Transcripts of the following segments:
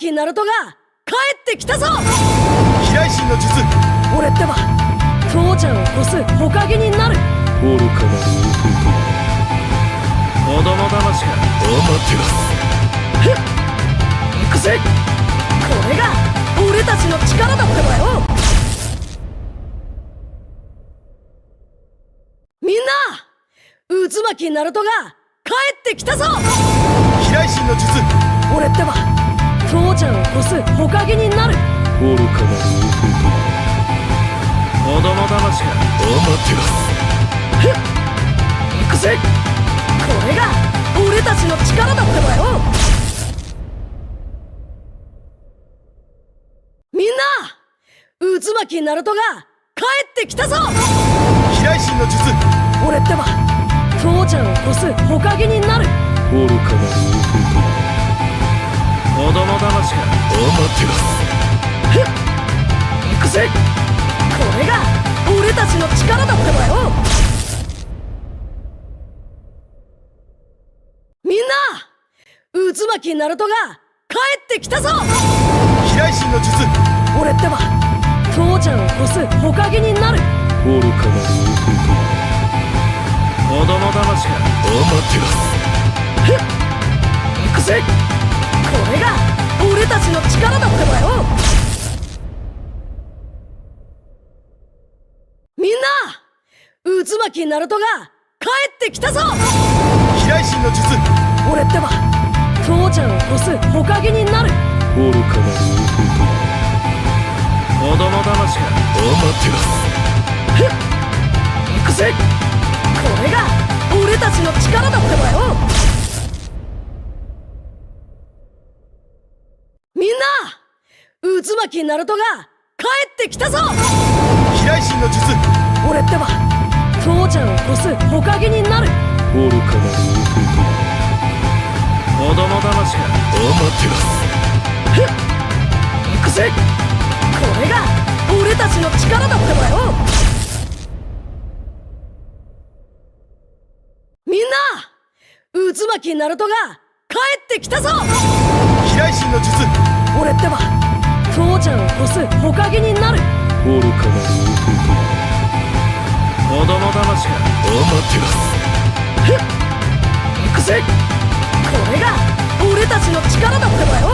巻ナルトが帰ってきたぞ。飛来神の術。俺ってば父ちゃんを越す火影になる。愚かな子供騙しか。アマテラス。ふっ行くぜ。これが俺たちの力だってばよ。みんな渦巻きナルトが帰ってきたぞ。飛来神の術。俺ってば父ちゃんを越す火影になる。愚かな子供騙しか。アマテラス。ふっ行くぜ。これが俺たちの力だってばよ。みんな渦巻きナルトが帰ってきたぞ。飛来神の術。俺ってば父ちゃんを越す火影になる。愚かな子供騙しか。アマテラス。ふっ行くぜ。これが俺たちの力だってばよ。みんな渦巻きナルトが帰ってきたぞ。飛来神の術。俺ってば父ちゃんを越す火影になる。愚かな子供騙しか。アマテラス。ふっ行くぜ。これが俺たちの力だってばよ。みんな渦巻きナルトが帰ってきたぞ。飛来神の術。俺ってば父ちゃんを越す火影になる。愚かな子供騙しか。アマテラス。ふっ行くぜ。これが俺たちの力だってばよ。みんな渦巻きナルトが帰ってきたぞ。飛来神の術。俺ってば父ちゃんを越す火影になる。愚かな子供騙しか。アマテラス。ふっ行くぜ。これが俺たちの力だってばよ。みんな渦巻きナルトが帰ってきたぞ。飛来神の術。俺ってば父ちゃんを越す火影になる。愚かな子供騙しか。アマテラス。ふっ行くぜ。これが俺たちの力だってばよ。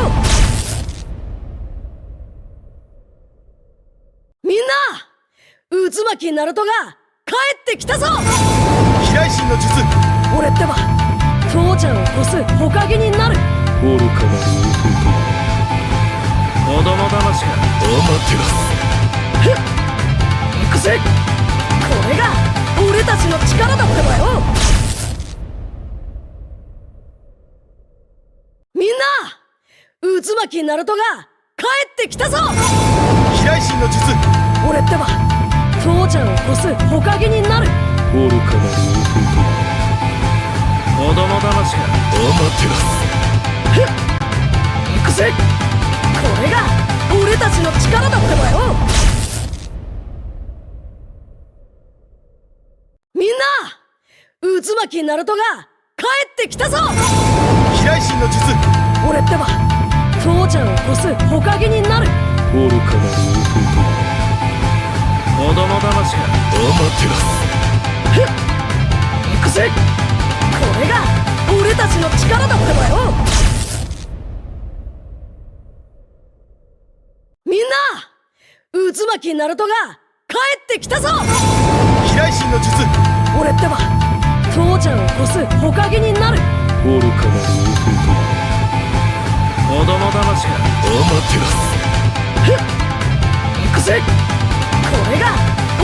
みんな渦巻きナルトが帰ってきたぞ。飛来神の術。俺ってば父ちゃんを越す火影になる。愚かな子供騙しか。アマテラス。ふっ行くぜ。これが俺たちの力だってばよ。みんな渦巻きナルトが帰ってきたぞ。飛来神の術。俺ってば父ちゃんを越す火影になる。愚かな子供騙しか。アマテラス。ふっ行くぜ。これが俺たちの力だってばよ。みんな渦巻きナルトが帰ってきたぞ。飛来神の術。俺ってば父ちゃんを越す火影になる。愚かな子供騙しか。アマテラス。ふっ行くぜ。これが俺たちの力だってばよ。みんな渦巻きナルトが帰ってきたぞ。飛来神の術。俺ってば父ちゃんを越す火影になる。愚かな子供騙しか。アマテラス。ふっ行くぜ。これが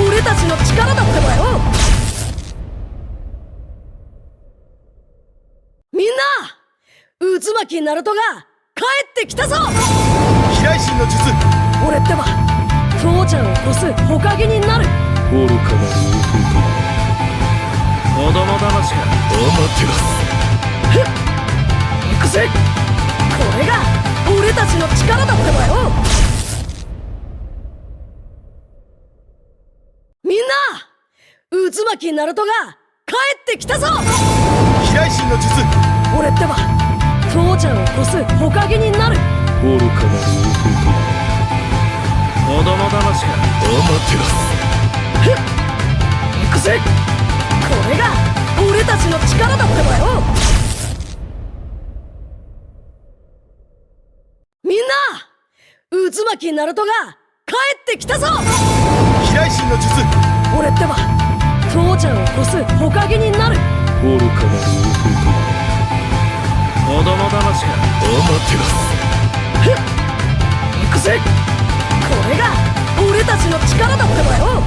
俺たちの力だってばよ。みんな渦巻きナルトが帰ってきたぞ。飛来神の術。俺ってば父ちゃんを越す火影になる。愚かな子供騙しか。アマテラス。ふっ行くぜ。これが俺たちの力だってばよ。みんな渦巻きナルトが帰ってきたぞ。飛来神の術。俺ってば父ちゃんを越す火影になる。愚かな愚かなる子供騙しか。アマテラス。行くぜ。これが俺たちの力だってばよ。みんな、渦巻きナルトが帰ってきたぞ。飛来神の術。俺ってば父ちゃんを越す火影になる。愚かなる子供騙しか。アマテラス。行くぜ。これが俺たちの力だってばよ。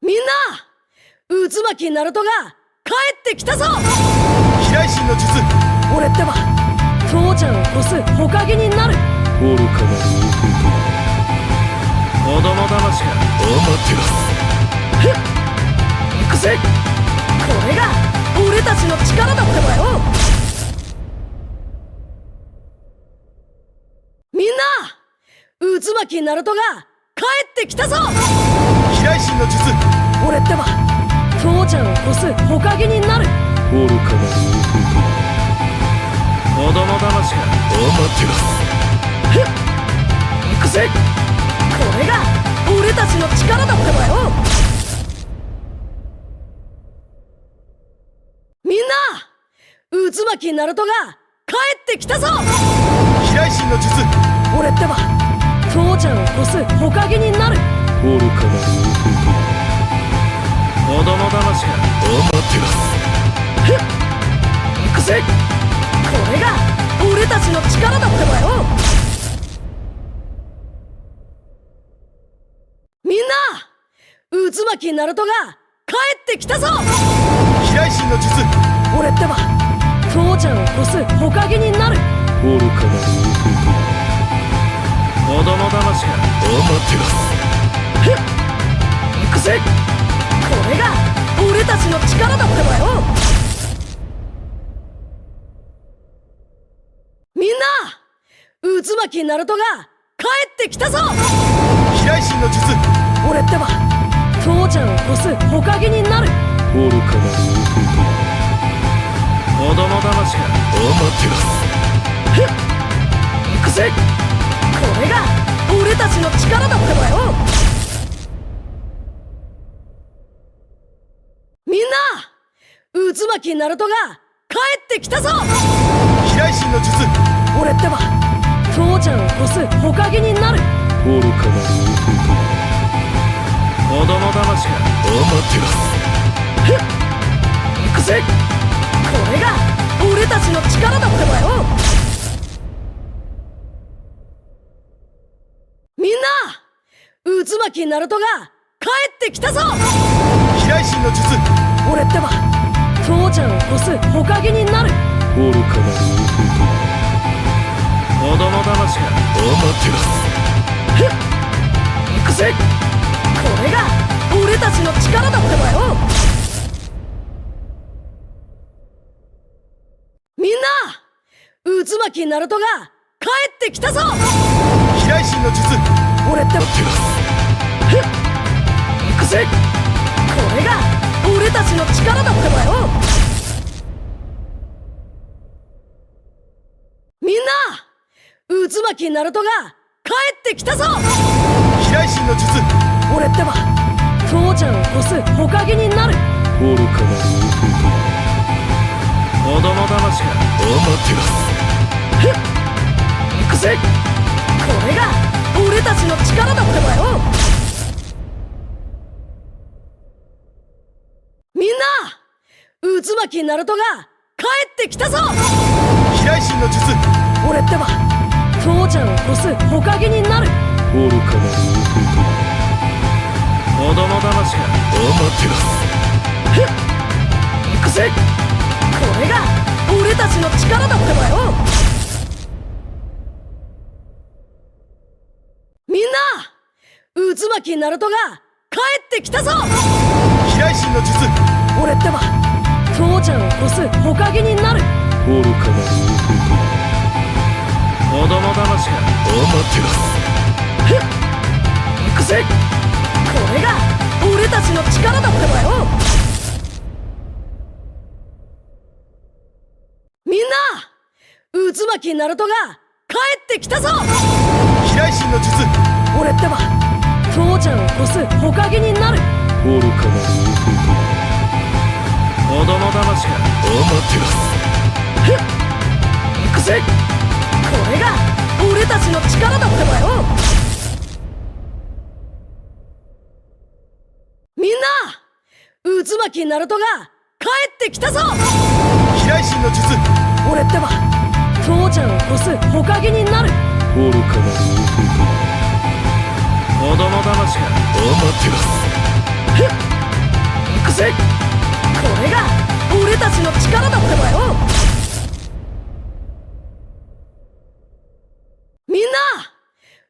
みんな、渦巻きナルトが帰ってきたぞ。飛来神の術。俺ってば父ちゃんを越す火影になる。愚かなる子供騙しか。アマテラス。行くぜ。これが俺たちの力だってばよ。みんな、渦巻きナルトが帰ってきたぞ。飛来神の術。俺ってば父ちゃんを越す火影になる。愚かなる子供騙しか。アマテラス。行くぜ。これが俺たちの力だってばよ。みんな、渦巻きナルトが帰ってきたぞ。飛来神の術。俺ってば父ちゃんを越す火影になる。愚かなる子供騙しか。アマテラス。行くぜ。これが俺たちの力だってばよ。みんな、渦巻きナルトが帰ってきたぞ。飛来神の術。俺ってば父ちゃんを越す火影になる。愚かなる子供騙しか。アマテラス。行くぜ。これが俺たちの力だってばよ。みんな、渦巻きナルトが帰ってきたぞ。飛来神の術。俺ってば父ちゃんを越す火影になる。愚かなる子供騙しか。アマテラス。行くぜ。これが俺たちの力だってばよ。みんな、渦巻きナルトが帰ってきたぞ。飛来神の術。俺ってば父ちゃんを越す火影になる。愚かなる子供騙しか。アマテラス。行くぜ。これが俺たちの力だってばよ。みんな、渦巻きナルトが帰ってきたぞ。飛来神の術。俺ってば父ちゃんを越す火影になる。愚かなる子供騙しか。アマテラス。行くぜ。これが俺たちの力だってばよ。みんな、渦巻きナルトが帰ってきたぞ。飛来神の術。俺ってばアマテラス。行くぜ。これが俺たちの力だってばよ。みんな、渦巻きナルトが帰ってきたぞ。飛来神の術。俺ってば父ちゃんを越す火影になる。愚かなる子供騙しか。アマテラス。行くぜ。これが俺たちの力だってばよ。みんな、渦巻きナルトが帰ってきたぞ。飛来神の術。俺ってば父ちゃんを越す火影になる。愚かなる子供騙しか。アマテラス。行くぜ。これが俺たちの力だってばよ。みんな、渦巻きナルトが帰ってきたぞ。飛来神の術。俺ってば父ちゃんを越す火影になる。愚かなる子供騙しか。アマテラス。行くぜ。これが俺たちの力だってばよ。みんな、渦巻きナルトが帰ってきたぞ。飛来神の術。俺ってば父ちゃんを越す火影になる。愚かなる子供騙しか。アマテラス。行くぜ。これが俺たちの力だってばよ。みんな渦巻きナルトが帰ってきたぞ。飛来神の術。俺ってば父ちゃんを越す火影になる。愚かなる子供騙しか。アマテラス。行くぜ。これが俺たちの力だってばよ。みんな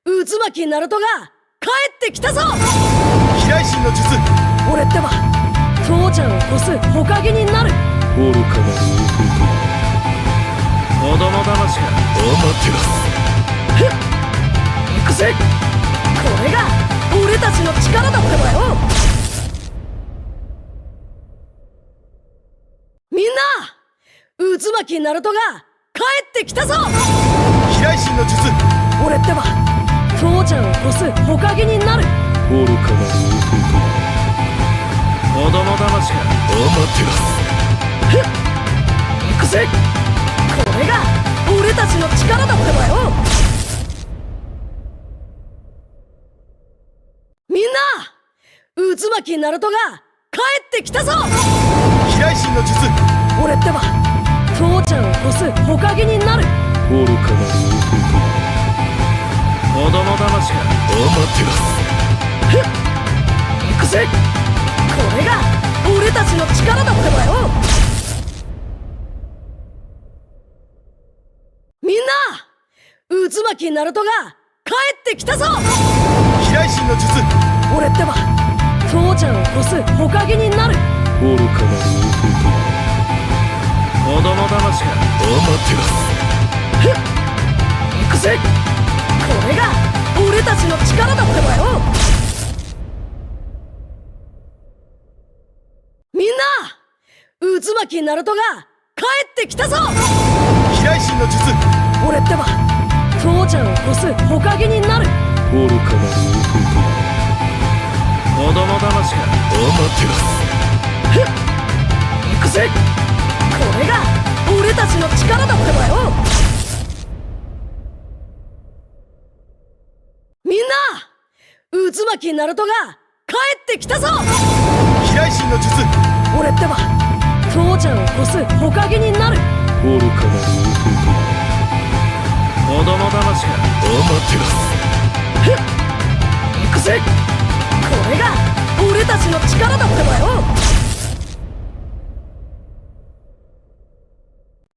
渦巻きナルトが帰ってきたぞ。飛来神の術。俺ってば父ちゃんを越す火影になる。愚かなる子供騙しか。アマテラス。行くぜ。これが俺たちの力だってばよ。みんな渦巻きナルトが帰ってきたぞ。飛来神の術。俺ってば父ちゃんを越す火影になる。愚かなる子供騙しか。アマテラス。行くぜ。これが俺たちの力だってばよ。みんな渦巻きナルトが帰ってきたぞ。飛来神の術。俺ってば父ちゃんを越す火影になる。愚かなる子供騙しか。アマテラス。行くぜ。これが俺たちの力だってばよ。みんな渦巻きナルトが帰ってきたぞ。飛来神の術。俺ってば父ちゃんを越す火影になる。愚かなる子供騙しか。アマテラス。行くぜ。これが俺たちの力だってばよ。みんな渦巻きナルトが帰ってきたぞ。飛来神の術。俺ってば父ちゃんを越す火影になる。愚かなる子供騙しか。アマテラス。行くぜ。これが俺たちの力だってばよ。みんな渦巻きナルトが帰ってきたぞ。飛来神の術。俺ってば父ちゃんを越す火影になる。愚かなる子供騙しか。アマテラス。行くぜ。これが俺たちの力だってばよ。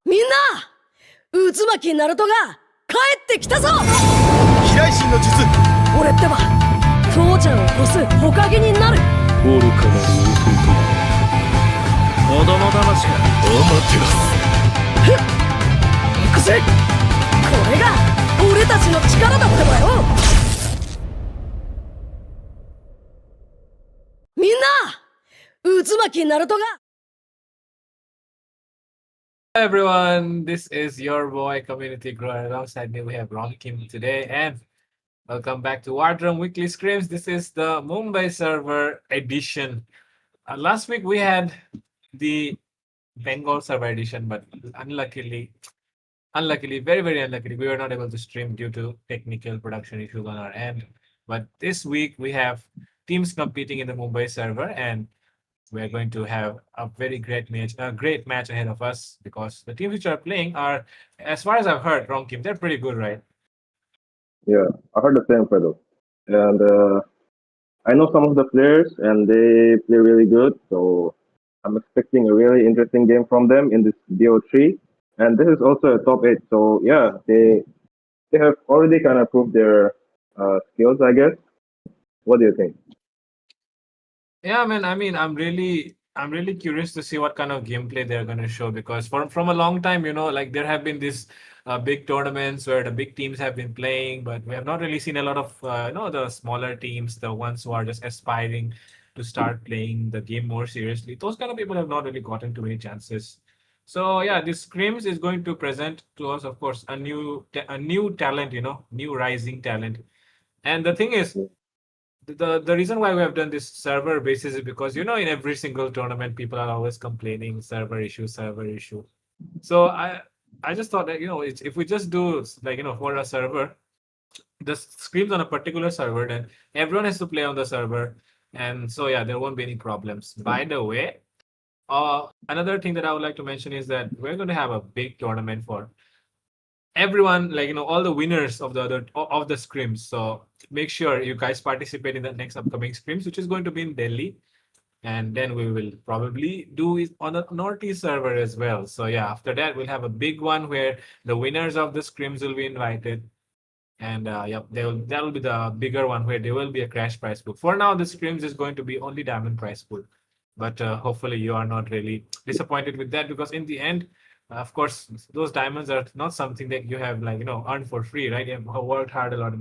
みんな渦巻きナルトが帰ってきたぞ。飛来神の術。俺ってば父ちゃんを越す火影になる。愚かなる子供騙しか。アマテラス。行くぜ。これが俺たちの力だってばよ。みんな渦巻きナルトが。 Hi everyone, this is your boy Community Grower. Alongside me we have Ron Kim today, and welcome back to Wardroom Weekly Scrims. This is the Mumbai Server edition. Last week we had the Bengal Server edition, but unluckily, very unluckily, we were not able to stream due to technical production issues on our end. But this week we have teams competing in the Mumbai Server, and we're going to have a very great match ahead of us, because the teams which are playing are, as far as I've heard, Ron Kim, they're pretty good, right? Yeah, I heard the same, Fredo. And I know some of the players, and they play really good. So I'm expecting a really interesting game from them in this BO3. And this is also a top 8. So yeah, they have already kind of proved their skills, I guess. What do you think? Yeah, man. I mean, I'm really curious to see what kind of gameplay they're going to show, because from a long time, like there have been these big tournaments where the big teams have been playing, but we have not really seen a lot of the smaller teams, the ones who are just aspiring to start playing the game more seriously. Those kind of people have not really gotten too many chances. So yeah, this Scrims is going to present to us, of course, a new talent, new rising talent. And the thing is, the reason why we have done this server basis is because in every single tournament, people are always complaining server issue, server issue. So I just thought that if we just do like for a server, the Scrims on a particular server, then everyone has to play on the server, and so yeah, there won't be any problems. By the way, another thing that I would like to mention is that we're going to have a big tournament for everyone, like all the winners of the scrims. So make sure you guys participate in the next upcoming scrims, which is going to be in Delhi, and then we will probably do it on the Northeast server as well. So yeah, after that we'll have a big one where the winners of the scrims will be invited, and yep, that will be the bigger one where there will be a crash prize pool. For now, the scrims is going to be only diamond prize pool, but hopefully you are not really disappointed with that, because in the end, of course, those diamonds are not something that you have earned for free, right? You have worked hard a lot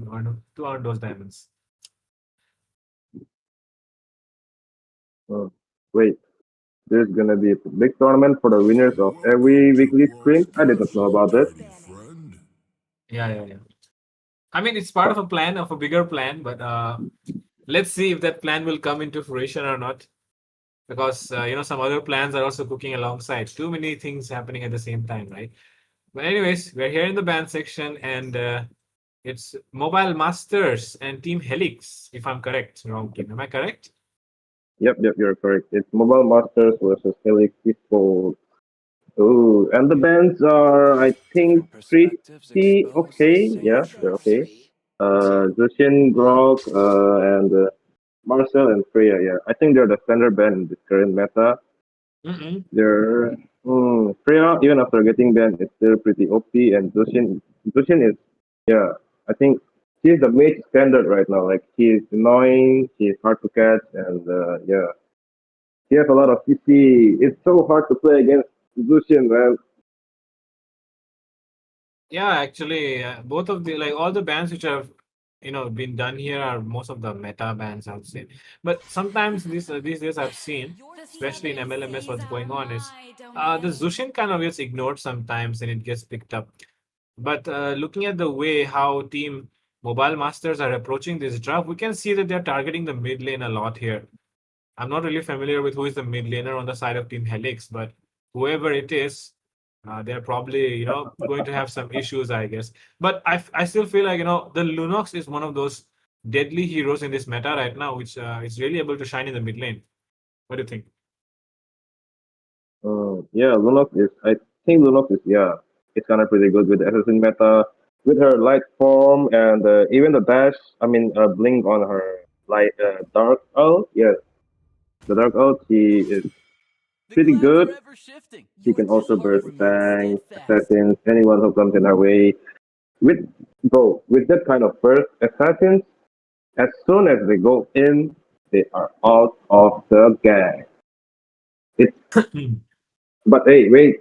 to earn those diamonds. Wait, there's gonna be a big tournament for the winners of every weekly scrim? I didn't know about that. Yeah. I mean, it's part of a plan, of a bigger plan, but let's see if that plan will come into fruition or not. Because some other plans are also cooking alongside. Too many things happening at the same time, right? But anyways, we're here in the band section, and it's Mobile Masterz and Team Helix, if I'm correct. Wrong team. Am I correct? Yep, you're correct. It's Mobile Masterz versus Helix Esports. Oh, and the bands are, I think, pretty okay. Yeah, they're okay. Zushin, Grog, and Marcel and Freya. Yeah, I think they're the standard band in this current meta. They're Freya, even after getting banned, is still pretty OP, and Zushin is, yeah, I think she's the mage standard right now. Like, she's annoying, she's hard to catch, and yeah, she has a lot of CC. It's so hard to play against Zushin, man. Yeah, actually, both of the all the bands which have been done here are most of the meta bands, I would say. But sometimes these days I've seen, especially in MLMS, what's going on is the Zushin kind of gets ignored sometimes and it gets picked up. But looking at the way how Team Mobile Masterz are approaching this draft, we can see that they're targeting the mid lane a lot here. I'm not really familiar with who is the mid laner on the side of Team Helix, but whoever it is, they're probably going to have some issues, I guess. But I still feel like the Lunox is one of those deadly heroes in this meta right now, which is really able to shine in the mid lane. What do you think? Yeah, I think Lunox is, yeah, it's kind of pretty good with the assassin meta, with her light form, and even the dash, blink on her light dark ult. Yes, the dark ult, she is pretty good. She can also burst tanks, assassins, anyone who comes in her way. With that kind of burst, assassins, as soon as they go in, they are out of the game. But hey, wait.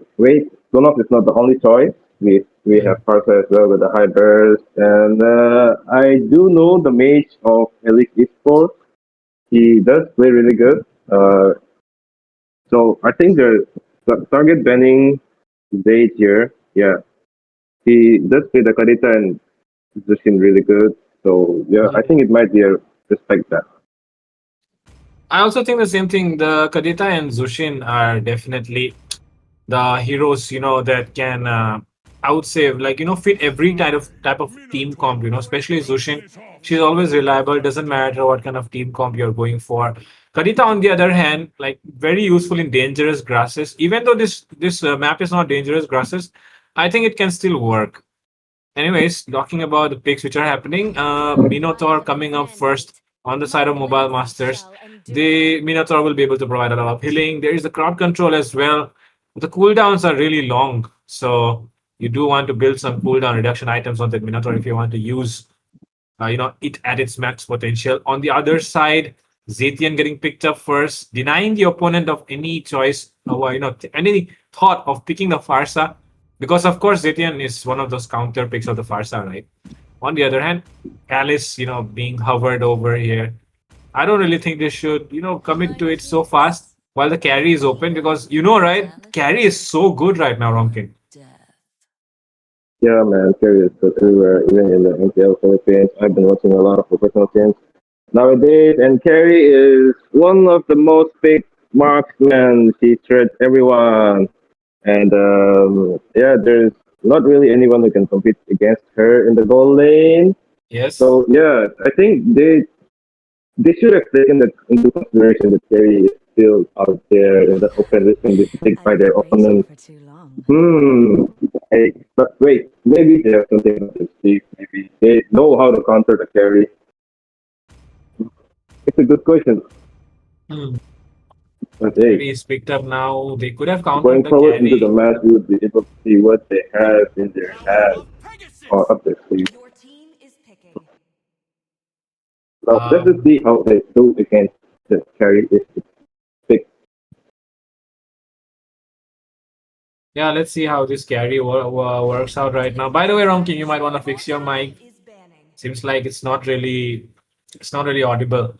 Lunox is not the only choice. We have Parsa as well with the high burst, and I do know the mage of Helix Esports. He does play really good. So I think the target banning date here, yeah, he does play the Kadita and Zushin really good. So yeah, I think it might be a respect that. I also think the same thing. The Kadita and Zushin are definitely the heroes, that can, I would say, fit every type of team comp, especially Zushin. She's always reliable. Doesn't matter what kind of team comp you're going for. Kadita, on the other hand, very useful in dangerous grasses. Even though this map is not dangerous grasses, I think it can still work. Anyways, talking about the picks which are happening, Minotaur coming up first on the side of Mobile Masterz. The Minotaur will be able to provide a lot of healing. There is the crowd control as well. The cooldowns are really long, so you do want to build some cooldown reduction items on that Minotaur if you want to use, it at its max potential. On the other side, Zetian getting picked up first, denying the opponent of any choice, any thought of picking the Farsa, because of course Zetian is one of those counter picks of the Farsa, right? On the other hand, Alice, being hovered over here. I don't really think they should, commit to it so fast. while the carry is open, because you know, right? Carry is so good right now, Ronkin. Yeah, man, Kerry is good everywhere, even in the MPL Philippines. I've been watching a lot of professional teams nowadays, and Kerry is one of the most big marksmen. She shreds everyone, and yeah, there's not really anyone who can compete against her in the goal lane. Yes. So yeah, I think they should have taken that into consideration that Kerry is still out there in the open risking being picked by their opponent. Hey, but wait, maybe they have something up their sleeve. Maybe they know how to counter the carry. It's a good question. Hmm. But Carry hey, is picked up now. They could have countered going the forward into the carry. match, we would be able to see what they have in their hands or up their sleeve. Your team is picking. Now, let's just see how they do against the carry if it's picked. Yeah, let's see how this carry works out right now. By the way, Ronkin, you might want to fix your mic. Is banning. Seems like it's not really audible.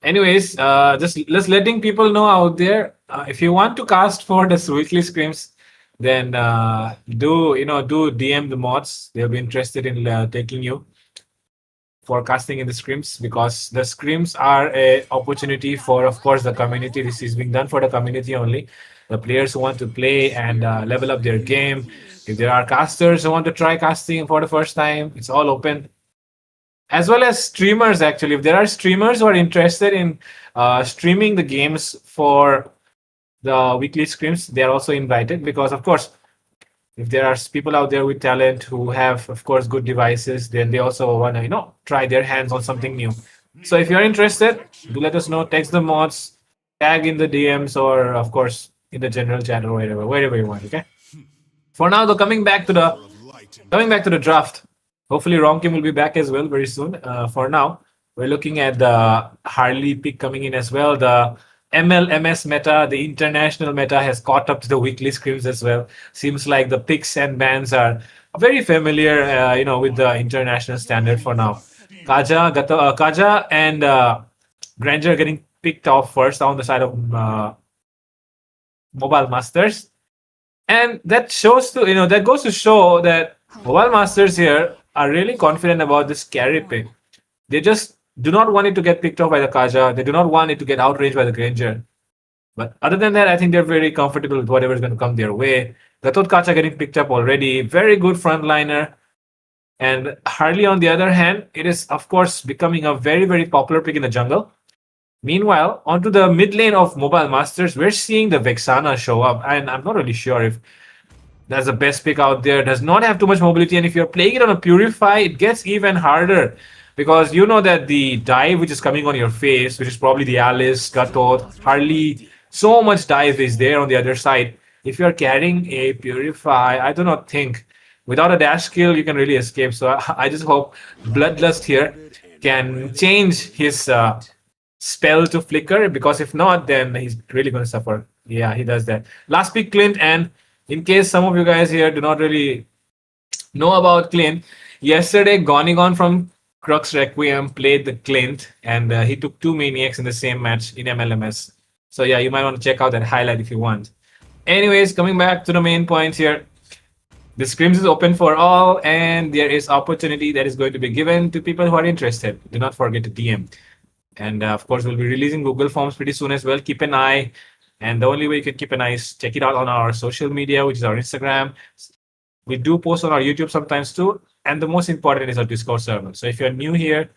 Anyways, just letting people know out there, if you want to cast for this weekly scrims, then do DM the mods. They'll be interested in taking you for casting in the scrims, because the scrims are a opportunity for, of course, the community. This is being done for the community only. The players who want to play and level up their game. If there are casters who want to try casting for the first time, it's all open. As well as streamers, actually. If there are streamers who are interested in streaming the games for the weekly scrims, they are also invited, because, of course, if there are people out there with talent who have, of course, good devices, then they also want to, try their hands on something new. So if you're interested, do let us know. Text the mods, tag in the DMs, or, of course, in the general chat or wherever you want. Okay. For now, though, coming back to the draft. Hopefully, Ronkim will be back as well very soon. For now, we're looking at the Harley pick coming in as well. The MLMS meta, the international meta, has caught up to the weekly scrims as well. Seems like the picks and bans are very familiar, with the international standard for now. Kaja and Granger getting picked off first on the side of Mobile Masterz. And that that goes to show that Mobile Masterz here are really confident about this carry pick. They just do not want it to get picked off by the Kaja. They do not want it to get outraged by the Granger. But other than that, I think they're very comfortable with whatever is going to come their way. Gatot Kacha getting picked up already. Very good frontliner. And Harley, on the other hand, it is, of course, becoming a very, very popular pick in the jungle. Meanwhile, onto the mid lane of Mobile Masterz, we're seeing the Vexana show up. And I'm not really sure if that's the best pick out there. Does not have too much mobility. And if you're playing it on a Purify, it gets even harder. Because you know that the dive which is coming on your face, which is probably the Alice, Gatot, Harley, so much dive is there on the other side. If you're carrying a Purify, I do not think without a dash skill you can really escape. So I just hope Bloodlust here can change his spell to Flicker, because if not, then he's really going to suffer. Yeah, he does that. Last pick, Clint. And in case some of you guys here do not really know about Clint, yesterday Gonigon from Crux Requiem played the Clint, and he took 2 Maniacs in the same match in MLMS. So yeah, you might want to check out that highlight if you want. Anyways, coming back to the main points here. The scrims is open for all, and there is opportunity that is going to be given to people who are interested. Do not forget to DM. And of course, we'll be releasing Google Forms pretty soon as well. Keep an eye. And the only way you can keep an eye is check it out on our social media, which is our Instagram. We do post on our YouTube sometimes too. And the most important is our Discord server. So if you're new here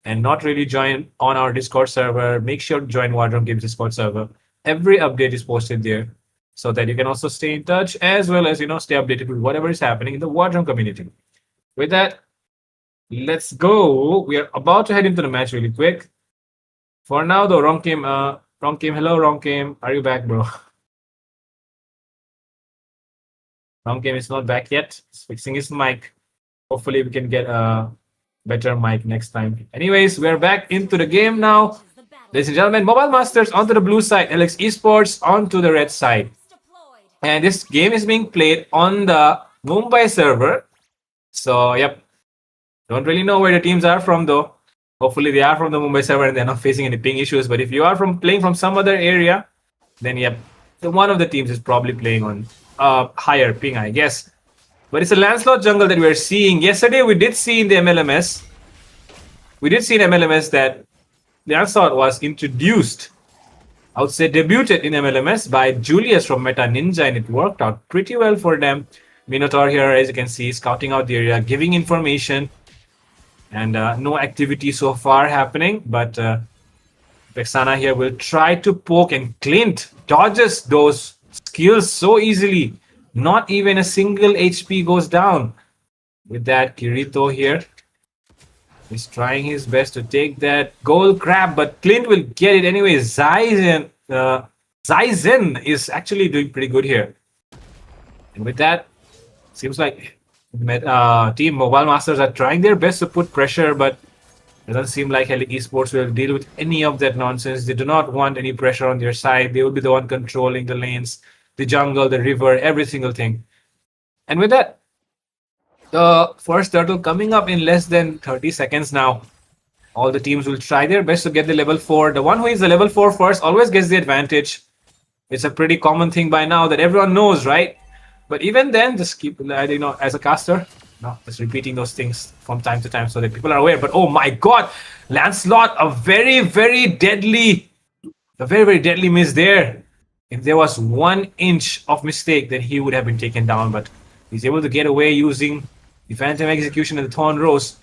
and not really joined on our Discord server, make sure to join Wardrum Games Discord server. Every update is posted there, so that you can also stay in touch, as well as stay updated with whatever is happening in the Wardrum community. With that, let's go. We are about to head into the match really quick. For now, though, Ronkim, hello, Ronkim. Are you back, bro? Ronkim is not back yet. He's fixing his mic. Hopefully, we can get a better mic next time. Anyways, we're back into the game now. Ladies and gentlemen, Mobile Masterz onto the blue side, Helix Esports onto the red side. And this game is being played on the Mumbai server. So, yep. Don't really know where the teams are from, though. Hopefully, they are from the Mumbai server and they're not facing any ping issues. But if you are playing from some other area, then yep, one of the teams is probably playing on higher ping, I guess. But it's a Lancelot jungle that we're seeing. Yesterday we did see in the MLMS, that Lancelot was introduced, I would say debuted in MLMS by Julius from Meta Ninja, and it worked out pretty well for them. Minotaur here, as you can see, scouting out the area, giving information, and no activity so far happening, but Vexana here will try to poke, and Clint dodges those skills so easily. Not even a single HP goes down. With that, Kirito here is trying his best to take that gold crab, but Clint will get it anyway. Zaizen is actually doing pretty good here. And with that, seems like Team Mobile Masters are trying their best to put pressure, but it doesn't seem like Helix Esports will deal with any of that nonsense. They do not want any pressure on their side. They will be the one controlling the lanes, the jungle, the river, every single thing. And with that, the first turtle coming up in less than 30 seconds now. All the teams will try their best to get the level 4. The one who is the level 4 first always gets the advantage. It's a pretty common thing by now that everyone knows, right? But even then, just keep, as a caster, just repeating those things from time to time so that people are aware. But oh my god, Lancelot, a very, very deadly miss there. If there was 1 inch of mistake, then he would have been taken down. But he's able to get away using the Phantom Execution and the Thorn Rose.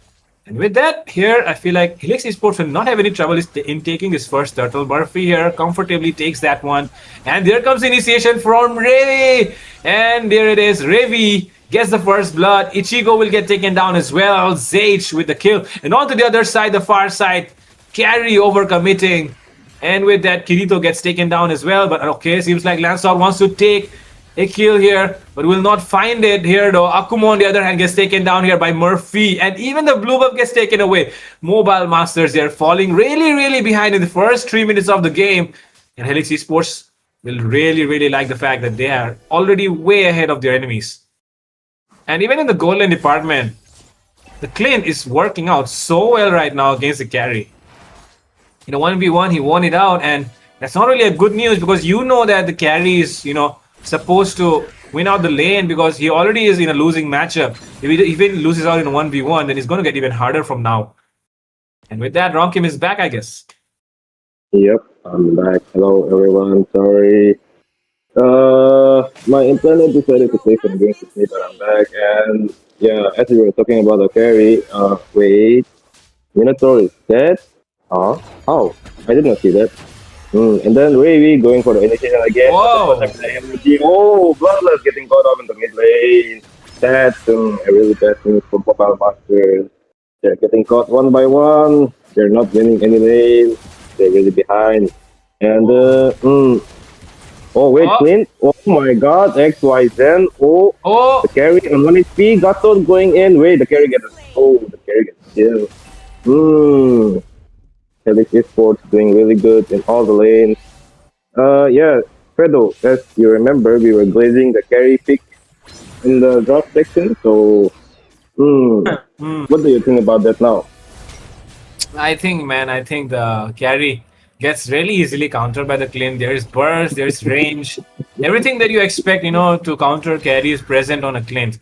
And with that, here, I feel like Helix Esports will not have any trouble in taking this first turtle. Murphy here comfortably takes that one. And there comes initiation from Ravi. And there it is. Ravi gets the first blood. Ichigo will get taken down as well. Zage with the kill. And on to the other side, the far side. Carry overcommitting. And with that, Kirito gets taken down as well. But okay, seems like Lancelot wants to take a kill here, but will not find it here though. Akumo on the other hand gets taken down here by Murphy, and even the blue buff gets taken away. Mobile Masters, they're falling really behind in the first 3 minutes of the game, and Helix Esports will really like the fact that they are already way ahead of their enemies. And even in the gold lane department, the Clint is working out so well right now against the carry. In a 1v1, he won it out, and that's not really a good news because you know that the carry is, supposed to win out the lane because he already is in a losing matchup. If he even loses out in a 1v1, then it's going to get even harder from now. And with that, Ronkim is back, I guess. Yep, I'm back. Hello, everyone. Sorry. My internet decided to play some games with me, but I'm back. And yeah, as we were talking about the carry, wait. Minotaur is dead? Huh? Oh, I did not see that. And then Ravi going for the initiation again. Whoa! Oh, Bloodlust getting caught up in the mid lane. That's a really bad thing for Mobile Masters. They're getting caught one by one. They're not winning any lane. They're really behind. And oh wait, Clint. Oh my God, XYZ. Oh, the carry on 1 HP. Gato going in. Wait, the carry gets. Oh, the carry gets killed. Helix Esports doing really good in all the lanes. Yeah, Fredo, as you remember, we were glazing the carry pick in the drop section. So, what do you think about that now? I think the carry gets really easily countered by the Clint. There is burst, there is range. Everything that you expect, to counter carry is present on a Clint.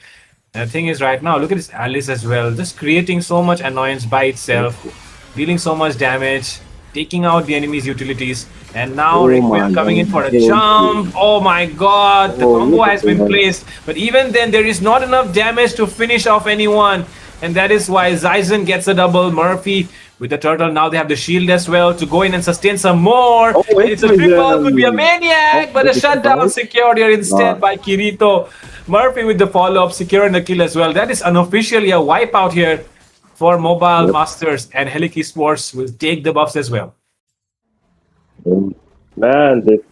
And the thing is right now, look at this Alice as well. Just creating so much annoyance by itself. Dealing so much damage, taking out the enemy's utilities, and now Requiem coming in for a jump. Oh my god, the combo has been placed, but even then there is not enough damage to finish off anyone, and that is why Zaizen gets a double. Murphy with the turtle, now they have the shield as well to go in and sustain some more. It's a triple, could be a maniac, but a shutdown secured here instead by Kirito. Murphy with the follow-up, securing the kill as well. That is unofficially a wipeout here for Mobile Masters, and Helix Esports will take the buffs as well. Man, the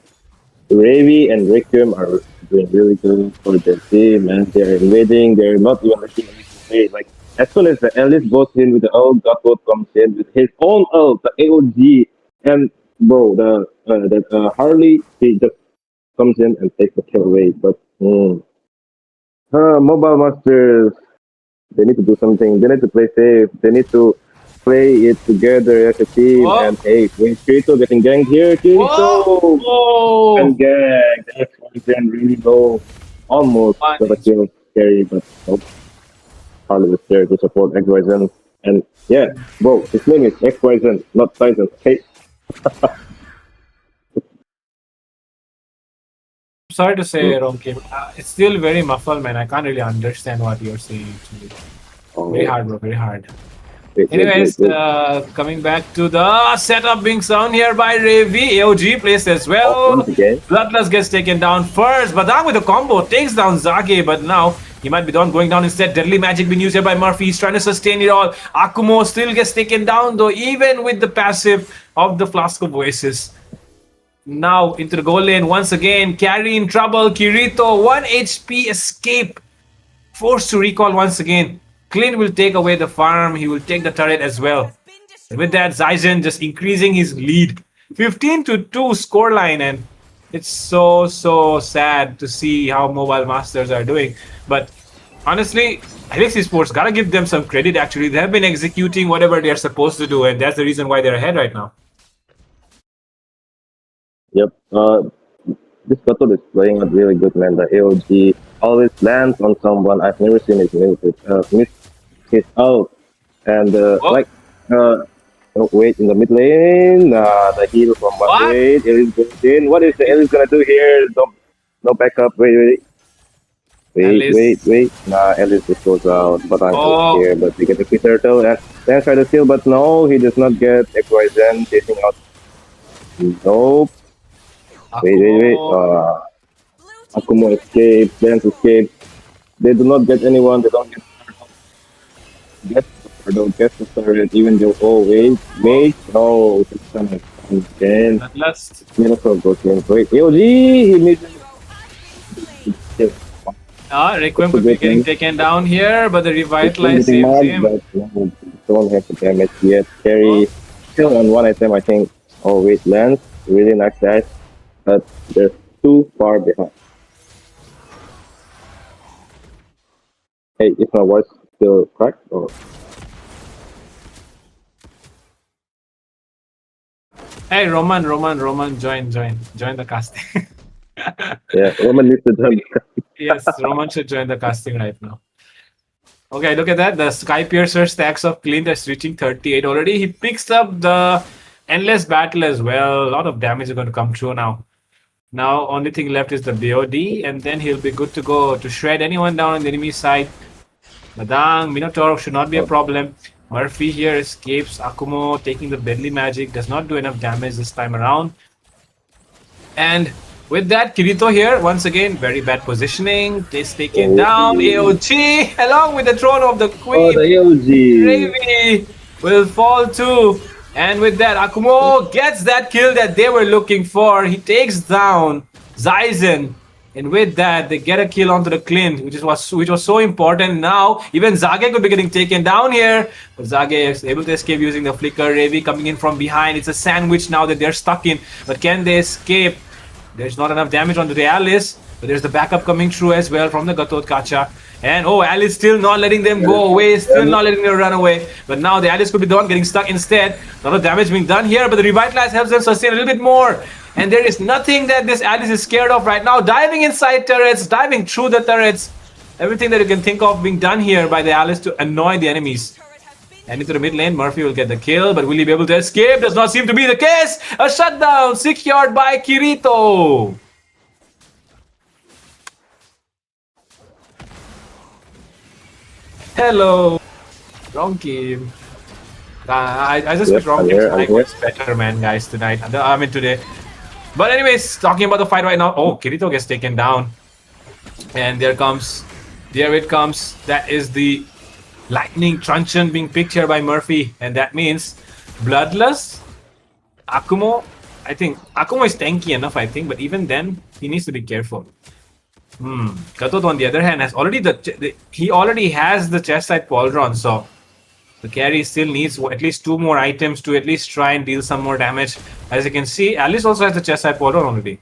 Ravi and Requiem are doing really good for their team, man. They're invading, they're not even letting anything play. Like, as soon as the Alice goes in with the ult, Gato comes in with his own ult, the AOG, and bro, the Harley, he just comes in and takes the kill away. But Mobile Masters, they need to do something. They need to play safe. They need to play it together as a team. Whoa. And hey, wait, Kirito getting ganked here. Kirito! Whoa! And gang, that's one thing really low. Almost One got a HP. kill. Scary, but nope. Harley was there to support XYZ. And yeah, bro, his name is XYZ, not Titan. Hey, Sorry to say, Ronkim, it's still very muffled, man. I can't really understand what you're saying. Actually. Very hard, bro. Very hard. wait, Anyways, wait, wait. coming back to the setup being sound here by Ravi. AOG plays as well. Once again. Bloodlust gets taken down first. Badang with a combo takes down Zage, but now he might be done going down instead. Deadly magic being used here by Murphy. He's trying to sustain it all. Akumo still gets taken down though, even with the passive of the Flask of Oasis. Now into the goal lane once again. Carry in trouble. Kirito, 1 HP escape. Forced to recall once again. Clint will take away the farm. He will take the turret as well. And with that, Zaizen just increasing his lead. 15-2 scoreline, and it's so sad to see how mobile Masterz are doing. But honestly, Helix Esports gotta give them some credit actually. They have been executing whatever they're supposed to do, and that's the reason why they're ahead right now. Yep. This Gato is playing out really good, man. The AOG always lands on someone. I've never seen it miss his out. And wait, in the mid lane, the heal from Wait, Ellis goes in. What is the Ellis gonna do here? No backup. Wait. Nah, Ellis just goes out. But I'm here. But we get the free turtle and then try to steal, but no, he does not get XYZ chasing out. Nope. Wait. Akumo escapes, Dance escapes. They do not get anyone, they don't get the turret, even though, wait, no, it's gonna come again. Last. Miracle goes in. Wait, AOG, he missed. Requiem could be getting taken down here, but the revitalize saves him. But no, don't have the damage yet. Carry still on one item, I think. Oh, wait, Lance, really nice dash, but they're too far behind. Hey, is my voice still cracked? Or? Hey, Roman, join the casting. Yeah, Roman needs to join. Yes, Roman should join the casting right now. Okay, look at that. The Skyforcge stacks of Clint is reaching 38 already. He picks up the Endless Battle as well. A lot of damage is going to come through now. Now, only thing left is the BOD, and then he'll be good to go to shred anyone down on the enemy side. Madang, Minotaur should not be a problem. Murphy here escapes. Akumo taking the deadly magic. Does not do enough damage this time around. And with that, Kirito here, once again, very bad positioning. Is taken down. AOG, along with the throne of the queen. Oh, the AOG. Ravi will fall too. And with that, Akumo gets that kill that they were looking for. He takes down Zaizen. And with that, they get a kill onto the Clint, which was so important. Now, even Zage could be getting taken down here. But Zage is able to escape using the flicker. Ravi coming in from behind. It's a sandwich now that they're stuck in. But can they escape? There's not enough damage onto the Alice. But there's the backup coming through as well from the Gatot Kacha. And Alice still not letting them go away. Still not letting them run away. But now the Alice could be the one getting stuck instead. A lot of damage being done here. But the Revitalize helps them sustain a little bit more. And there is nothing that this Alice is scared of right now. Diving inside turrets, diving through the turrets. Everything that you can think of being done here by the Alice to annoy the enemies. And into the mid lane, Murphy will get the kill, but will he be able to escape? Does not seem to be the case. A shutdown secured by Kirito. Hello. Wrong game. I just picked wrong game. I was better, man, guys, tonight. I mean, today. But anyways, talking about the fight right now. Oh, Kirito gets taken down. And there it comes. That is the lightning truncheon being picked here by Murphy. And that means Bloodlust, Akumo. I think Akumo is tanky enough, I think. But even then, he needs to be careful. Gatot, on the other hand, has already he already has the chest side pauldron. So the carry still needs at least 2 more items to at least try and deal some more damage. As you can see, Alice also has the chest side pauldron already.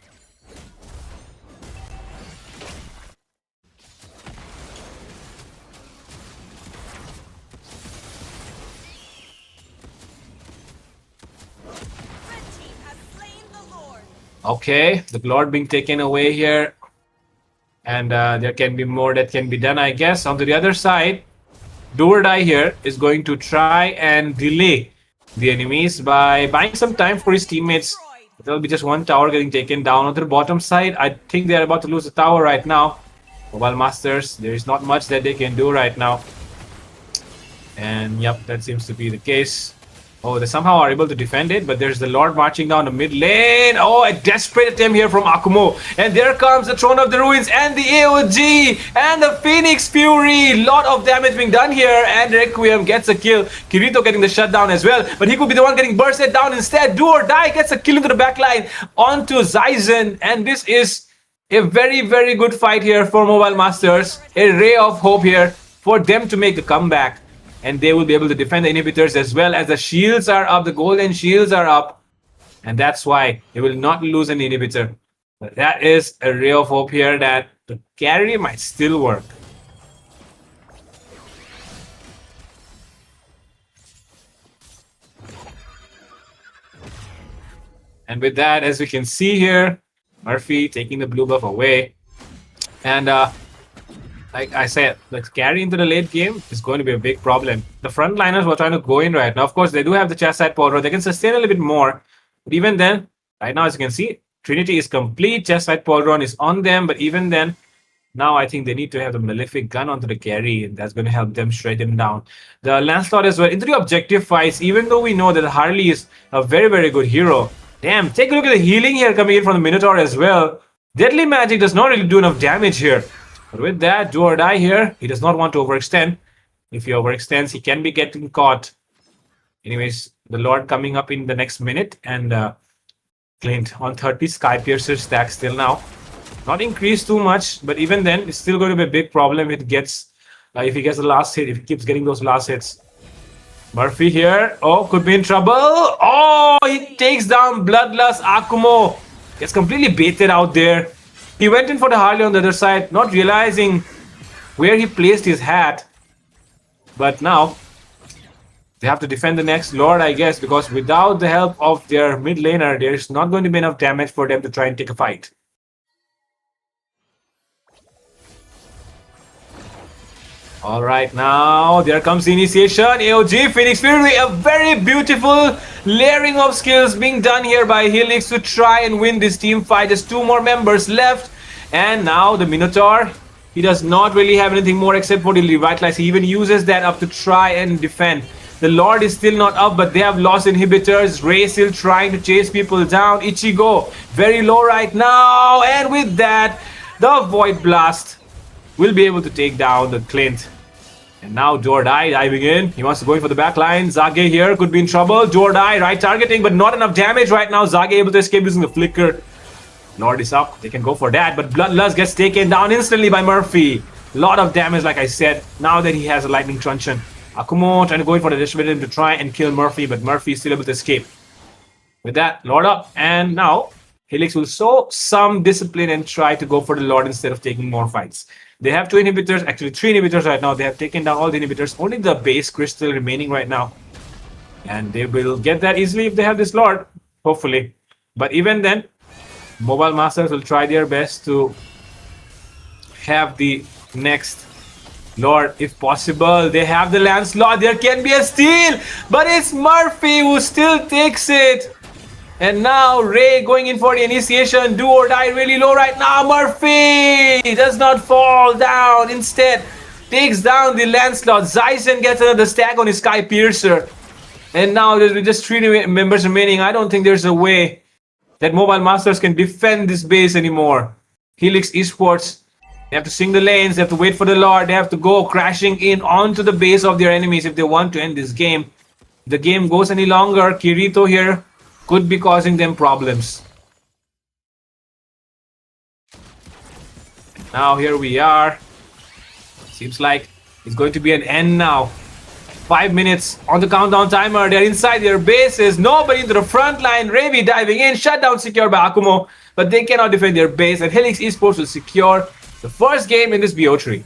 Okay, the Lord being taken away here. And there can be more that can be done, I guess. On the other side, Do or Die here is going to try and delay the enemies by buying some time for his teammates. There'll be just one tower getting taken down. On the bottom side, I think they're about to lose the tower right now. Mobile Masterz, there is not much that they can do right now. And yep, that seems to be the case. Oh, they somehow are able to defend it, but there's the Lord marching down the mid lane. Oh, a desperate attempt here from Akumo. And there comes the Throne of the Ruins and the AOG and the Phoenix Fury. Lot of damage being done here, and Requiem gets a kill. Kirito getting the shutdown as well, but he could be the one getting bursted down instead. Do or Die gets a kill into the backline onto Zyzen, and this is a very, very good fight here for Mobile Masterz. A ray of hope here for them to make a comeback. And they will be able to defend the inhibitors as well, as the shields are up, the golden shields are up. And that's why they will not lose an inhibitor. But that is a ray of hope here that the carry might still work. And with that, as we can see here, Murphy taking the blue buff away. And like I said, the carry into the late game is going to be a big problem. The frontliners were trying to go in right now. Of course, they do have the chest side power. They can sustain a little bit more. But even then, right now, as you can see, Trinity is complete. Chest side power is on them. But even then, now I think they need to have the Malefic gun onto the carry. And that's going to help them shred him down. The Lancelot as well. Into the objective fights, even though we know that Harley is a very, very good hero. Damn, take a look at the healing here coming in from the Minotaur as well. Deadly Magic does not really do enough damage here. But with that, Do or Die here, he does not want to overextend. If he overextends, he can be getting caught. Anyways, the Lord coming up in the next minute. And Clint on 30, Skyforcge stack still now. Not increased too much, but even then, it's still going to be a big problem if he gets the last hit, if he keeps getting those last hits. Murphy here. Oh, could be in trouble. Oh, he takes down Bloodlust Akumo. Gets completely baited out there. He went in for the Harley on the other side, not realizing where he placed his hat. But now, they have to defend the next Lord, I guess, because without the help of their mid laner, there's not going to be enough damage for them to try and take a fight. Alright, now there comes the initiation. AOG, Phoenix Fury, a very beautiful layering of skills being done here by Helix to try and win this team fight. There's two more members left. And now the Minotaur, he does not really have anything more except for the Revitalize. He even uses that up to try and defend. The Lord is still not up, but they have lost inhibitors. Ray still trying to chase people down. Ichigo, very low right now. And with that, the Void Blast will be able to take down the Clint. And now Do or Die diving in. He wants to go in for the back line. Zage here could be in trouble. Do or Die, right targeting, but not enough damage right now. Zage able to escape using the flicker. Lord is up. They can go for that, but Bloodlust gets taken down instantly by Murphy. Lot of damage, like I said, now that he has a lightning truncheon. Akumo trying to go in for the distributor to try and kill Murphy, but Murphy is still able to escape. With that, Lord up. And now, Helix will show some discipline and try to go for the Lord instead of taking more fights. They have two inhibitors, actually three inhibitors right now. They have taken down all the inhibitors. Only the base crystal remaining right now. And they will get that easily if they have this Lord, hopefully. But even then, Mobile Masterz will try their best to have the next Lord if possible. They have the Lancelot. There can be a steal, but it's Murphy who still takes it. And now Ray going in for the initiation. Do or Die really low right now. Murphy does not fall down. Instead, takes down the Lancelot. Zyzen gets another stack on his Skyforcge. And now there's just three members remaining. I don't think there's a way that Mobile Masterz can defend this base anymore. Helix Esports, they have to sing the lanes. They have to wait for the Lord. They have to go crashing in onto the base of their enemies if they want to end this game. If the game goes any longer, Kirito here could be causing them problems. Now here we are. Seems like it's going to be an end now. 5 minutes on the countdown timer. They're inside their bases. Nobody into the front line. Ravi diving in. Shutdown secured by Akumo. But they cannot defend their base. And Helix Esports will secure the first game in this BO3.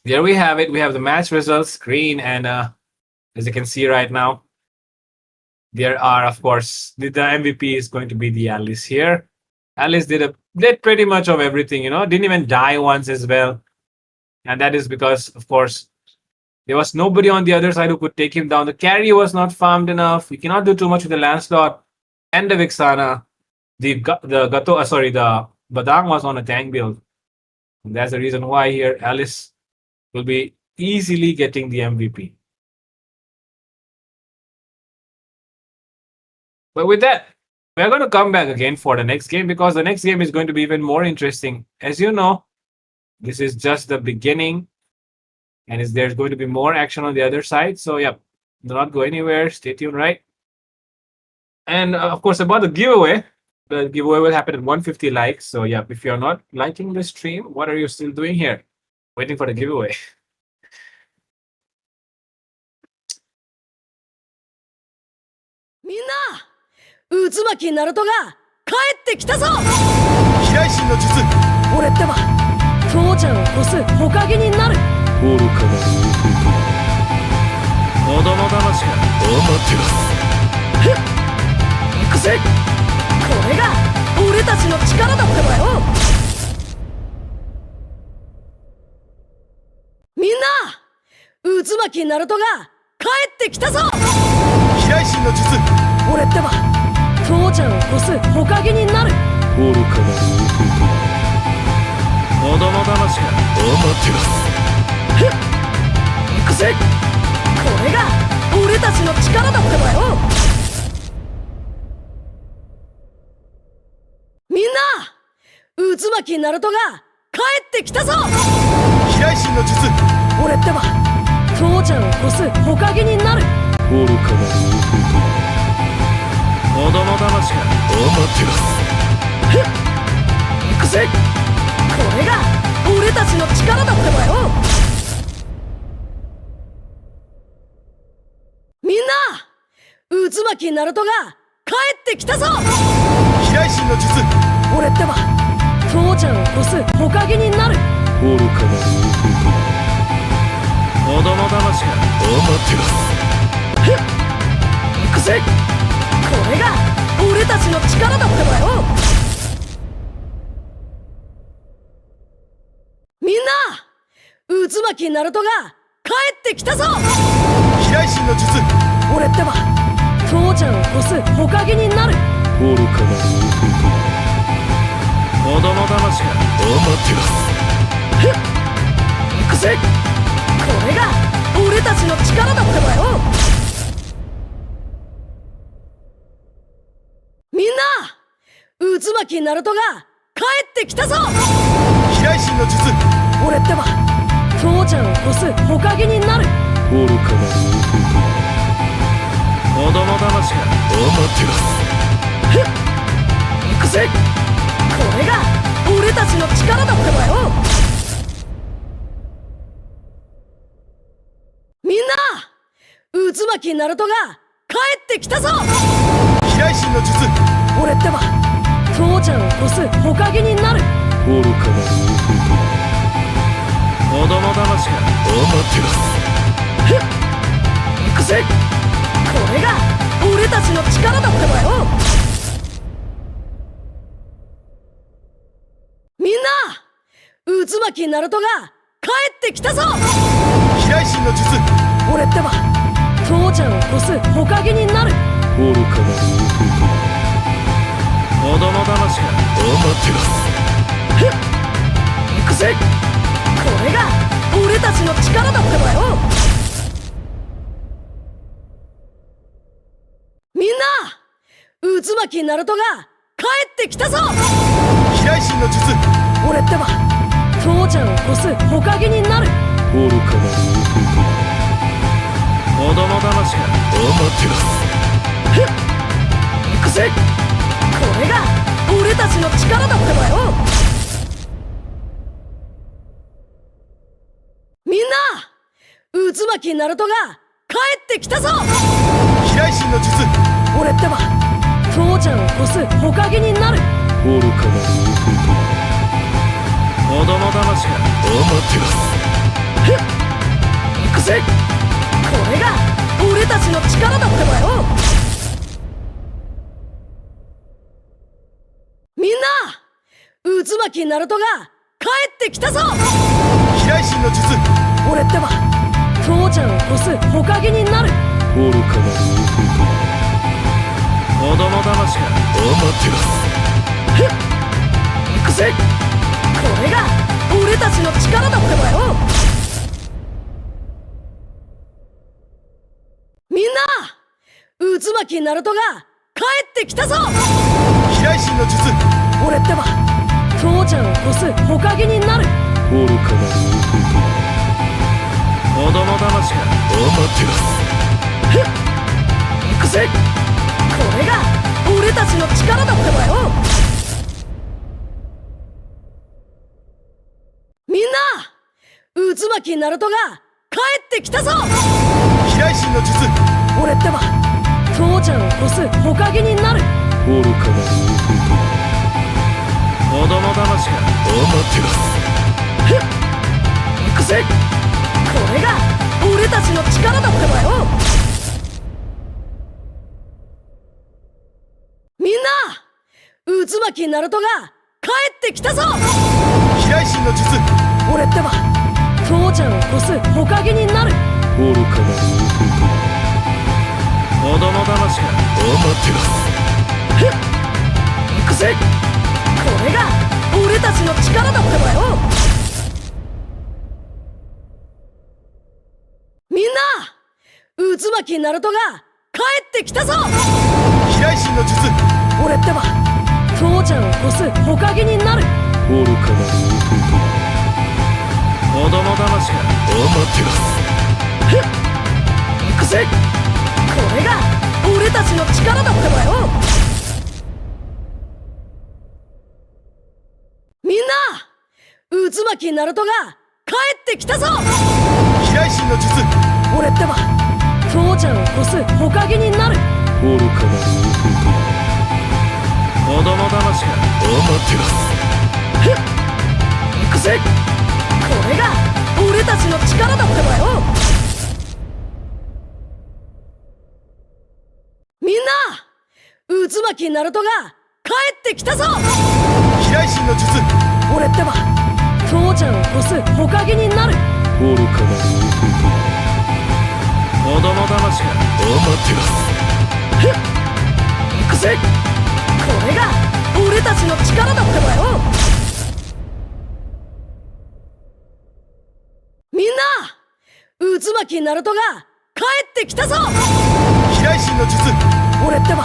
There we have it. We have the match results screen, and as you can see right now, there are, of course, the MVP is going to be the Alice here. Alice did pretty much of everything, didn't even die once as well. And that is because, of course, there was nobody on the other side who could take him down. The carry was not farmed enough. We cannot do too much with the Lancelot and the Vixana. The Badang was on a tank build. And that's the reason why here Alice will be easily getting the MVP. But with that, we're going to come back again for the next game because the next game is going to be even more interesting. As you know, this is just the beginning and there's going to be more action on the other side. So, yeah, do not go anywhere. Stay tuned, right? And, of course, about the giveaway will happen at 150 likes. So, yeah, if you're not liking the stream, what are you still doing here? Waiting for the giveaway. Minna! 渦巻きナルトが帰ってきたぞ。飛来神の術。俺ってば父ちゃんを越す火影になる。愚かな子供騙しか。アマテラス。行くぜ。これが俺たちの力だってばよ。みんな渦巻きナルトが帰ってきたぞ。飛来神の術。俺ってば父ちゃんを越す火影になる。愚かな子供騙しか。アマテラス。行くぜ。これが俺たちの力だってばよ。みんな渦巻きナルトが帰ってきたぞ。飛来神の術。俺ってば父ちゃんを越す火影になる。愚かな子供騙しか。アマテラス。行くぜ。これが俺たちの力だってばよ。みんな渦巻きナルトが帰ってきたぞ。飛来神の術。俺ってば父ちゃんを越す火影になる。愚かな子供騙しか。アマテラス。行くぜ。これが俺たちの力だってばよ。みんな渦巻きナルトが帰ってきたぞ。飛来神の術。俺ってば父ちゃんを越す火影になる。愚かな子供騙しか。アマテラス。行くぜ。これが俺たちの力だってばよ。みんな渦巻きナルトが帰ってきたぞ。飛来神の術。俺ってば父ちゃんを越す火影になる。愚かな子供騙しか。アマテラス。行くぜ。これが俺たちの力だってばよ。みんな渦巻きナルトが帰ってきたぞ。飛来神の術。俺ってば父ちゃんを越す火影になる。愚かな子供騙しか。アマテラス。行くぜ。これが俺たちの力だってばよ。みんな渦巻きナルトが帰ってきたぞ。飛来神の術。俺ってば父ちゃんを越す火影になる。愚かな子供騙しか。アマテラス。行くぜ。これが俺たちの力だってばよ。みんな渦巻きナルトが帰ってきたぞ。飛来神の術。俺ってば父ちゃんを越す火影になる。愚かな子供騙しか。アマテラス。行くぜ。これが俺たちの力だってばよ。みんな渦巻きナルトが帰ってきたぞ。飛来神の術。俺ってば父ちゃんを越す火影になる。愚かな子供騙しか。アマテラス。行くぜ。これが俺たちの力だってばよ。みんな、渦巻きナルトが帰ってきたぞ。飛来神の術。俺ってば父ちゃんを越す火影になる。愚かな子供騙しか。アマテラス。行くぜ。これが俺たちの力だってばよ。みんな、渦巻きナルトが帰ってきたぞ。飛来神の術。俺ってば父ちゃんを越す火影になる。愚かな子供騙しか。アマテラス。行くぜ。これが俺たちの力だってばよ。みんな、渦巻きナルトが帰ってきたぞ。飛来神の術。俺ってば父ちゃんを越す火影になる。愚かな子供騙しか。アマテラス。行くぜ。これが俺たちの力だってばよ。みんな、渦巻きナルトが帰ってきたぞ。飛来神の術。俺ってば父ちゃんを越す火影になる。愚かな子供騙しか。アマテラス。行くぜ。これが俺たちの力だってばよ。みんな、渦巻きナルトが帰ってきたぞ。飛来神の術。俺ってば父ちゃんを越す火影になる。愚かな子供騙しか。アマテラス。行くぜ。これが俺たちの力だってばよ。みんな、渦巻きナルトが帰ってきたぞ。飛来神の術。俺ってば父ちゃんを越す火影になる。愚かな子供騙しか。アマテラス。行くぜ。これが俺たちの力だってばよ。みんな、渦巻きナルトが帰ってきたぞ。飛来神の術。俺ってば父ちゃんを越す火影になる。愚かな子供騙しか。アマテラス。行くぜ。これが俺たちの力だってばよ。みんな、渦巻きナルトが帰ってきたぞ。飛来神の術。俺ってば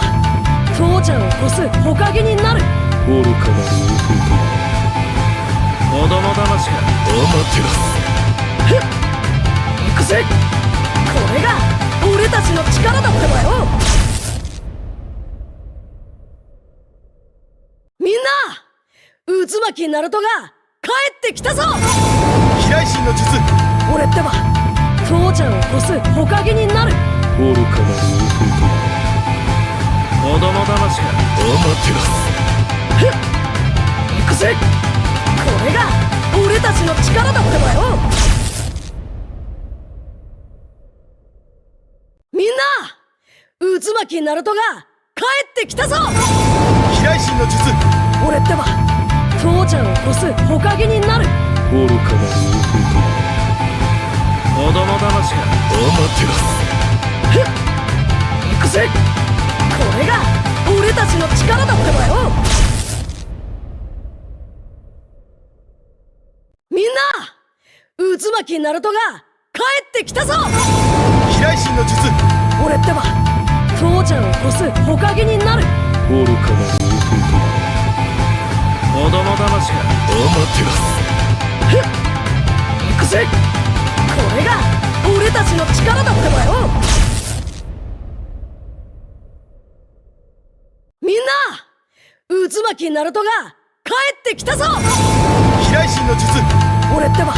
父ちゃんを越す火影になる。愚かな子供騙しか。アマテラス。行くぜ。これが俺たちの力だってばよ。みんな、渦巻きナルトが帰ってきたぞ。飛来神の術。俺ってば父ちゃんを越す火影になる。愚かな子供騙しか。アマテラス。行くぜ。これが俺たちの力だってばよ。みんな、渦巻きナルトが帰ってきたぞ。飛来神の術。俺ってば父ちゃんを越す火影になる。愚かな子供騙しか。アマテラス。行くぜ。これが俺たちの力だってばよ。みんな、渦巻きナルトが帰ってきたぞ。飛来神の術。俺ってば父ちゃんを越す火影になる。愚かな子供騙しか。アマテラス。行くぜ。これが俺たちの力だってばよ。みんな、渦巻きナルトが帰ってきたぞ。飛来神の術。俺ってば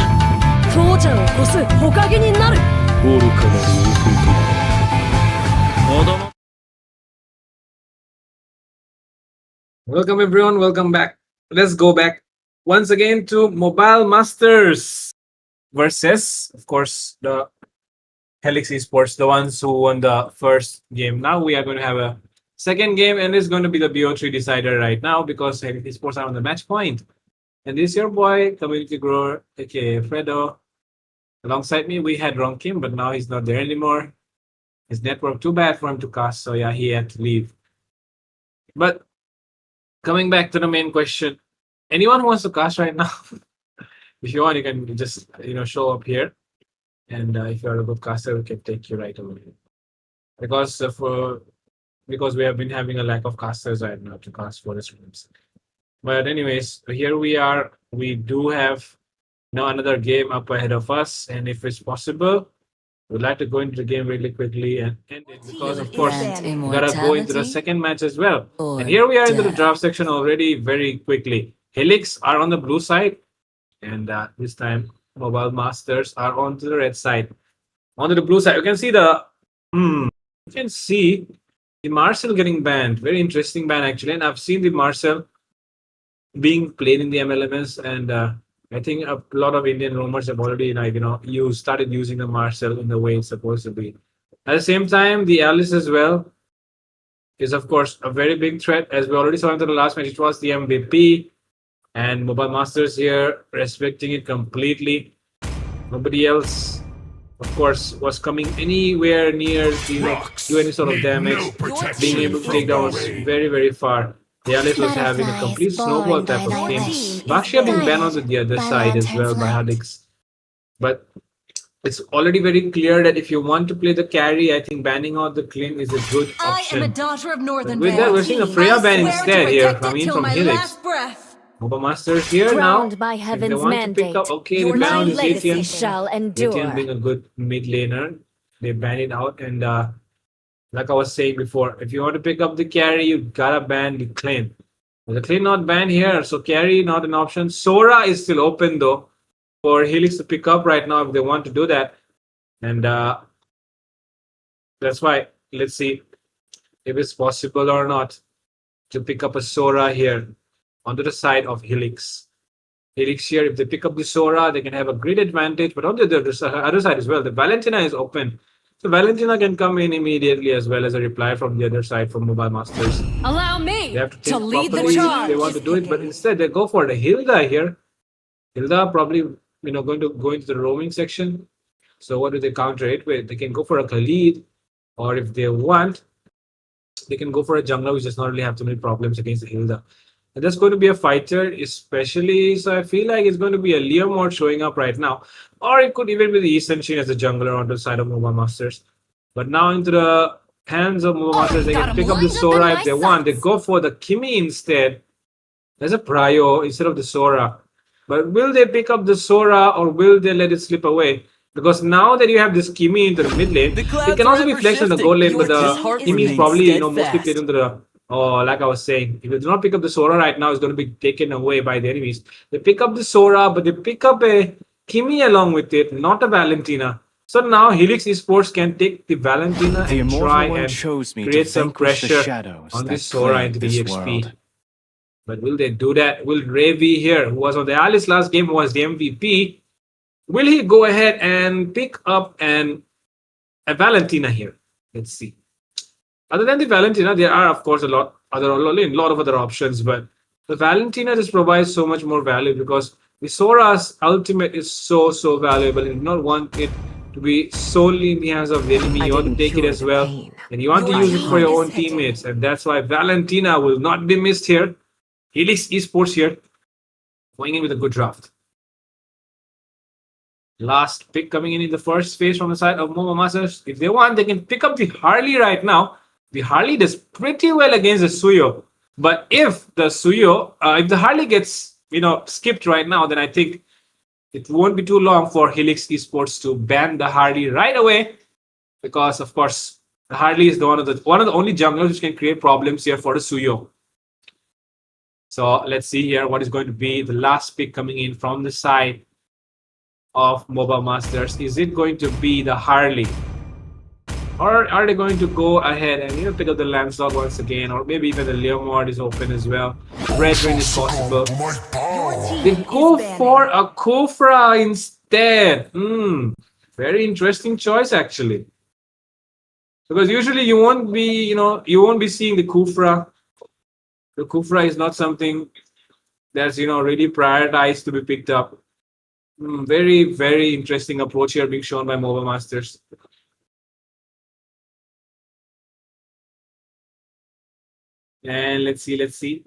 父ちゃんを越す火影になる。愚かな子供。 Welcome everyone, welcome back. Let's go back once again to Mobile Masterz. versus, of course, the Helix Esports, the ones who won the first game. Now we are going to have a second game, and it's going to be the BO3 decider right now because Helix Esports are on the match point. And this is your boy, community grower, aka Fredo. Alongside me, we had Ronkim, but now he's not there anymore. His network too bad for him to cast, so yeah, he had to leave. But coming back to the main question, anyone who wants to cast right now, if you want, you can just show up here, and if you're a good caster, we can take you right away. Because we have been having a lack of casters right now to cast for the streams. But anyways, here we are. We do have another game up ahead of us, and if it's possible, we'd like to go into the game really quickly and end it because, of course, we gotta go into the second match as well. And here we are into the draft section already very quickly. Helix are on the blue side, and this time Mobile Masterz are on to the red side. Onto the blue side, you can see the Marcel getting banned. Very interesting ban actually, and I've seen the Marcel being played in the MLMS, and I think a lot of Indian roamers have already started using the Marcel in the way it's supposed to be. At the same time, the Alice as well is of course a very big threat, as we already saw in the last match. It was the MVP, and Mobile Masterz here respecting it completely. Nobody else, of course, was coming anywhere near to do any sort of damage. Being able to take down was very, very far. The Alice was having a complete snowball type of game. Baxia being banned on the other side as well by Helix. But it's already very clear that if you want to play the carry, I think banning out the clean is a good option. I am a daughter of Northern With that, we're seeing a Freya ban instead here from Helix. Moba Masterz here now. By If heaven's they want to mandate, pick up, okay, your they ban nine is legacy ATM. shall ATM endure. being a good mid laner, they ban it out, and like I was saying before, if you want to pick up the carry, you gotta ban the clean. The clean not banned here, so carry not an option. Sora is still open though for Helix to pick up right now if they want to do that, and that's why let's see if it's possible or not to pick up a Sora here onto the side of Helix. Helix here, if they pick up the Sora, they can have a great advantage. But on the other side as well, the Valentina is open. So Valentina can come in immediately as well as a reply from the other side from Mobile Masterz. Allow me They have to to think lead the properly if charge. they want to do it, but instead they go for the Hilda here. Hilda probably going to go into the roaming section. So what do they counter it with? They can go for a Khalid, or if they want, they can go for a jungler which does not really have too many problems against the Hilda. And that's going to be a fighter, especially. So I feel like it's going to be a Leo mode showing up right now, or it could even be the Eastern Shin as a jungler on the side of Mobile Masterz. But now into the hands of Mobile Masterz, they can pick up the Sora if they want. They go for the Kimi instead as a prio instead of the Sora. But will they pick up the Sora or will they let it slip away? Because now that you have this Kimi into the mid lane, it can also be flexed in the gold lane, but the Kimi is probably mostly played into the like I was saying, if they do not pick up the Sora right now, it's going to be taken away by the enemies. They pick up the Sora, but they pick up a Kimi along with it, not a Valentina. So now Helix Esports can take the Valentina and try and create some pressure on this Sora into the EXP. But will they do that? Will Ravi here, who was on the Alice last game, who was the MVP, will he go ahead and pick up a Valentina here? Let's see. Other than the Valentina, there are of course a lot of other options, but the Valentina just provides so much more value because the Sora's ultimate is so valuable. You do not want it to be solely in the hands of the enemy. You want to take it as well, and you want to use it for your own teammates, and that's why Valentina will not be missed here. Helix Esports here, going in with a good draft. Last pick coming in the first phase from the side of Moba Masterz. If they want, they can pick up the Harley right now. The Harley does pretty well against the Suyo. But if the Suyo, if the Harley gets, skipped right now, then I think it won't be too long for Helix Esports to ban the Harley right away. Because, of course, the Harley is one of the only junglers which can create problems here for the Suyo. So let's see here what is going to be the last pick coming in from the side of Moba Masterz. Is it going to be the Harley? Or are they going to go ahead and pick up the Lancelot once again, or maybe even the Leomord is open as well. Red Rain is possible. They go for a Kofra instead. Very interesting choice actually. Because usually you won't be seeing the Kufra. The Kufra is not something that's really prioritized to be picked up. Very, very interesting approach here being shown by Moba Masterz. And let's see.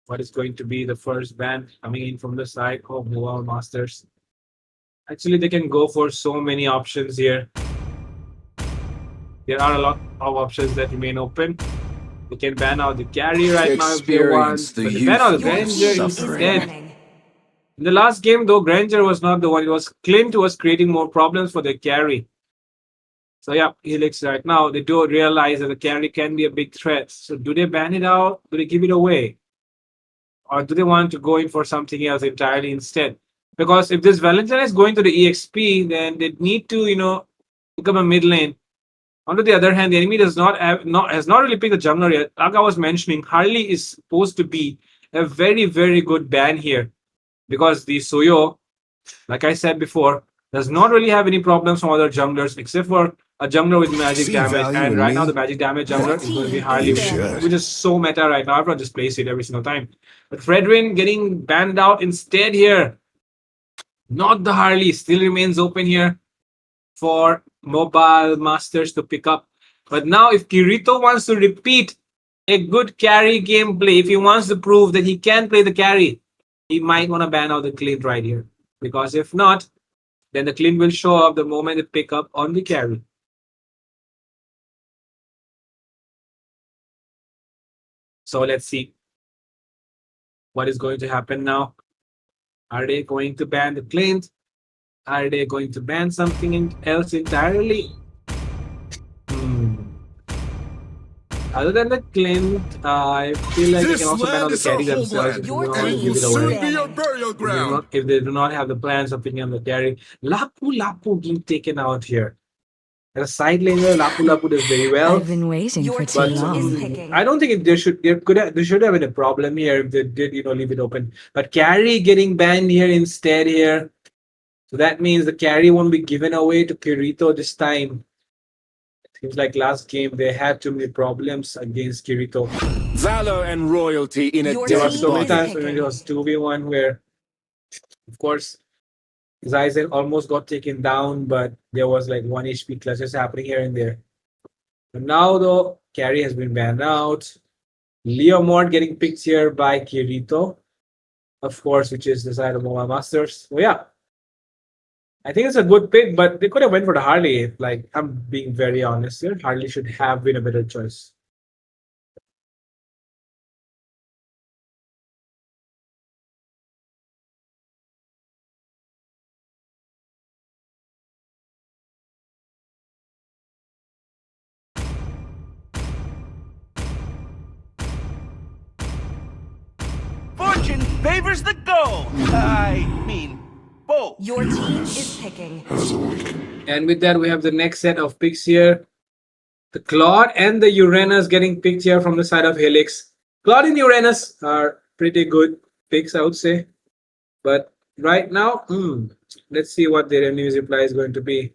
What is going to be the first ban coming in from the side of Moba Masterz? Actually, they can go for so many options here. There are a lot of options that remain open. They can ban out the carry right now if they want. But they ban out the Granger instead. In the last game, though, Granger was not the one. It was Clint who was creating more problems for the carry. So yeah, Helix right now, they do realize that the carry can be a big threat. So do they ban it out? Do they give it away? Or do they want to go in for something else entirely instead? Because if this Valentine is going to the EXP, then they need to, become a mid lane. On the other hand, the enemy has not really picked the jungler yet. Like I was mentioning, Harley is supposed to be a very, very good ban here. Because the Soyo, like I said before, does not really have any problems from other junglers except for a jungler with magic damage. And right now the magic damage jungler is going to be Harley, which is so meta right now. Everyone just plays it every single time. But Fredwin getting banned out instead here. Not the Harley, still remains open here for Mobile Masterz to pick up. But now if Kirito wants to repeat a good carry gameplay, if he wants to prove that he can play the carry, he might want to ban out the Clint right here. Because if not, then the Clint will show up the moment they pick up on the carry. So let's see what is going to happen now. Are they going to ban the Clint? Are they going to ban something else entirely? Other than the Clint, I feel like they can also ban on the carry themselves if if they do not have the plans of picking up the carry. Lapu being taken out here. As a side laner, Lapu does very well. I've been waiting for too But long. I don't think there should have been a problem here if they did leave it open. But carry getting banned here instead here. So that means the carry won't be given away to Kirito this time. Seems like last game they had too many problems against Kirito. Valor and royalty in a There were so many times when it was 2v1 where, of course, Zyzen almost got taken down, but there was like 1 HP clutches happening here and there. But now, though, carry has been banned out. Leomord getting picked here by Kirito, of course, which is the side of Moba Masterz. So yeah, I think it's a good pick, but they could have went for the Harley. Like, I'm being very honest here. Harley should have been a better choice. Fortune favors the gold. I mean, both. Your team is picking. And with that, we have the next set of picks here. The Claude and the Uranus getting picked here from the side of Helix. Claude and Uranus are pretty good picks, I would say. But right now, let's see what their enemy's reply is going to be.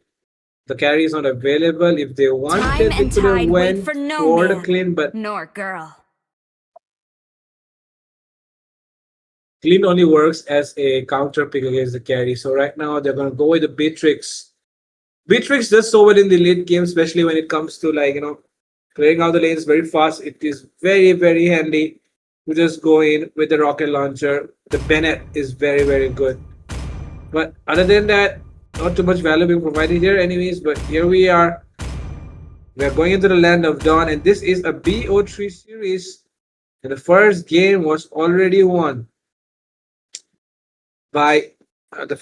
The carry is not available. If they wanted, they could have went for the clean, but Nor girl. clean only works as a counter pick against the carry. So right now they're going to go with the Beatrix. Beatrix does so well in the late game, especially when it comes to clearing out the lanes very fast. It is very, very handy to just go in with the rocket launcher. The Bennett is very, very good. But other than that, not too much value being provided here anyways. But here we are. We are going into the Land of Dawn, and this is a BO3 series. And the first game was already won by Helix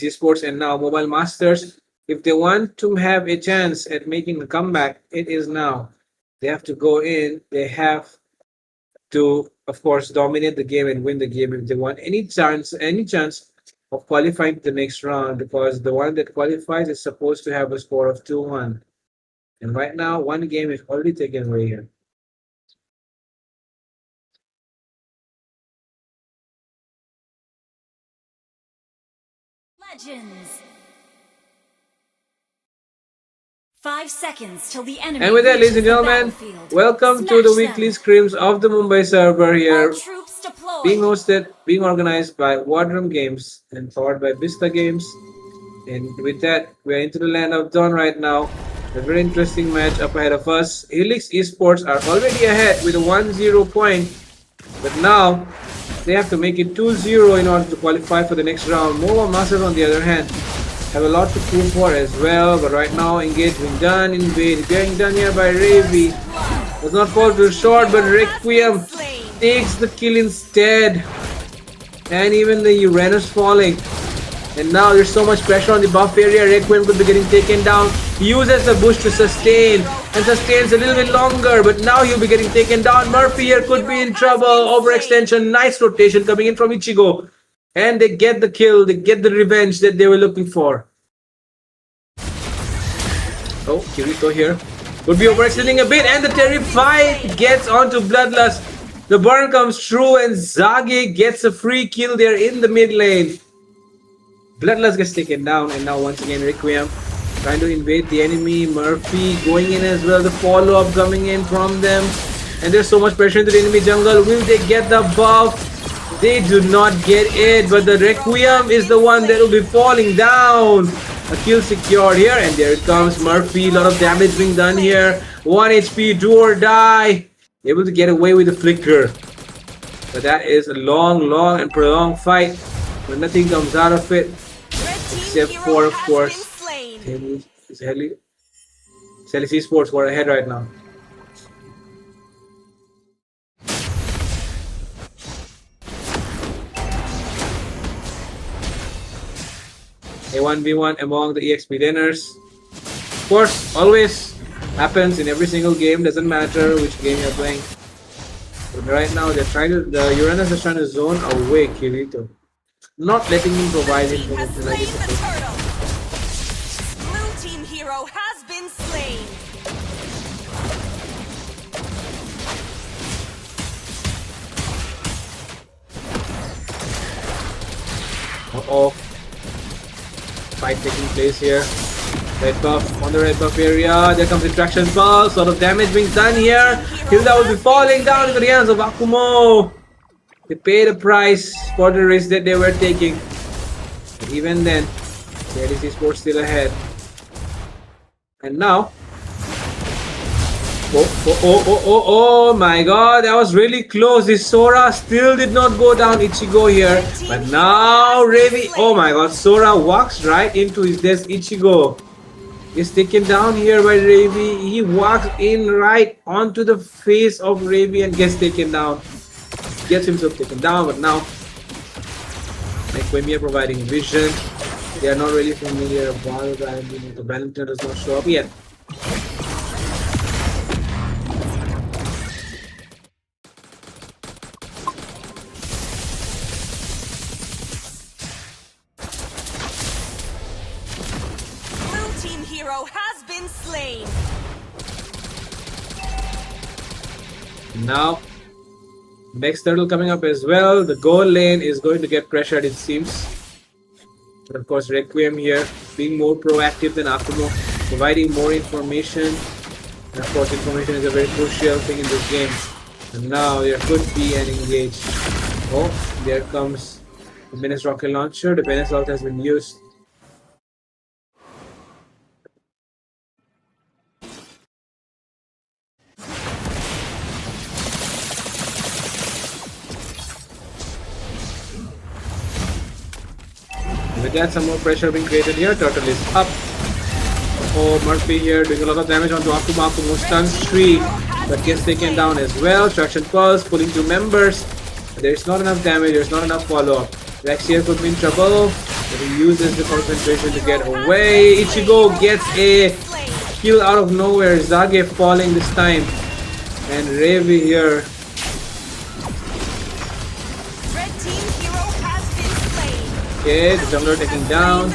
Esports, and now Mobile Masterz. If they want to have a chance at making a comeback, it is now. They have to go in. They have to, of course, dominate the game and win the game if they want any chance of qualifying to the next round, because the one that qualifies is supposed to have a score of 2-1. And right now, one game is already taken away here. Legends. 5 seconds till the enemy. And with that, ladies and reaches the gentlemen, battlefield. welcome to Smash the weekly them. scrims of the Mumbai server here, All troops deployed. being hosted, being organized by Wardrum Games and powered by Vista Games. And with that, we're into the land of dawn right now. A very interesting match up ahead of us. Helix Esports are already ahead with a 1-0 point, but now they have to make it 2-0 in order to qualify for the next round. Moba Masterz, on the other hand, have a lot to prove for as well, but right now engage being done, invade being done here by Ravi. Does not fall too short, but Requiem takes the kill instead. And even the Uranus falling. And now there's so much pressure on the buff area. Requiem could be getting taken down. He uses the bush to sustain and sustains a little bit longer, but now he'll be getting taken down. Murphy here could be in trouble. Overextension, nice rotation coming in from Ichigo. And they get the kill, they get the revenge that they were looking for. Oh, Kirito here. Could be overextending a bit, and the Terrified gets onto Bloodlust. The burn comes true, and Zage gets a free kill there in the mid lane. Bloodlust gets taken down, and now once again Requiem trying to invade the enemy. Murphy going in as well. The follow-up coming in from them. And there's so much pressure into the enemy jungle. Will they get the buff? They do not get it, but the Requiem is the one that will be falling down. A kill secured here, and there it comes. Murphy, a lot of damage being done here. 1 HP, do or die. Able to get away with the flicker. But that is a long and prolonged fight, but nothing comes out of it. Except for, of course, Helix Esports who are ahead right now. A 1v1 among the EXP laners. Of course, always happens in every single game, doesn't matter which game you're playing. But right now they're trying to, the Uranus is trying to zone away Kirito. Not letting him provide information like he's supposed to. Blue team hero has been slain. Uh-oh. Fight taking place here. Red buff on the red buff area. There comes the traction pulse. Sort of damage being done here. Hilda will be falling down into the hands of Akumo. They paid a price for the risk that they were taking. But even then, Helix Esports still ahead. And now, oh my god, that was really close. This Sora still did not go down Ichigo here. But now Ravi, oh my god, Sora walks right into his desk. Ichigo is taken down here by Ravi. He walks in right onto the face of Ravi and gets taken down. Gets himself taken down, but now Quemia providing vision. They are not really familiar about that. The Valentine does not show up yet. Blue team hero has been slain. Now next turtle coming up as well. The goal lane is going to get pressured, it seems. But of course, Requiem here being more proactive than Akumo, providing more information. And of course, information is a very crucial thing in this game. And now there could be an engage. Oh, there comes the Menace rocket launcher. The Menace ult has been used. With that, some more pressure being created here. Turtle is up. Oh, Murphy here doing a lot of damage onto Akuma. Akumo stuns 3, but gets taken down as well. Traction pulse pulling 2 members. There's not enough damage, there's not enough follow-up. Rex here could be in trouble, but he uses the concentration to get away. Ichigo gets a kill out of nowhere. Zage falling this time. And Ravi here. Okay, the jungler taking down.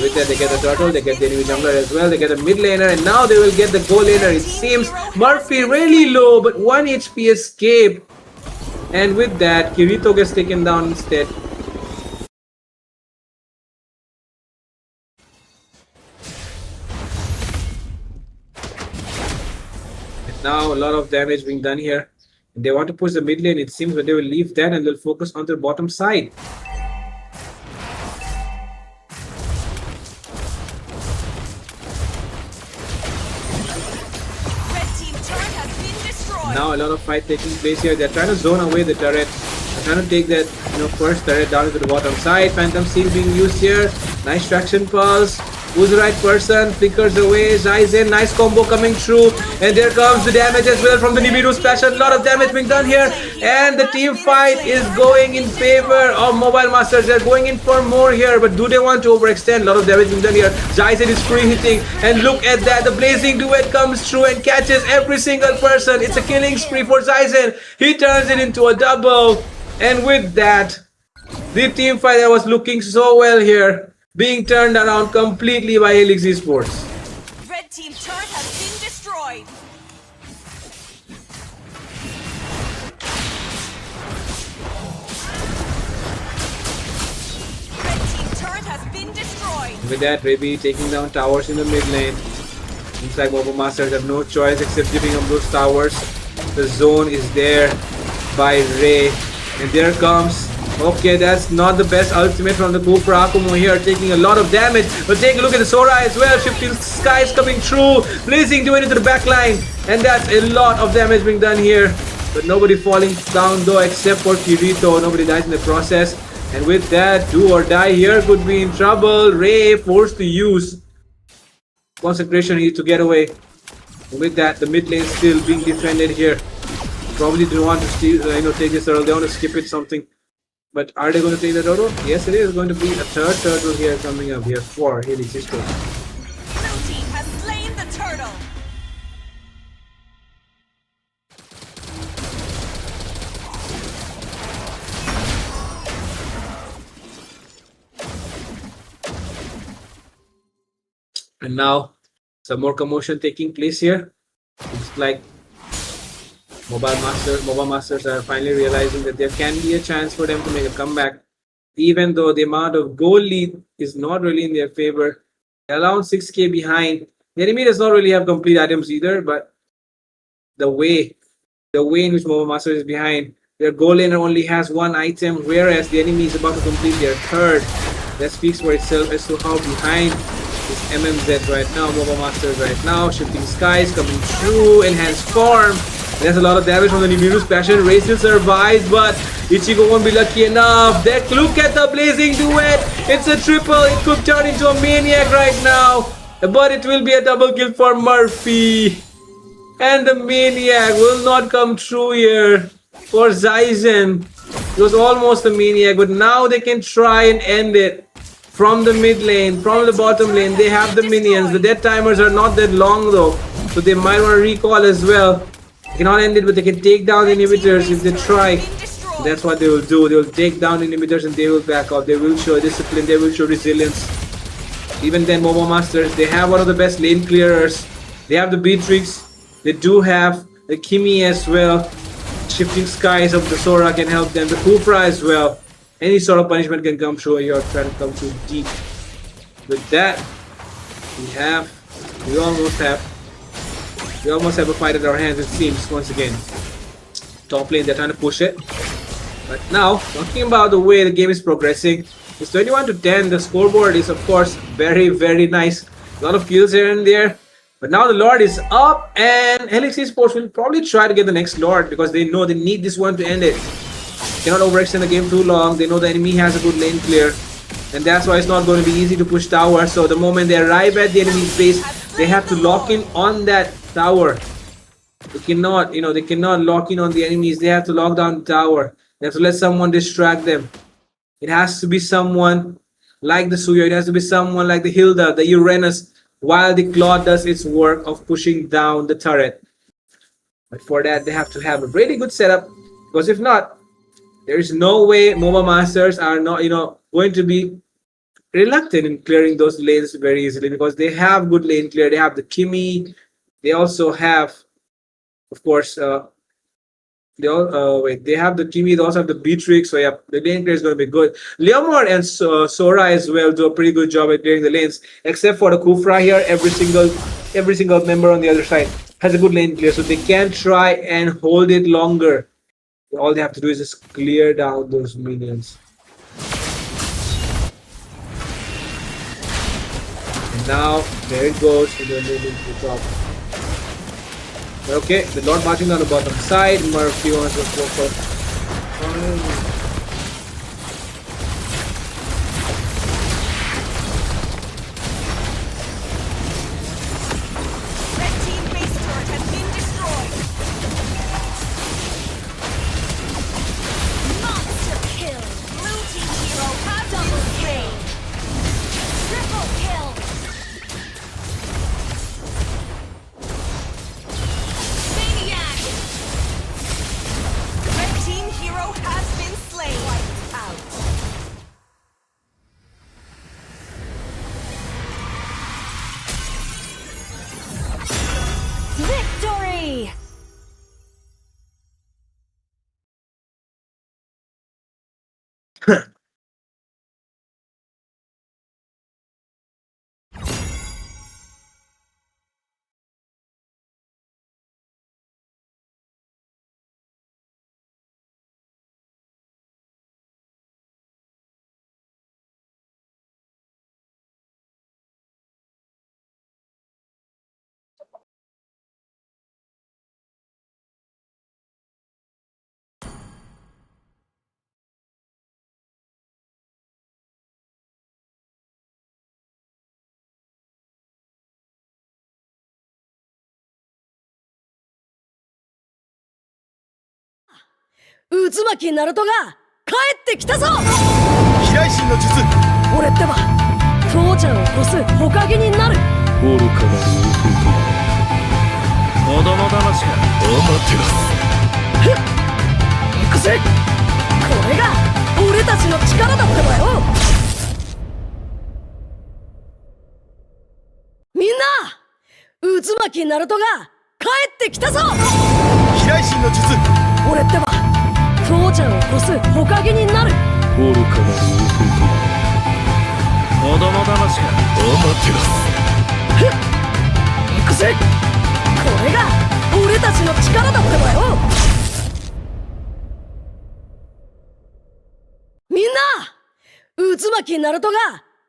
With that, they get the turtle, they get the enemy jungler as well, they get a mid laner, and now they will get the goal laner. It seems Murphy really low, but 1 HP escape. And with that, Kirito gets taken down instead. now a lot of damage being done here. They want to push the mid lane, it seems, but they will leave that and they'll focus on their bottom side. Red team turret has been destroyed. Now a lot of fight taking place here. They're trying to zone away the turret. They're trying to take that, first turret down to the bottom side. Phantom Seal being used here. Nice traction pulse. Who's the right person? Flickers away. Zaizen, nice combo coming through. And there comes the damage as well from the Nibiru splash. A lot of damage being done here. And the team fight is going in favor of Mobile Masterz. They're going in for more here. But do they want to overextend? A lot of damage being done here. Zaizen is free hitting. And look at that. The Blazing Duet comes through and catches every single person. It's a killing spree for Zaizen. He turns it into a double. And with that, the team fight that was looking so well here being turned around completely by Helix Esports. Red team turret has been destroyed. Red team turret has been destroyed. With that, Rabi taking down towers in the mid lane. Looks like Moba Masterz have no choice except giving up those towers. The zone is there by Ray. And there comes. Okay, that's not the best ultimate from the Kufra. Akumo here taking a lot of damage. But take a look at the Sora as well. Shifting skies coming through. Blazing Duet into the back line. And that's a lot of damage being done here. But nobody falling down though except for Kirito. Nobody dies in the process. And with that, do or die here could be in trouble. Ray forced to use concentration here to get away. And with that, the mid lane still being defended here. Probably don't want to steal, take this turtle. They want to skip it something. But are they going to take the turtle? Yes, it is going to be a third turtle here coming up here for Helix Esports. Blue team has slain the turtle. And now some more commotion taking place here. It's like Moba Masterz are finally realizing that there can be a chance for them to make a comeback, even though the amount of goal lead is not really in their favor. They're around 6k behind. The enemy does not really have complete items either, but the way in which Moba Masterz is behind, their goal laner only has one item, whereas the enemy is about to complete their third. That speaks for itself as to how behind is MMZ right now. Moba Masterz right now, shifting skies coming through, enhanced form. There's a lot of damage from the Nibiru's passion. Ray still survives, but Ichigo won't be lucky enough. Look at the Blazing Duet. It's a triple. It could turn into a maniac right now. But it will be a double kill for Murphy. And the maniac will not come true here for Zaizen. It was almost a maniac, but now they can try and end it. From the mid lane, from the bottom lane, they have the minions. The death timers are not that long though, so they might want to recall as well. They cannot end it, but they can take down the inhibitors if they try. That's what they will do. They will take down the inhibitors and they will back up. They will show discipline. They will show resilience. Even then, Moba Masterz, they have one of the best lane clearers. They have the Beatrix. They do have the Kimi as well. Shifting skies of the Sora can help them. The Kufra as well. Any sort of punishment can come through here. Trying to come through deep. With that, we almost have a fight at our hands, it seems, once again. Top lane, they're trying to push it. But now, talking about the way the game is progressing, it's 21-10. The scoreboard is, of course, very, very nice. A lot of kills here and there. But now the Lord is up, and Helix Esports will probably try to get the next Lord because they know they need this one to end it. Cannot overextend the game too long. They know the enemy has a good lane clear. And that's why it's not going to be easy to push tower. So the moment they arrive at the enemy's base, they have to lock in on that tower. They cannot, they cannot lock in on the enemies. They have to lock down the tower. They have to let someone distract them. It has to be someone like the Suyo. It has to be someone like the Hilda, the Uranus, while the Claw does its work of pushing down the turret. But for that, they have to have a really good setup. Because if not, there is no way Moba Masterz are not, going to be reluctant in clearing those lanes very easily because they have good lane clear. They have the Kimi. They also have, of course, they have the Kimi. They also have the Beatrix. So yeah, the lane clear is going to be good. Leomord and Sora as well do a pretty good job at clearing the lanes, except for the Kufra here. Every single member on the other side has a good lane clear, so they can try and hold it longer. All they have to do is just clear down those minions. And now there it goes, and they're moving to the top. Okay, they're not marching down the bottom side. Murphy wants to go for. Red team base turret has been destroyed. Monster kill. Blue team hero has double kill. Triple kill. Maniac. Red team hero has been slain. Wiped out. Victory!渦巻きナルトが帰ってきたぞ。飛来神の術。俺ってば父ちゃんを越す火影になる。愚かな子供騙しか。アマテラス。行くぜ。これが俺たちの力だってばよ。みんな渦巻きナルトが帰ってきたぞ。飛来神の術。俺ってば父ちゃんを越す火影になる。愚かな子供騙しか。アマテラス。行くぜ。これが俺たちの力だってばよ。みんな渦巻きナルトが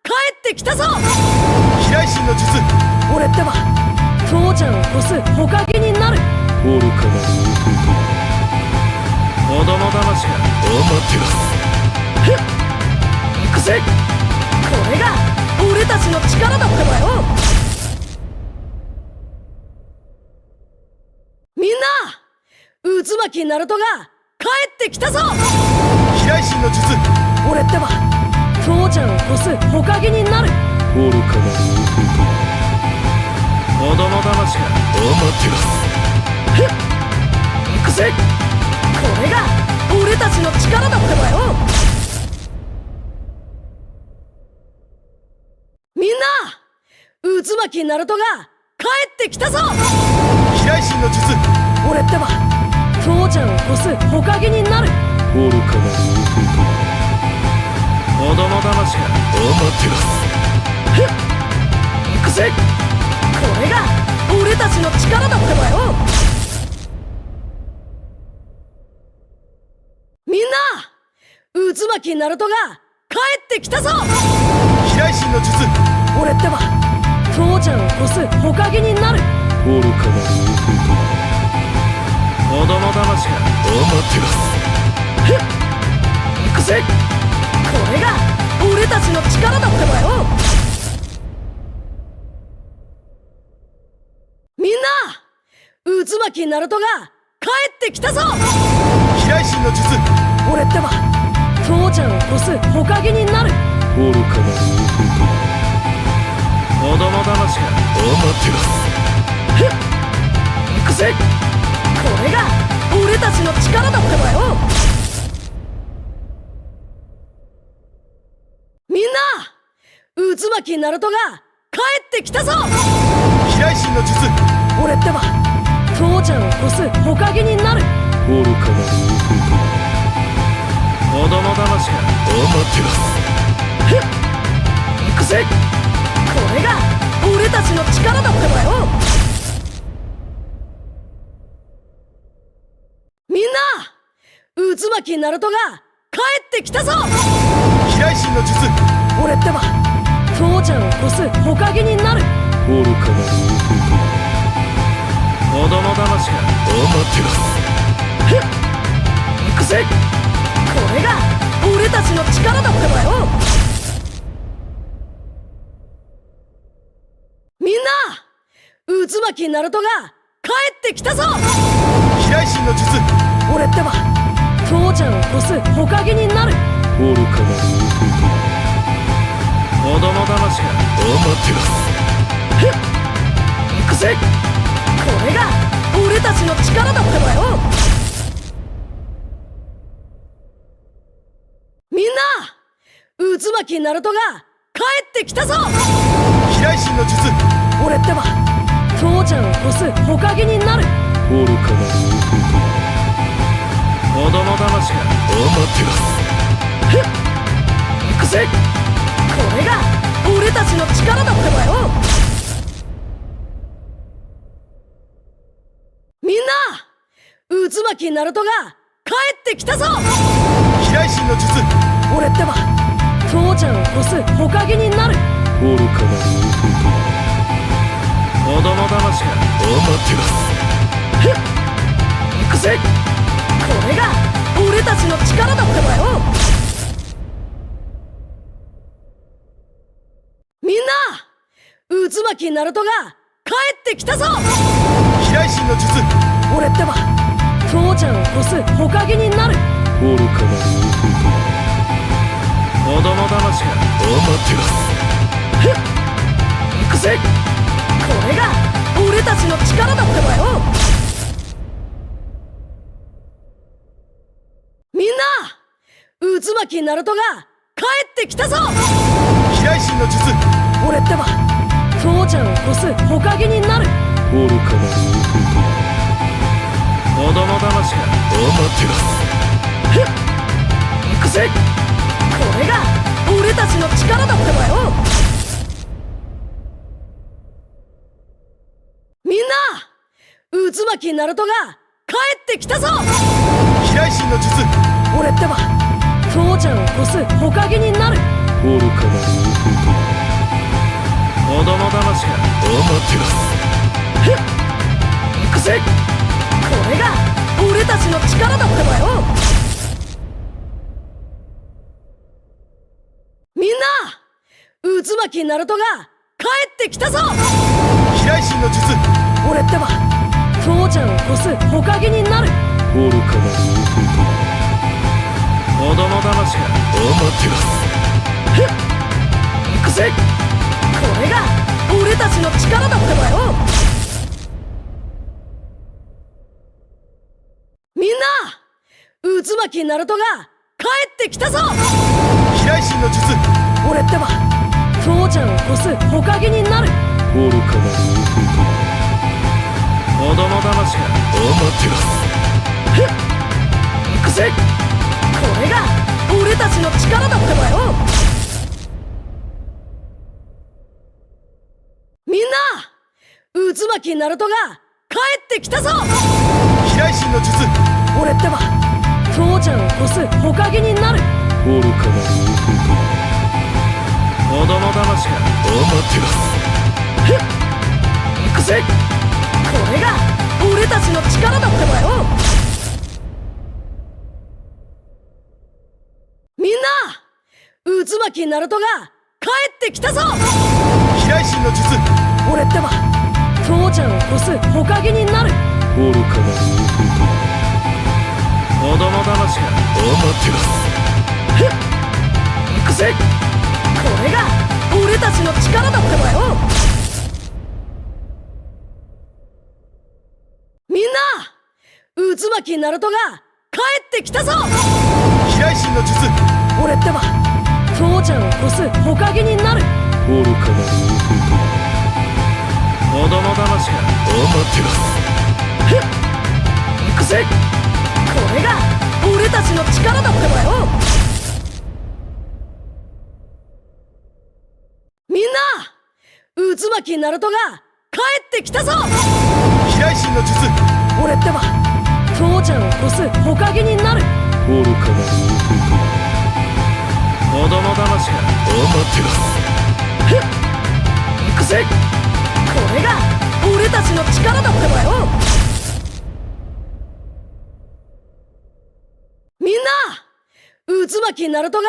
帰ってきたぞ。飛来神の術。俺ってば父ちゃんを越す火影になる。愚かな子供騙しか。アマテラス。行くぜ。これが俺たちの力だってばよ。みんな渦巻きナルトが帰ってきたぞ。飛来神の術。俺ってば父ちゃんを越す火影になる。愚かな子供騙しか。アマテラス。行くぜ。これが俺たちの力だってばよ。みんな渦巻きナルトが帰ってきたぞ。飛来神の術。俺ってば父ちゃんを越す火影になる。愚かな子供騙しか。アマテラス。行くぜ。これが俺たちの力だってばよ。みんな渦巻きナルトが帰ってきたぞ。飛来神の術。俺ってば父ちゃんを越す火影になる。愚かな子供騙しか。アマテラス。行くぜ。これが俺たちの力だってばよ。みんな渦巻きナルトが帰ってきたぞ。飛来神の術。俺ってば父ちゃんを越す火影になる。愚かな子供騙しか。アマテラス。行くぜ。これが俺たちの力だってばよ。みんな渦巻きナルトが帰ってきたぞ。飛来神の術。俺ってば父ちゃんを越す火影になる。愚かな子供騙しか。アマテラス。行くぜ。これが俺たちの力だってばよ。渦巻きナルトが帰ってきたぞ。飛来神の術。俺ってば父ちゃんを越す火影になる。愚かな子供騙しか。アマテラス。行くぜ。これが俺たちの力だってばよ。みんな渦巻きナルトが帰ってきたぞ。飛来神の術。俺ってば父ちゃんを越す火影になる。愚かな子供騙しか。アマテラス。行くぜ。これが俺たちの力だってばよ。みんな渦巻きナルトが帰ってきたぞ。飛来神の術。俺ってば父ちゃんを越す火影になる。愚かな子供騙しか。アマテラス。行くぜ。これが俺たちの力だってばよ。みんな渦巻きナルトが帰ってきたぞ。飛来神の術。俺ってば父ちゃんを越す火影になる。愚かな子供騙しか。アマテラス。行くぜ。これが俺たちの力だってばよ。みんな渦巻きナルトが帰ってきたぞ。飛来神の術。俺ってば父ちゃんを越す火影になる。愚かな子供騙しか。アマテラス。行くぜ。これが俺たちの力だってばよ。みんな渦巻きナルトが帰ってきたぞ。飛来神の術。俺ってば父ちゃんを越す火影になる。愚かな子供騙しか。アマテラス。行くぜ。これが俺たちの力だってばよ。みんな渦巻きナルトが帰ってきたぞ。飛来神の術。俺ってば父ちゃんを越す火影になる。愚かな子供騙しか。アマテラス。行くぜ。これが俺たちの力だってばよ。みんな渦巻きナルトが帰ってきたぞ。飛来神の術。俺ってば父ちゃんを越す火影になる。愚かな子供騙しか。アマテラス。行くぜ。これが俺たちの力だってばよ。みんな渦巻きナルトが帰ってきたぞ。飛来神の術。俺ってば父ちゃんを越す火影になる。愚かな子供騙しか。アマテラス。行くぜ。これが俺たちの力だってばよ。みんな渦巻きナルトが帰ってきたぞ。飛来神の術。俺ってば父ちゃんを越す火影になる。愚かな子供騙しか。アマテラス。行くぜ。これが俺たちの力だってばよ。みんな渦巻きナルトが帰ってきたぞ。飛来神の術。俺ってば父ちゃんを越す火影になる。愚かな子供騙しか。アマテラス。行くぜ。これが俺たちの力だってばよ。みんな渦巻きナルトが帰ってきたぞ。飛来神の術。俺ってば父ちゃんを越す火影になる。愚かな子供騙しか。アマテラス。行くぜ。これが俺たちの力だってばよ。みんな渦巻きナルトが帰ってきたぞ。飛来神の術。俺ってば父ちゃんを越す火影になる。愚かな子供騙しか。お待てろ。行くぜ。これが俺たちの力だってばよ。みんな、渦巻きナルトが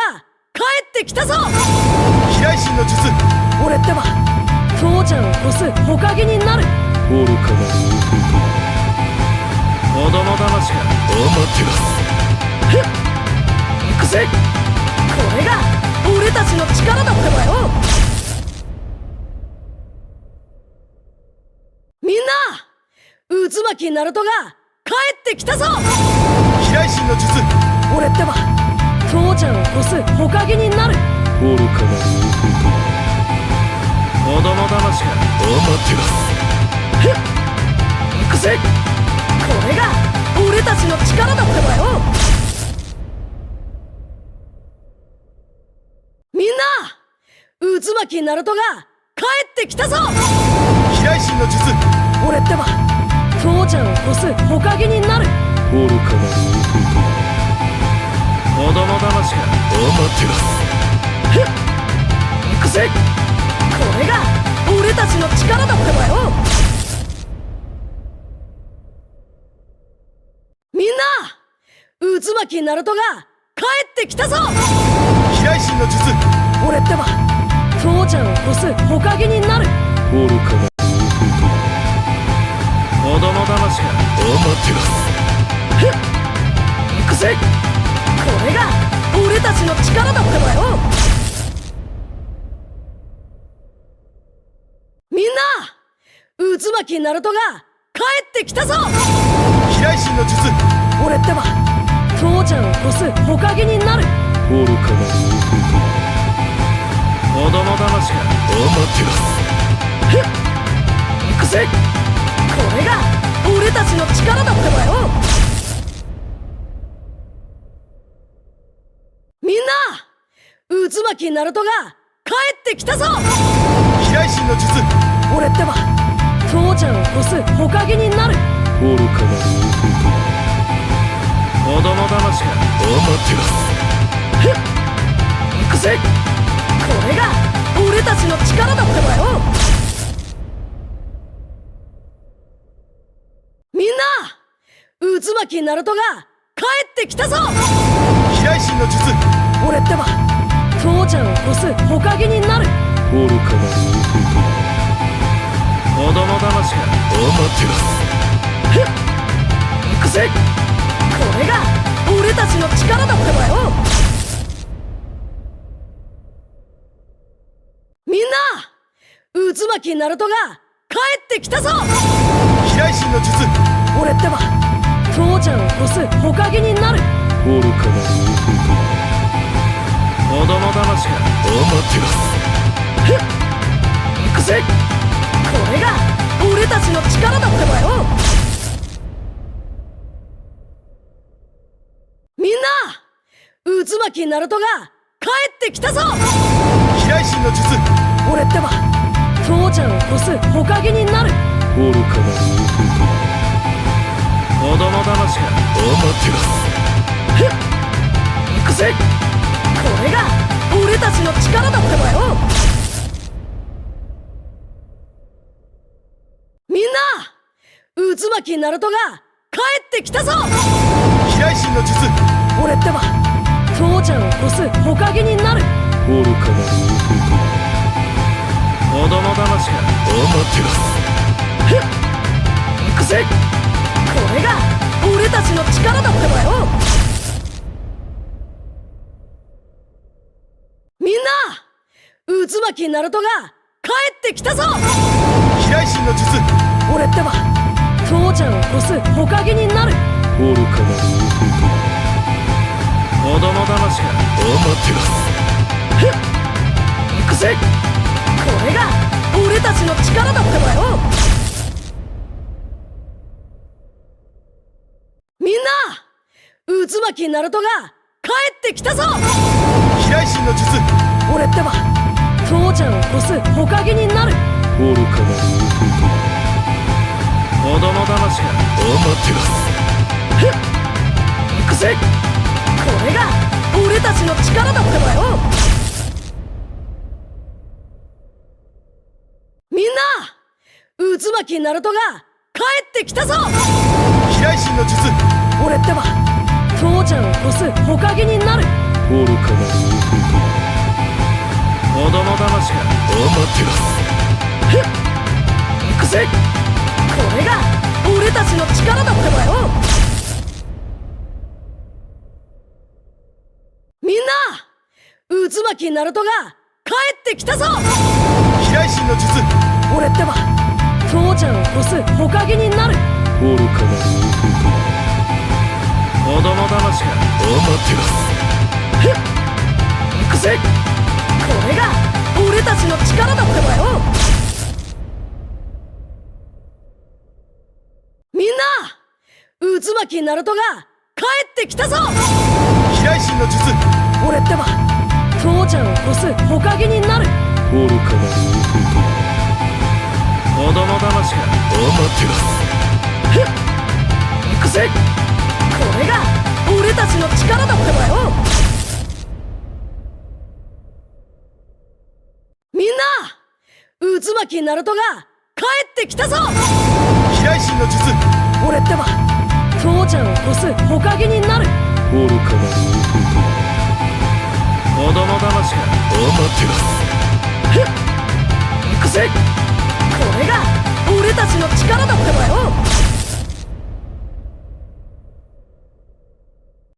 帰ってきたぞ。飛来神の術。俺ってば父ちゃんを越す火影になる。愚かな子供騙しか。お待てろ。行くぜ。これが俺たちの力だってばよ。みんな、渦巻きナルトが帰ってきたぞ。飛来神の術。俺ってば父ちゃんを越す火影になる。愚かな子供騙しか。お待てろ。行くぜ。これが俺たちの力だってばよ。みんな、渦巻きナルトが帰ってきたぞ。飛来神の術。俺ってば父ちゃんを越す火影になる。愚かな子供騙しか。お待てろ。行くぜ。これが俺たちの力だってばよ。みんな、渦巻きナルトが帰ってきたぞ。飛来神の術。俺ってば父ちゃんを越す火影になる。愚かな子供騙しか。お待てろ。行くぜ。これが俺たちの力だってばよ。みんな、渦巻きナルトが帰ってきたぞ。飛来神の術。俺ってば父ちゃんを越す火影になる。愚かな子供騙しか。お待てろ。行くぜ。これが俺たちの力だってばよ。みんな、渦巻きナルトが帰ってきたぞ。飛来神の術。俺ってば父ちゃんを越す火影になる。愚かな子供騙しか。お待てろ。行くぜ。これが俺たちの力だってばよ。みんな、渦巻きナルトが帰ってきたぞ。飛来神の術。俺ってば父ちゃんを越す火影になる。愚かな子供騙しか。お待てろ。行くぜ。これが俺たちの力だってばよ。みんな、渦巻きナルトが帰ってきたぞ。飛来神の術。俺ってば父ちゃんを越す火影になる。愚かな子供騙しか。お待てろ。行くぜ。これが俺たちの力だってばよ。みんな、渦巻きナルトが帰ってきたぞ。飛来神の術。俺ってば父ちゃんを越す火影になる。愚かな子供騙しか。お待てろ。行くぜ。これが俺たちの力だってばよ。みんな、渦巻きナルトが帰ってきたぞ。飛来神の術。俺ってば父ちゃんを越す火影になる。愚かな子供騙しか。お待てろ。行くぜ。これが俺たちの力だってばよ。みんな、渦巻きナルトが帰ってきたぞ。飛来神の術。俺ってば父ちゃんを越す火影になる。愚かな子供騙しか。お待てろ。行くぜ。これが俺たちの力だってばよ。みんな、渦巻きナルトが帰ってきたぞ。飛来神の術。俺ってば父ちゃんを越す火影になる。愚かな子供騙しか。お待てろ。行くぜ。こ力だってばよ。みんな、渦巻きナルトが帰ってきたぞ。飛来神の術。俺ってば父ちゃんを越す火影になる。愚かな子供騙しか。アマテラス。ふっ、行くぜ。これが俺たちの力だってばよ。みんな、渦巻きナルトが帰ってきたぞ。飛来神の術。俺ってば父ちゃんを越す火影になる。愚かな子供騙しか。アマテラス。ふっ、行くぜ。これが俺たちの力だってばよ。みんな、渦巻きナルトが帰ってきたぞ。飛来神の術。俺ってば父ちゃんを越す火影になる。愚かな子供騙しか。アマテラス。ふっ、行くぜ。これが俺たちの力だってばよ。みんな、渦巻きナルトが帰ってきたぞ。飛来神の術。俺ってば父ちゃんを越す火影になる。愚かな子供騙しか。アマテラス。ふっ、行くぜ。これが俺たちの力だってばよ。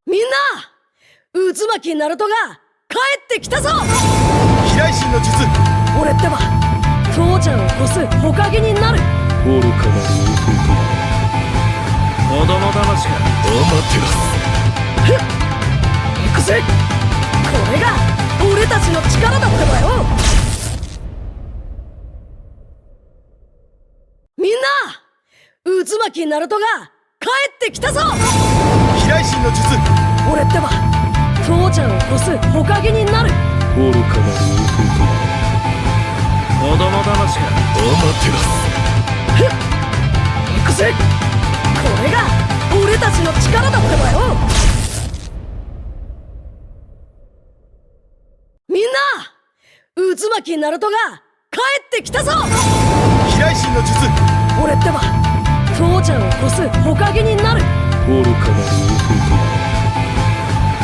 みんな、渦巻きナルトが帰ってきたぞ。飛来神の術。俺ってば父ちゃんを越す火影になる。愚かな子供騙しか。アマテラス。ふっ、行くぜ。これが俺たちの力だってばよ。みんな、渦巻きナルトが帰ってきたぞ。飛来神の術。俺ってば父ちゃんを越す火影になる。愚かな子供騙しか。アマテラス。ふっ、行くぜ。これが俺たちの力だってばよ。みんな、渦巻きナルトが帰ってきたぞ。飛来神の術。俺ってば父ちゃんを越す火影になる。愚かな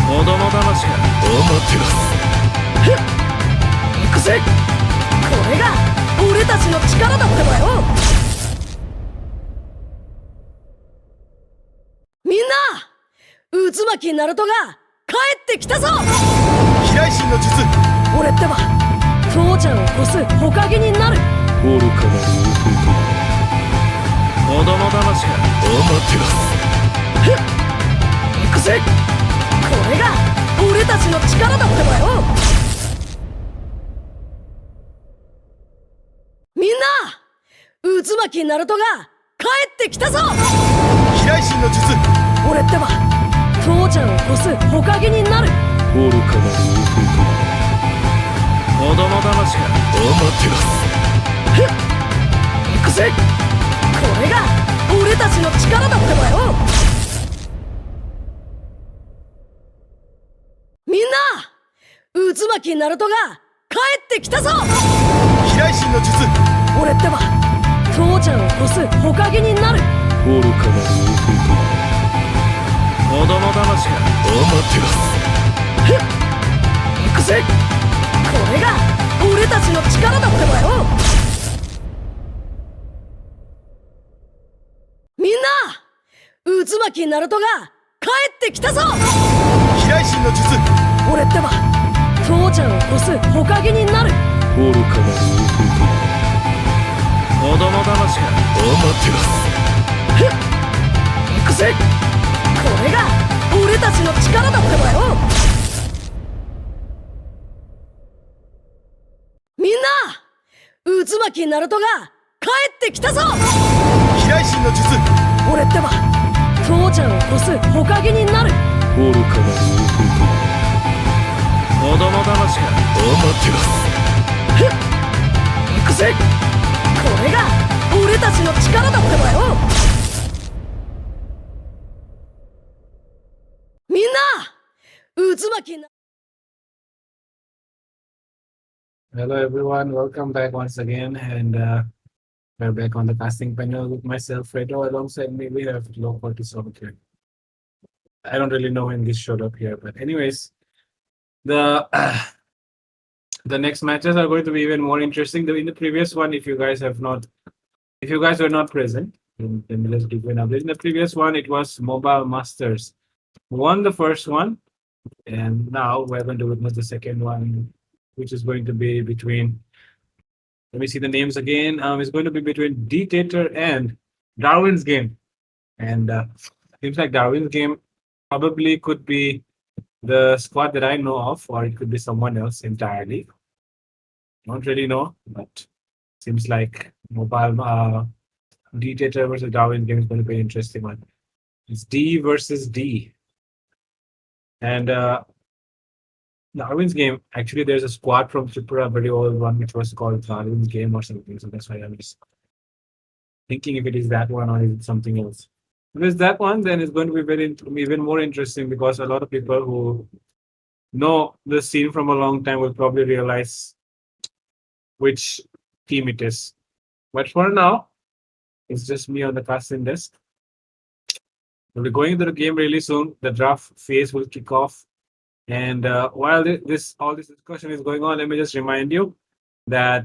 子供騙しか。アマテラス。ふっ、行くぜ。これが俺たちの力だってばよ。みんな、渦巻きナルトが帰ってきたぞ。飛来神の術。俺ってば父ちゃんを越す火影になる。愚かな子供騙しか。アマテラス。ふっ、行くぜ。これが俺たちの力だってばよ。みんな、渦巻きナルトが帰ってきたぞ。飛来神の術。俺ってば父ちゃんを越す火影になる。愚かな子供騙しか。アマテラス。ふっ、行くぜ。これが俺たちの力だってばよ。みんな、渦巻きナルトが帰ってきたぞ。飛来神の術。俺ってば父ちゃんを越す火影になる。愚かな子供騙しか。アマテラス。ふっ、行くぜ。これが俺たちの力だってばよ。みんな、渦巻きナルトが帰ってきたぞ。飛来神の術。俺ってば父ちゃんを越す火影になる。愚かな子供騙しか。アマテラス。ふっ、行くぜ。これが俺たちの力だってばよ。みんな、渦巻きナルトが帰ってきたぞ。飛来神の術。俺ってば父ちゃんを越す火影になる。愚かな子供騙しか。アマテラス。ふっ、行くぜ。これが俺たちの力だってばよ。みんな、渦巻きな Hello everyone, welcome back once again, and we're back on the casting panel with myself, Fredo. Alongside me, we have Low 47 here. I don't really know when this showed up here, but anyways, the the next matches are going to be even more interesting. In the previous one, if you guys were not present, then let's give you an update. In the previous one, it was Mobile Masterz won the first one, and now we're going to witness the second one, which is going to be between. Let me see the names again. It's going to be between Dihtator and Darwins game, and seems like Darwins game probably could be the squad that I know of, or it could be someone else entirely. Don't really know, but seems like mobile Dihtator versus Darwin game is going to be an interesting one. It's D versus D. And Darwin's game, actually, there's a squad from Tripura, a very old one, which was called Darwin's game or something. So that's why I'm just thinking if it is that one or is it something else. If it's that one, then it's going to be even more interesting because a lot of people who know the scene from a long time will probably realize which team it is. But for now, it's just me on the casting desk. We'll be going into the game really soon. The draft phase will kick off. And while all this discussion is going on, let me just remind you that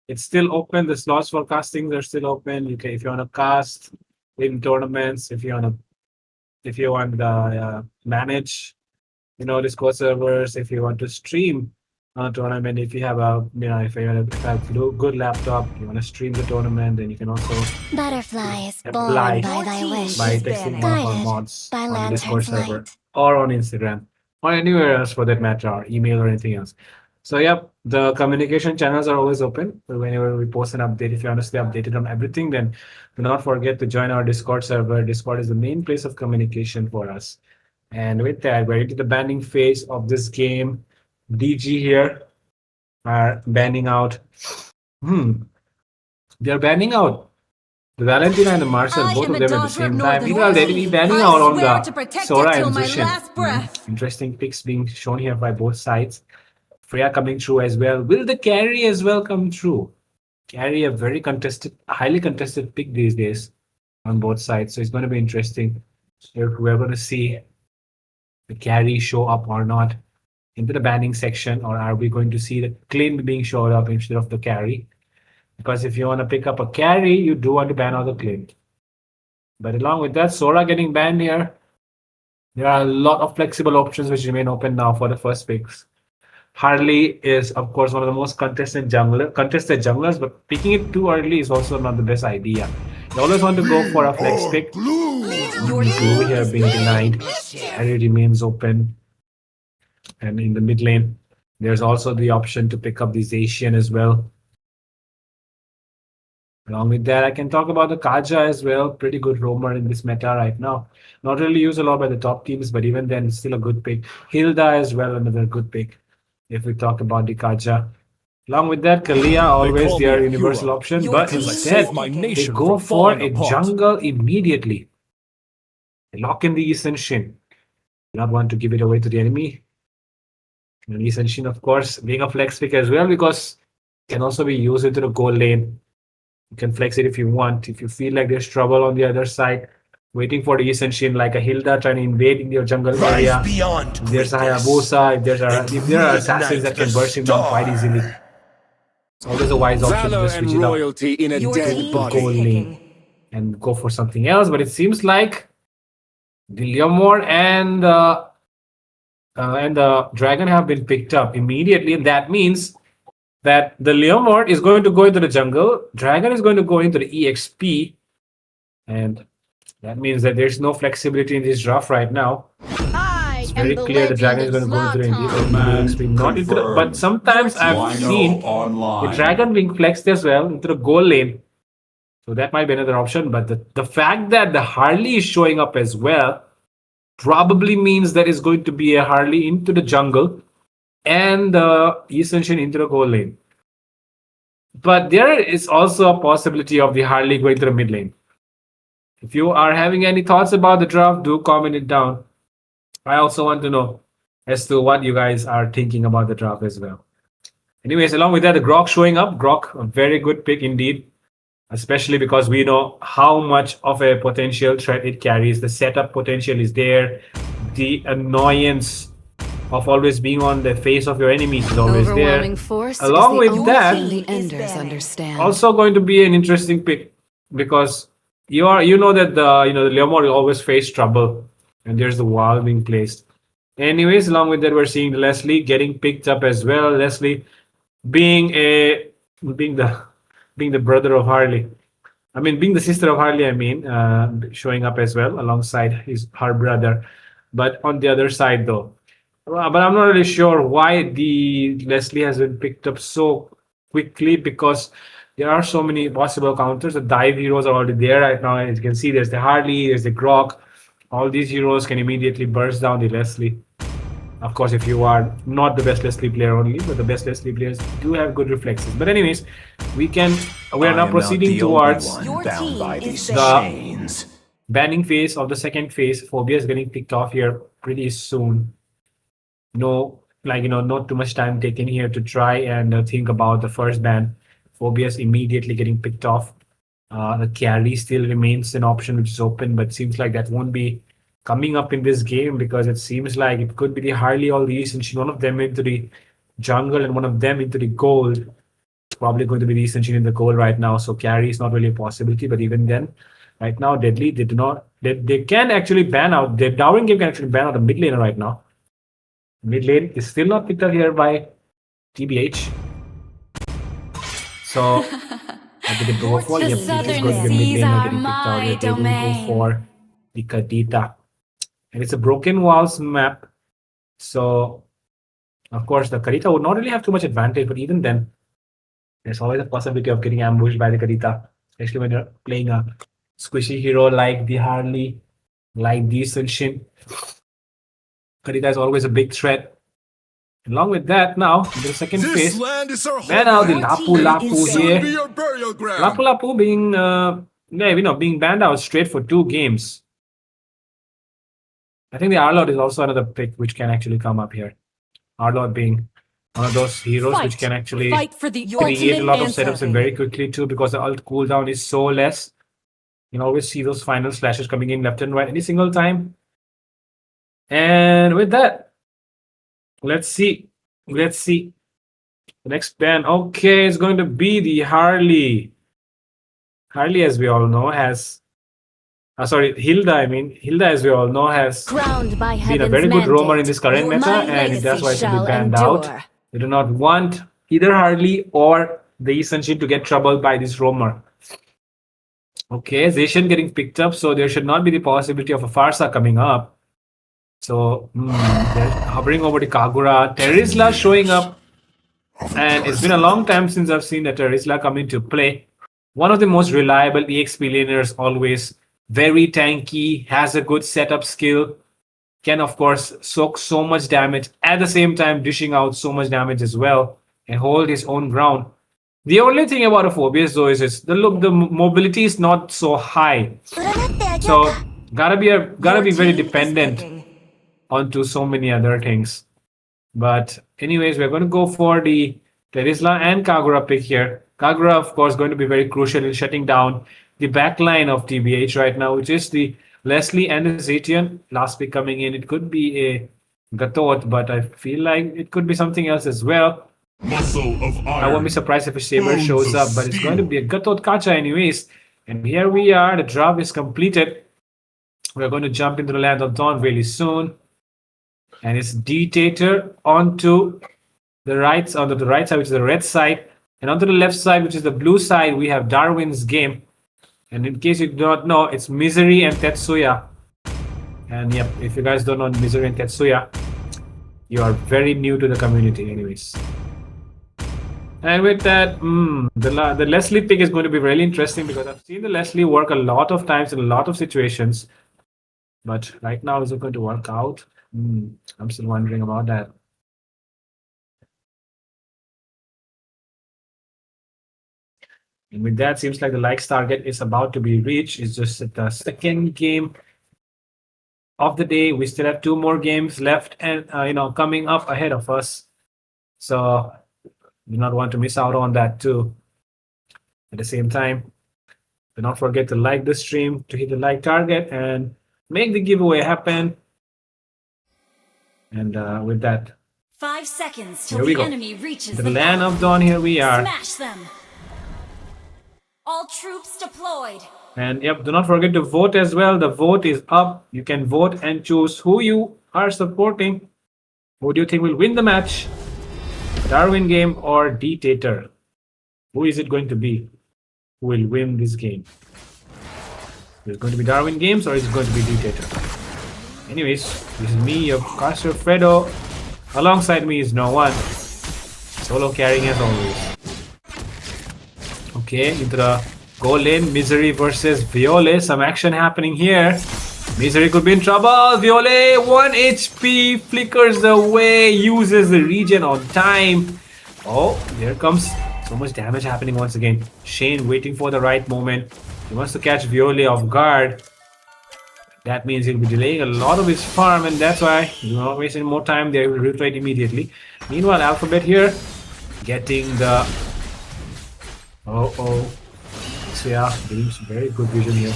it's still open. The slots for castings are still open. You can, if you want to cast in tournaments, if you want to manage, Discord servers, if you want to stream a tournament, if you have a good laptop, you want to stream the tournament, then you can also Butterflies apply born by thy wish, by texting one of our guided mods by on the Discord lantern's server light. or on Instagram or anywhere else for that matter, or email or anything else. So yep, the communication channels are always open. So whenever we post an update, if you want to stay updated on everything, then do not forget to join our Discord server. Discord is the main place of communication for us. And with that, we're into the banning phase of this game. DG here are banning out. They're banning out the Valentina and the Marcel, I both am of a them at the daughter of same time. Northern Meanwhile, they're Royalty. banning I out on swear the to protect Sora it till and my Zushin. last breath. Interesting picks being shown here by both sides. Freya coming through as well. Will the carry as well come through? Carry a very contested, highly contested pick these days on both sides. So it's going to be interesting if we're going to see the carry show up or not into the banning section, or are we going to see the claim being showed up instead of the carry? Because if you want to pick up a carry, you do want to ban out the claim. But along with that, Sora getting banned here. There are a lot of flexible options which remain open now for the first picks. Harley is, of course, one of the most contested junglers, but picking it too early is also not the best idea. You always want to go for a flex pick. Blue here being denied. Harry remains open. And in the mid lane, there's also the option to pick up the Zacian as well. Along with that, I can talk about the Kaja as well. Pretty good roamer in this meta right now. Not really used a lot by the top teams, but even then, it's still a good pick. Hilda as well, another good pick. If we talk about the Kaja. Along with that, Kalia, always their universal option. But instead, they go for a jungle immediately. They lock in the Yi Shin. Do not want to give it away to the enemy. And Yi Shin, of course, being a flex pick as well, because it can also be used into the goal lane. You can flex it if you want. If you feel like there's trouble on the other side, waiting for the Yi Shin, like a Hilda trying to invade in your jungle area. If there's a Hayabusa, if there are assassins that can burst him down quite easily. It's always a wise option to Valor just switch and it up royalty in a Your dead team to goal body. lane and go for something else. But it seems like the Leomord and the Dragon have been picked up immediately, and that means that the Leomord is going to go into the jungle, Dragon is going to go into the EXP, and that means that there's no flexibility in this draft right now. It's very clear the Dragon is going to go into the EXP, not into the, but sometimes I've seen the Dragon being flexed as well into the goal lane. So that might be another option, but the fact that the Harley is showing up as well probably means that it's going to be a Harley into the jungle and the Yi Shin into the goal lane. But there is also a possibility of the Harley going to the mid lane. If you are having any thoughts about the draft, do comment it down. I also want to know as to what you guys are thinking about the draft as well. Anyways, along with that, the Grok showing up. Grok, a very good pick indeed, especially because we know how much of a potential threat it carries. The setup potential is there. The annoyance of always being on the face of your enemies is always there. Overwhelming force Along is the with only that, thing the is Enders banning. understand. also going to be an interesting pick because you know that the Leomord will always face trouble, and there's the wall being placed. Anyways, along with that, we're seeing Leslie getting picked up as well. Leslie being the brother of Harley. I mean, being the sister of Harley. I mean, showing up as well alongside her brother. But on the other side, though, but I'm not really sure why the Leslie has been picked up so quickly because there are so many possible counters. The dive heroes are already there right now. As you can see, there's the Harley, there's the Grok. All these heroes can immediately burst down the Leslie. Of course, if you are not the best Leslie player only, but the best Leslie players do have good reflexes. But anyways, we are now proceeding towards Your team is the chains. banning phase of the second phase. Phobia is getting picked off here pretty soon. No, not too much time taken here to try and think about the first ban. Phobia is immediately getting picked off. The carry still remains an option which is open, but seems like that won't be coming up in this game because it seems like it could be the Harley or the East, one of them into the jungle and one of them into the gold. It's probably going to be the East in the gold right now, so carry is not really a possibility. But even then, right now, Deadly they can actually ban out. The Darwin game can actually ban out the mid laner right now. Mid lane is still not picked up here by TBH. So I did go for The yep, it is southern going to be mid seas laner are getting picked out my here. They will go domain. for the Kadita. And it's a broken walls map. So of course the Kadita would not really have too much advantage, but even then, there's always a possibility of getting ambushed by the Kadita, especially when you're playing a squishy hero like the Harley, like the Shin. Kadita is always a big threat. Along with that, now in the second This phase, land is our ban out the home. Lapu Lapu Soon be here. your burial ground. Lapu Lapu being banned out straight for 2 games. I think the Arlord is also another pick which can actually come up here. Arlord being one of those heroes which can actually Fight for the create a ultimate lot of answer. setups and very quickly too because the ult cooldown is so less. You can always see those final slashes coming in left and right any single time. And with that, let's see. The next ban, okay, it's going to be the Harley. Harley, as we all know, has Hilda, Hilda, as we all know, has Crowned by been a heaven's very good roamer in mandate, this current meta, my and that's legacy why it should be shall banned endure. out. We do not want either Harley or the Essential to get troubled by this roamer. Okay, Zacian getting picked up, so there should not be the possibility of a Farsa coming up. So they're hovering over the Kagura. Terizla showing up, and it's been a long time since I've seen the Terizla come into play. One of the most reliable EXP laners, always very tanky, has a good setup skill, can of course soak so much damage, at the same time dishing out so much damage as well, and hold his own ground. The only thing about a Phobias though is the mobility is not so high, so gotta be very dependent onto so many other things. But anyways, we're going to go for the Terizla and Kagura pick here. Kagura, of course, going to be very crucial in shutting down the backline of TBH right now, which is the Leslie and the Zetian. Last pick coming in, it could be a Gatot, but I feel like it could be something else as well. Muscle of I won't be iron. surprised if a Saber Bones shows of up, but it's going to steel. be a Gatot Kacha anyways. And here we are, the drop is completed. We're going to jump into the land of Dawn really soon. And it's Dihtator onto the right side, which is the red side. And onto the left side, which is the blue side, we have Darwin's game. And in case you do not know, it's Misery and Tetsuya. And yep, if you guys don't know Misery and Tetsuya, you are very new to the community anyways. And with that, the Leslie pick is going to be really interesting because I've seen the Leslie work a lot of times in a lot of situations. But right now, is it going to work out? I'm still wondering about that. And with that, seems like the likes target is about to be reached. It's just the second game of the day. We still have 2 more games left and coming up ahead of us. So Do not want to miss out on that too. At the same time, do not forget to like the stream, to hit the like target, and make the giveaway happen. And with that, 5 seconds here till we the go. enemy reaches The the land bomb. of dawn, here we are. Smash them. All troops deployed. And yep, do not forget to vote as well. The vote is up. You can vote and choose who you are supporting. Who do you think will win the match? Darwin game or Dihtator? Who is it going to be? Who will win this game? Is it going to be Darwin games or is it going to be Dihtator? Anyways, this is me, your caster Fredo. Alongside me is no one. Solo carrying as always. Okay, into the goal lane. Misery versus Viole. Some action happening here. Misery could be in trouble. Viole, 1 HP, flickers away, uses the regen on time. Oh, there comes so much damage happening once again. Shane waiting for the right moment. He wants to catch Viole off guard. That means he'll be delaying a lot of his farm, and that's why he's not wasting more time there. He will retreat immediately. Meanwhile, Alphabet here getting the... So yeah, getting some very good vision here.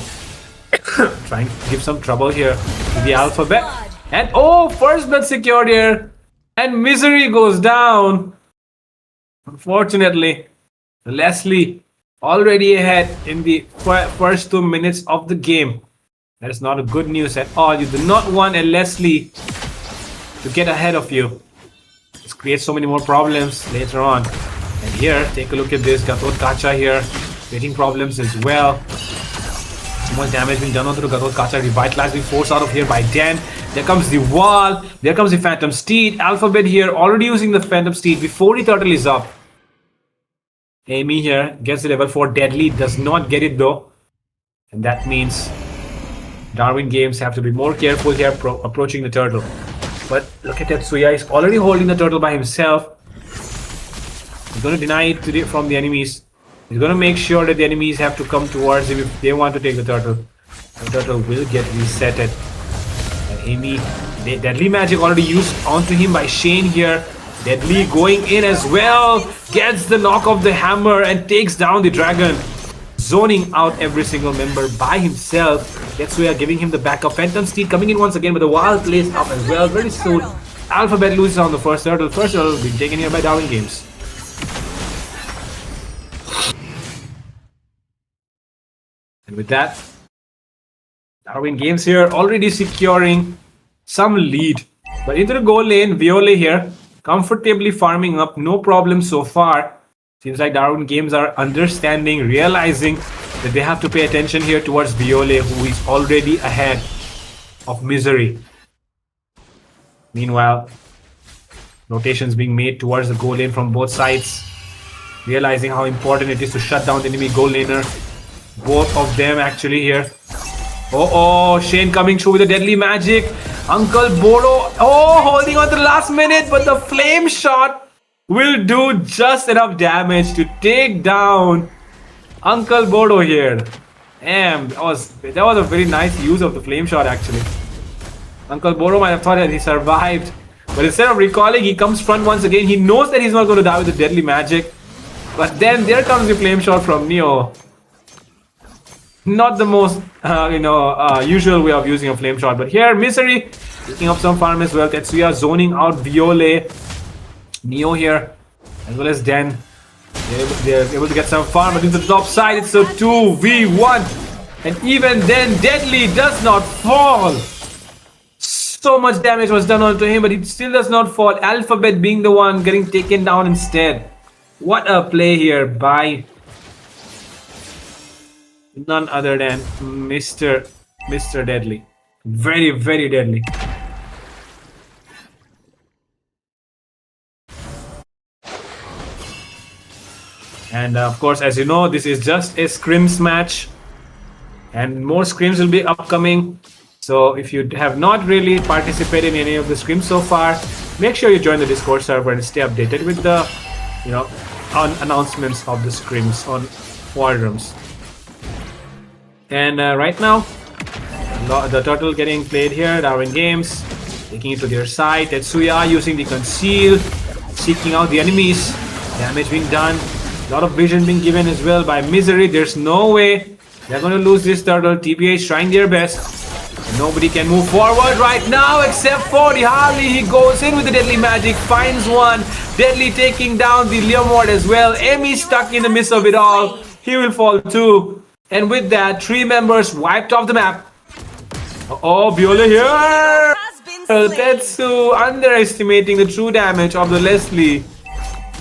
Trying to give some trouble here to the Alphabet. And first blood secured here. And Misery goes down. Unfortunately, Leslie already ahead in the first 2 minutes of the game. That is not a good news at all. You do not want a Leslie to get ahead of you. This creates so many more problems later on. And here, take a look at this. Gatot Kacha here, creating problems as well. So much damage being done onto the Gatot Kacha. Revitalized, being forced out of here by Den. There comes the wall. There comes the Phantom Steed. Alphabet here, already using the Phantom Steed before the turtle is up. Amy here gets the level 4 deadly. Does not get it though. And that means Darwin games have to be more careful here approaching the turtle. But look at Tetsuya. He's already holding the turtle by himself. He's going to deny it from the enemies. He's going to make sure that the enemies have to come towards him if they want to take the turtle. The turtle will get resetted. And Amy, deadly magic already used onto him by Shane here. Deadly going in as well. Gets the knock of the hammer and takes down the dragon. Zoning out every single member by himself. Tetsuya giving him the backup. Phantom Steed coming in once again, but the wild plays up as well. Very soon, Alphabet loses on the first turtle. First turtle being taken here by Darwin Games. And with that, Darwin Games here already securing some lead. But into the goal lane, Viole here comfortably farming up. No problem so far. Seems like Darwin Games are understanding, realizing that they have to pay attention here towards Viole, who is already ahead of Misery. Meanwhile, rotations being made towards the goal lane from both sides, realizing how important it is to shut down the enemy goal laner. Both of them actually here. Shane coming through with the deadly magic. Uncle Bodo, holding on to the last minute, but the flame shot will do just enough damage to take down Uncle Bodo here. Damn, that was a very nice use of the flame shot actually. Uncle Bodo might have thought that he survived, but instead of recalling, he comes front once again. He knows that he's not going to die with the deadly magic, but then there comes the flame shot from Neo. Not the most usual way of using a flame shot, but here Misery picking up some farm as well. Tetsuya zoning out Viole. Neo here as well as Den. They're able to get some farm, but into the top side it's a 2v1, and even then Deadly does not fall. So much damage was done onto him, but it still does not fall. Alphabet being the one getting taken down instead. What a play here by none other than Mr. Deadly. Very, very deadly. And of course, as you know, this is just a scrims match, and more scrims will be upcoming. So if you have not really participated in any of the scrims so far, make sure you join the Discord server and stay updated with the announcements of the scrims on Wardrooms. And right now, the turtle getting played here. Darwin Games taking it to their side. Tetsuya using the conceal, seeking out the enemies. Damage being done. A lot of vision being given as well by Misery. There's no way they're going to lose this turtle. TBH trying their best. Nobody can move forward right now except for the Harley. He goes in with the Deadly Magic, finds one. Deadly taking down the Leomord as well. Emmy stuck in the midst of it all. He will fall too. And with that, 3 members wiped off the map. Oh, Biola here! Has been slain. Tetsu underestimating the true damage of the Leslie.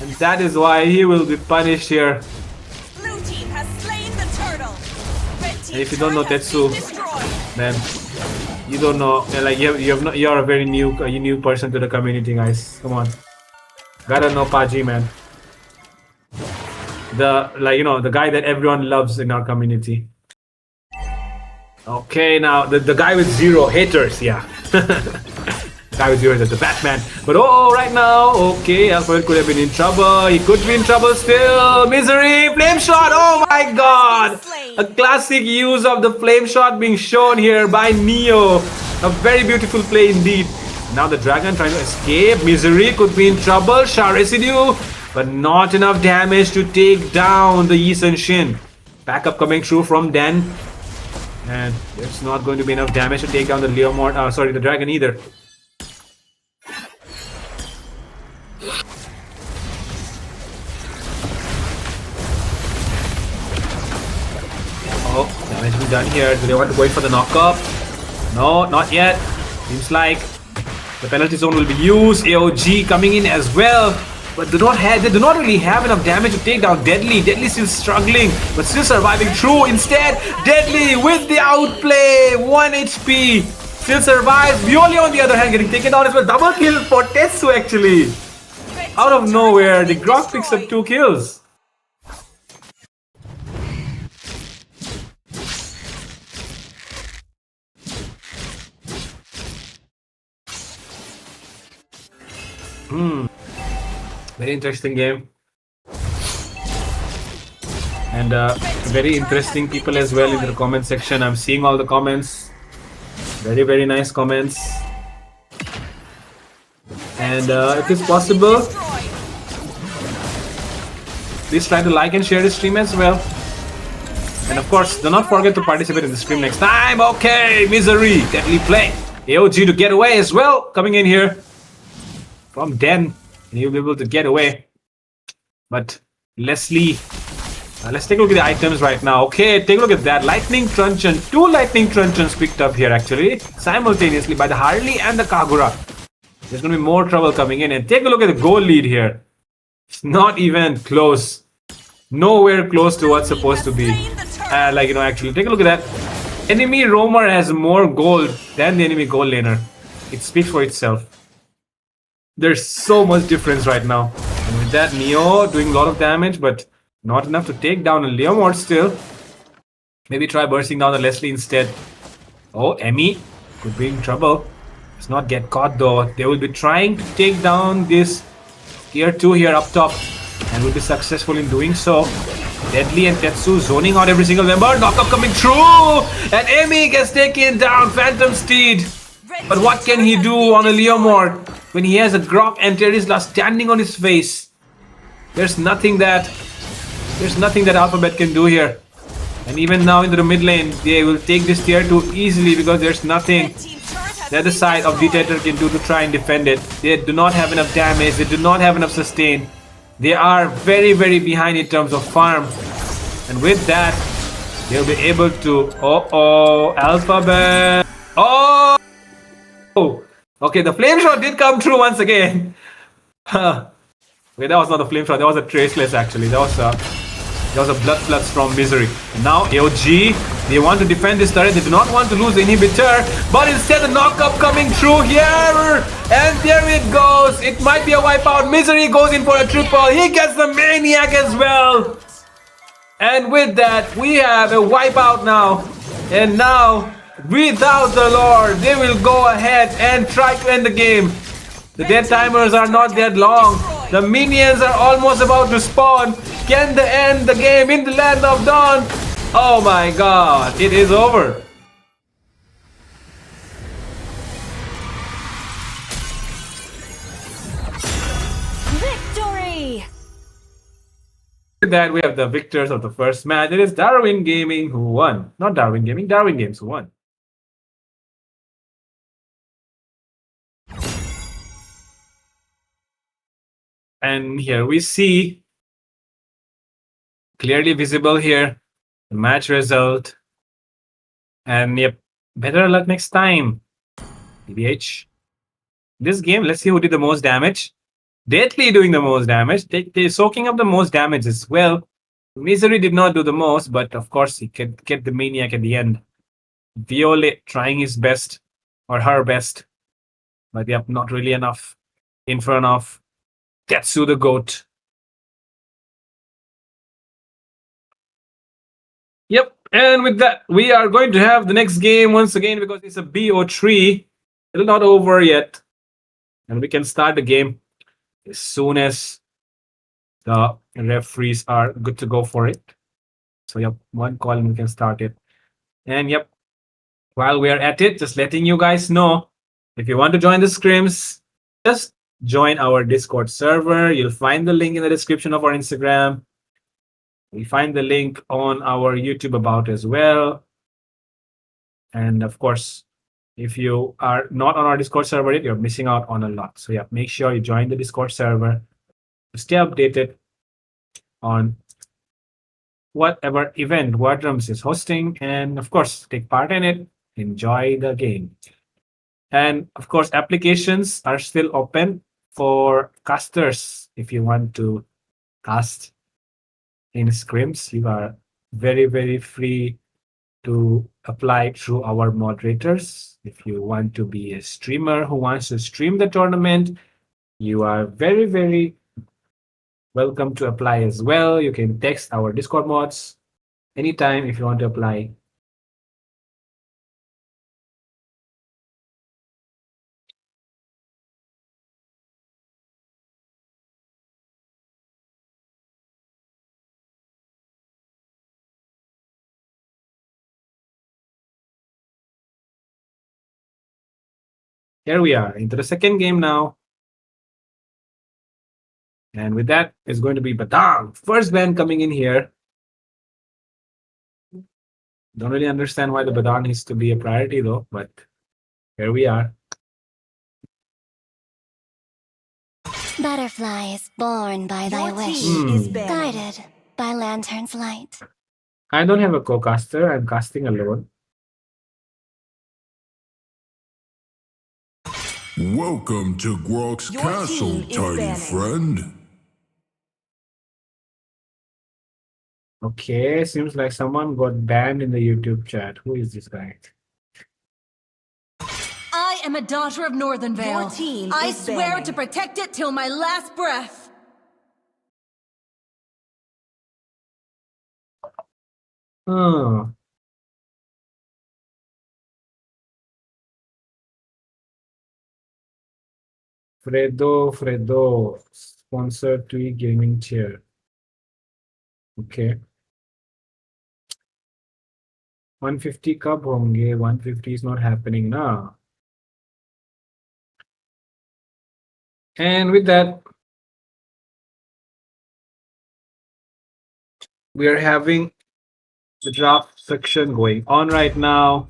And that is why he will be punished here. Blue team has slain the turtle. Red team And if you don't know turret has Tetsu, been destroyed. then you don't know. Like you're a very new person to the community, guys. Come on, gotta know Paji, man. The guy that everyone loves in our community. Okay, now the guy with 0 haters, yeah. Guy with 0 haters, the Batman. But right now, okay, Alphabet could have been in trouble. He could be in trouble still. Misery, flame shot. Oh my God! A classic use of the flame shot being shown here by Neo. A very beautiful play indeed. Now the dragon trying to escape. Misery could be in trouble. Shah residue, but not enough damage to take down the Yi Sun Shin. Backup coming through from Den. And there's not going to be enough damage to take down the Leomord. Sorry, the dragon either. Oh, damage being done here. Do they want to go in for the knockup? No, not yet. Seems like the penalty zone will be used. AOG coming in as well. But they do not really have enough damage to take down Deadly. Deadly still struggling, but still surviving through. Instead, Deadly with the outplay. 1 HP. Still survives. Violi on the other hand getting taken down as well. Double kill for Tetsu actually. Out of nowhere, the Grok picks up 2 kills. Very interesting game. And very interesting people as well in the comment section. I'm seeing all the comments. Very, very nice comments. And if it's possible, please try to like and share the stream as well. And of course, do not forget to participate in the stream next time. Okay, Misery, deadly play. AOG to get away as well. Coming in here from Den. And he'll be able to get away. But Leslie, let's take a look at the items right now. Okay, take a look at that. Lightning Truncheon. 2 Lightning Truncheons picked up here actually. Simultaneously by the Harley and the Kagura. There's going to be more trouble coming in. And take a look at the goal lead here. It's not even close. Nowhere close to what's supposed to be. Actually, take a look at that. Enemy roamer has more gold than the enemy gold laner. It speaks for itself. There's so much difference right now. And with that, Neo doing a lot of damage, but not enough to take down a Leomord still. Maybe try bursting down the Leslie instead. Oh, Emmy could be in trouble. Let's not get caught though. They will be trying to take down this tier 2 here up top. And will be successful in doing so. Deadly and Tetsu zoning out every single member. Knockup coming through! And Emmy gets taken down. Phantom Steed. But what can he do on a Leomord when he has a Grok and Terizla standing on his face? There's nothing that Alphabet can do here. And even now into the mid lane, they will take this tier 2 easily because there's nothing the other side of Dihtator can do to try and defend it. They do not have enough damage, they do not have enough sustain. They are very, very behind in terms of farm. And with that, they'll be able to... Alphabet! Oh! Okay, the flame shot did come through once again. Okay, that was not a flame shot, that was a traceless actually. That was a blood flux from Misery. And now AOG, they want to defend this turret. They do not want to lose the inhibitor, but instead the knockup coming through here. And there it goes. It might be a wipeout. Misery goes in for a triple. He gets the Maniac as well. And with that, we have a wipeout now. And now, without the Lord, they will go ahead and try to end the game. The dead timers are not that long. The minions are almost about to spawn. Can they end the game in the land of dawn? Oh my god, it is over. Victory! with that, we have the victors of the first match. It is Darwin Gaming who won. Not Darwin Gaming, Darwin Games who won. And here we see clearly visible here the match result. And yep, better luck next time. TBH. This game, let's see who did the most damage. Deadly doing the most damage. They're soaking up the most damage as well. Misery did not do the most, but of course he can get the Maniac at the end. Violet trying his best, or her best. But yep, not really enough. In front of Tetsu the Goat. Yep, and with that, we are going to have the next game once again because it's a BO3. It's not over yet. And we can start the game as soon as the referees are good to go for it. So yep, one call and we can start it. And yep, while we are at it, just letting you guys know, if you want to join the scrims, just join our Discord server. You'll find the link in the description of our Instagram. We find the link on our YouTube about as well. And of course, if you are not on our Discord server yet, you're missing out on a lot. So yeah, make sure you join the Discord server to stay updated on whatever event Wardrums is hosting. And of course, take part in it. Enjoy the game. And of course, applications are still open for casters. If you want to cast in scrims, you are very, very free to apply through our moderators. If you want to be a streamer who wants to stream the tournament, you are very, very welcome to apply as well. You can text our Discord mods anytime if you want to apply. Here we are into the second game now. And with that is going to be Badang. First ban coming in here. Don't really understand why the Badang needs to be a priority though, but here we are. Butterfly is born by thy wish, guided by lantern's light. I don't have a co-caster. I'm casting alone. Welcome to Grok's castle, tiny friend. Okay, seems like someone got banned in the YouTube chat. Who is this guy? I am a daughter of Northern Vale. Your team I is swear banning. to protect it till my last breath. Oh. Fredo, sponsored to gaming chair. Okay. 150 कब होंगे? 150 is not happening now. And with that, we are having the draft section going on right now.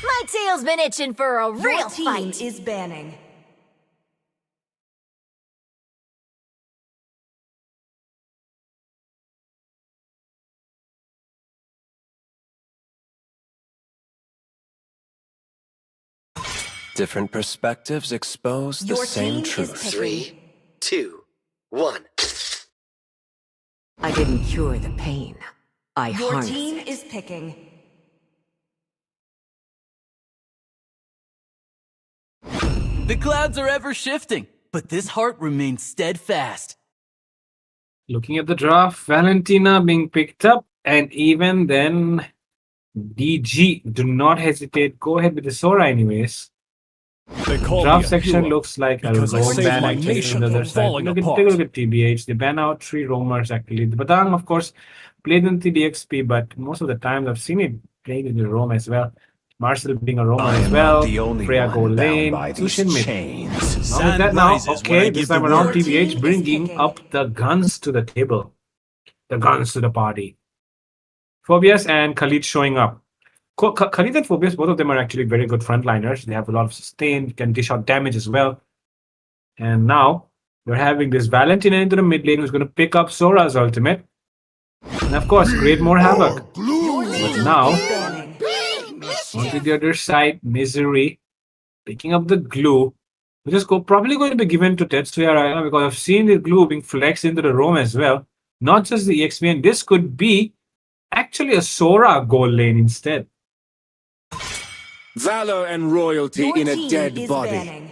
My tail's been itching for a real Your team fight. is banning. Different perspectives expose the Your same team is truth. picking. 3, 2, 1. I didn't cure the pain. I Your harnessed team it. is picking. The clouds are ever shifting, but this heart remains steadfast. Looking at the draft, Valentina being picked up, and even then, DG, do not hesitate. Go ahead with the Sora anyways. They call Draft me a section hero looks like a because I roam saved ban my actually nation on the other from side. falling Take a apart. look at TBH. They ban out 3 roamers actually. The Badang, of course, played in TDXP, but most of the times I've seen it played in the roam as well. Marcel being a roamer I as am well. not the only Freya one go bound lane. by these Sushin mid. chains. Now with that now, rises when I okay, this give the time around word. TBH bringing up the guns to the table. The guns to the party. Phobias and Khalid showing up. Khalid and Phobias, both of them are actually very good frontliners. They have a lot of sustain, can dish out damage as well. And now you're having this Valentina into the mid lane who's going to pick up Sora's ultimate. And of course, create more havoc. But now, onto the other side, Misery picking up the glue, which is probably going to be given to Tetsuya right now because I've seen the glue being flexed into the roam as well. Not just the EXP, and this could be actually a Sora goal lane instead. Valor and royalty in a dead body.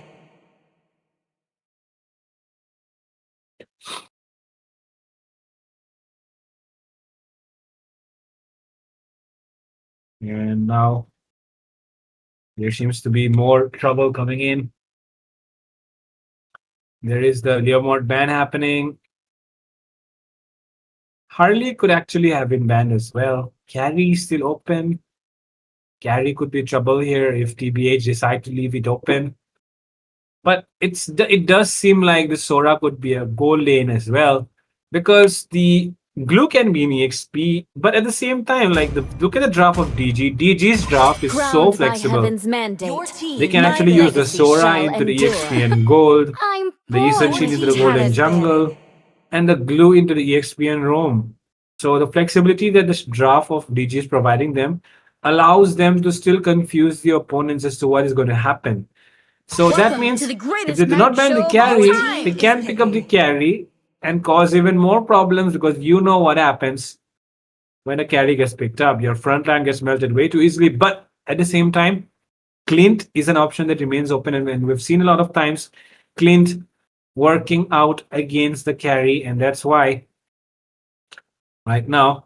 And now there seems to be more trouble coming in. There is the Leomord ban happening. Harley could actually have been banned as well. Carry is still open. Carry could be trouble here if TBH decide to leave it open. But it does seem like the Sora could be a goal lane as well, because the glue can be in EXP, but at the same time, like look at the draft of DG. DG's draft is so flexible. They can actually use the Sora into the EXP and gold, the Isenshin into the gold and jungle, and the glue into the EXP and roam. So the flexibility that this draft of DG is providing them allows them to still confuse the opponents as to what is going to happen. So that means if they do not ban the carry, they can pick up the carry and cause even more problems, because you know what happens when a carry gets picked up. Your front line gets melted way too easily. But at the same time, Clint is an option that remains open, and we've seen a lot of times Clint working out against the carry, and that's why right now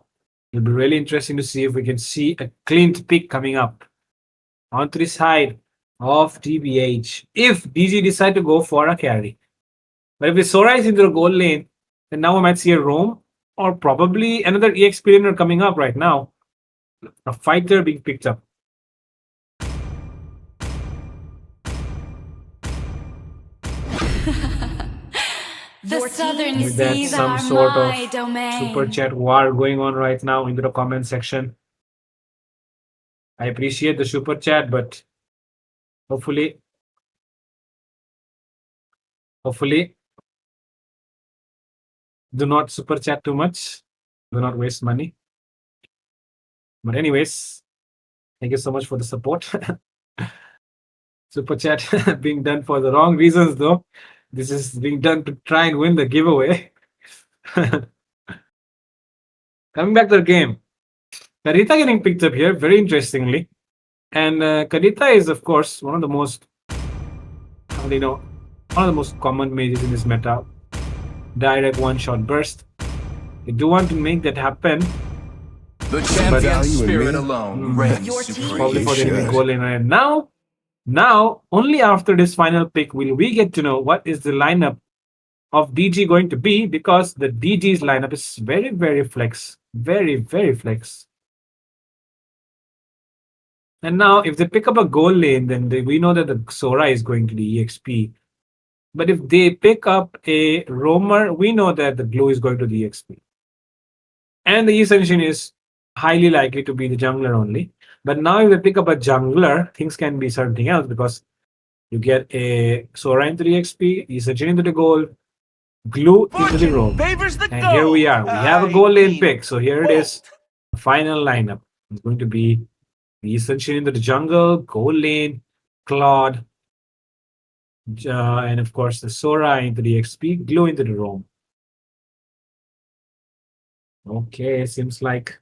it'll be really interesting to see if we can see a Clint pick coming up onto the side of TBH if DG decide to go for a carry. But if the Sora is into the goal lane, then now we might see a roam or probably another EXP laner coming up right now. A fighter being picked up. The southern With that, seas some are sort my of domain. super chat war going on right now into the comment section. I appreciate the super chat, but hopefully, do not super chat too much. Do not waste money. But anyways, thank you so much for the support. Super chat being done for the wrong reasons, though. This is being done to try and win the giveaway. Coming back to the game. Kadita getting picked up here, very interestingly. And Kadita is, of course, one of the most, one of the most common mages in this meta. Direct one-shot burst. They do want to make that happen. The champion spirit alone reigns supreme. Probably for the enemy goal lane. And now, only after this final pick will we get to know what is the lineup of DG going to be, because the DG's lineup is very, very flex. Very, very flex. And now, if they pick up a goal lane, then we know that the Sora is going to the EXP. But if they pick up a roamer, we know that the glue is going to the EXP. And the Isenshin is highly likely to be the jungler only. But now if they pick up a jungler, things can be something else, because you get a Sora into the XP, Isenshin into the goal, glue into the roam. And here we are. We have a goal lane pick. So here it is. The final lineup. It's going to be the Isenshin into the jungle, goal lane, Claude, and of course the Sora into the XP, glue into the roam. Okay, seems like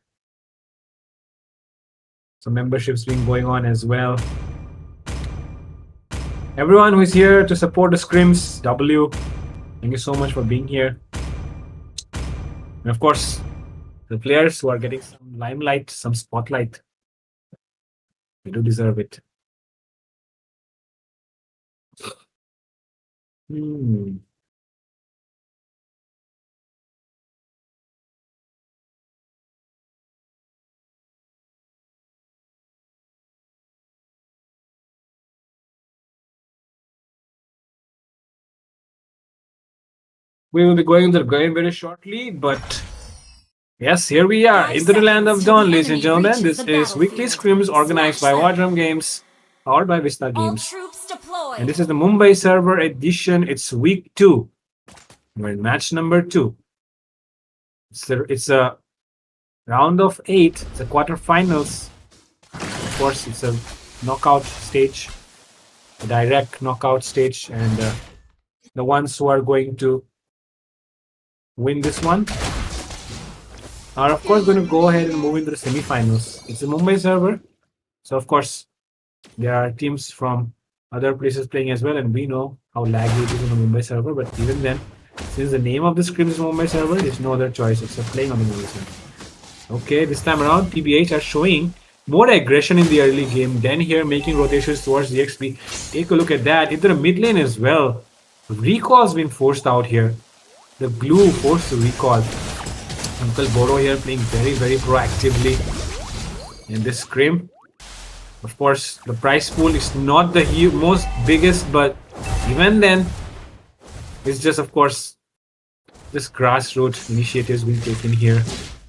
some memberships been going on as well. Everyone who is here to support the Scrims W, thank you so much for being here. And of course, the players who are getting some limelight, some spotlight, they do deserve it. We will be going into the game very shortly, but yes, here we are, into the land of dawn, ladies and gentlemen. This is Weekly Scrims organized by Wardrum Games, powered by Vista Games. And this is the Mumbai Server edition. It's week 2. We're in match number 2. It's a round of 8. It's a quarterfinals. Of course, it's a knockout stage, a direct knockout stage, and the ones who are going to win this one are of course going to go ahead and move into the semi-finals. It's a Mumbai server, so of course there are teams from other places playing as well, and we know how laggy it is on the Mumbai server, but even then, since the name of the scrim is Mumbai server, there's no other choice except playing on the Mumbai server. Okay, this time around PBH are showing more aggression in the early game. Then here making rotations towards the XP. Take a look at that into the mid lane as well. Recall's been forced out here. The glue forced to recall. Uncle Boro here playing very proactively in this scrim. Of course, the prize pool is not the most biggest, but even then, it's just of course this grassroots initiatives being taken here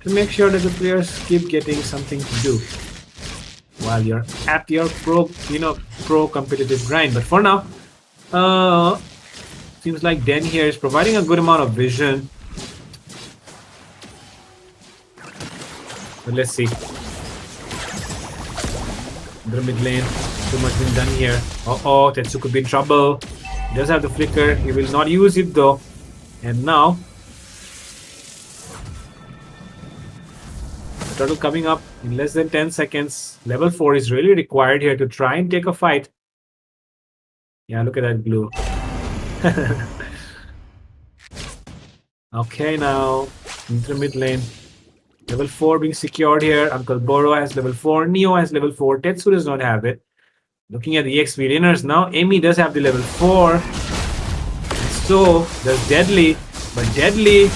to make sure that the players keep getting something to do while you're at your pro competitive grind. But for now, seems like Den here is providing a good amount of vision. But let's see. The mid lane, too much been done here. Tetsu could be in trouble. He does have the flicker. He will not use it though. And now, the turtle coming up in less than 10 seconds. Level 4 is really required here to try and take a fight. Yeah, look at that glue. Okay, now into the mid lane. Level 4 being secured here. Uncle Boro has level 4. Neo has level 4. Tetsu does not have it. Looking at the XP winners now, Amy does have the level 4. And so does Deadly. But Deadly,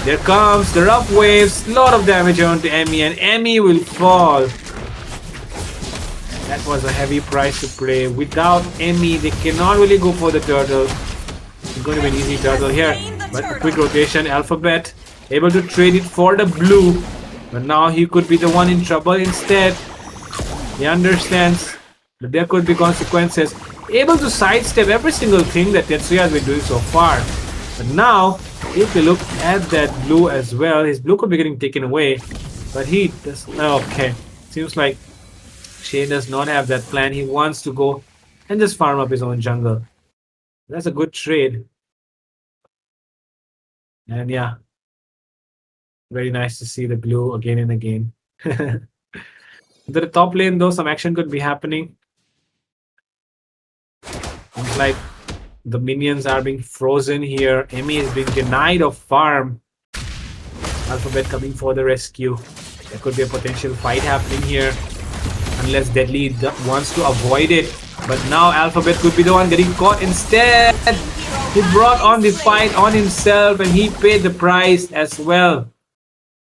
there comes the rough waves. Lot of damage onto Amy, and Amy will fall. That was a heavy price to pay. Without Amy, they cannot really go for the turtle. It's going to be an easy turtle here. But a quick rotation, Alphabet able to trade it for the blue. But now he could be the one in trouble instead. He understands that there could be consequences. Able to sidestep every single thing that Tetsuya has been doing so far. But now, if you look at that blue as well, his blue could be getting taken away. But he does. Okay. Seems like Shay does not have that plan. He wants to go and just farm up his own jungle. That's a good trade. And yeah, very nice to see the blue again and again. Into the top lane though, some action could be happening. Seems like the minions are being frozen here. Emi is being denied of farm. Alphabet coming for the rescue. There could be a potential fight happening here. Unless Deadly wants to avoid it. But now Alphabet could be the one getting caught instead. He brought on the fight on himself and he paid the price as well.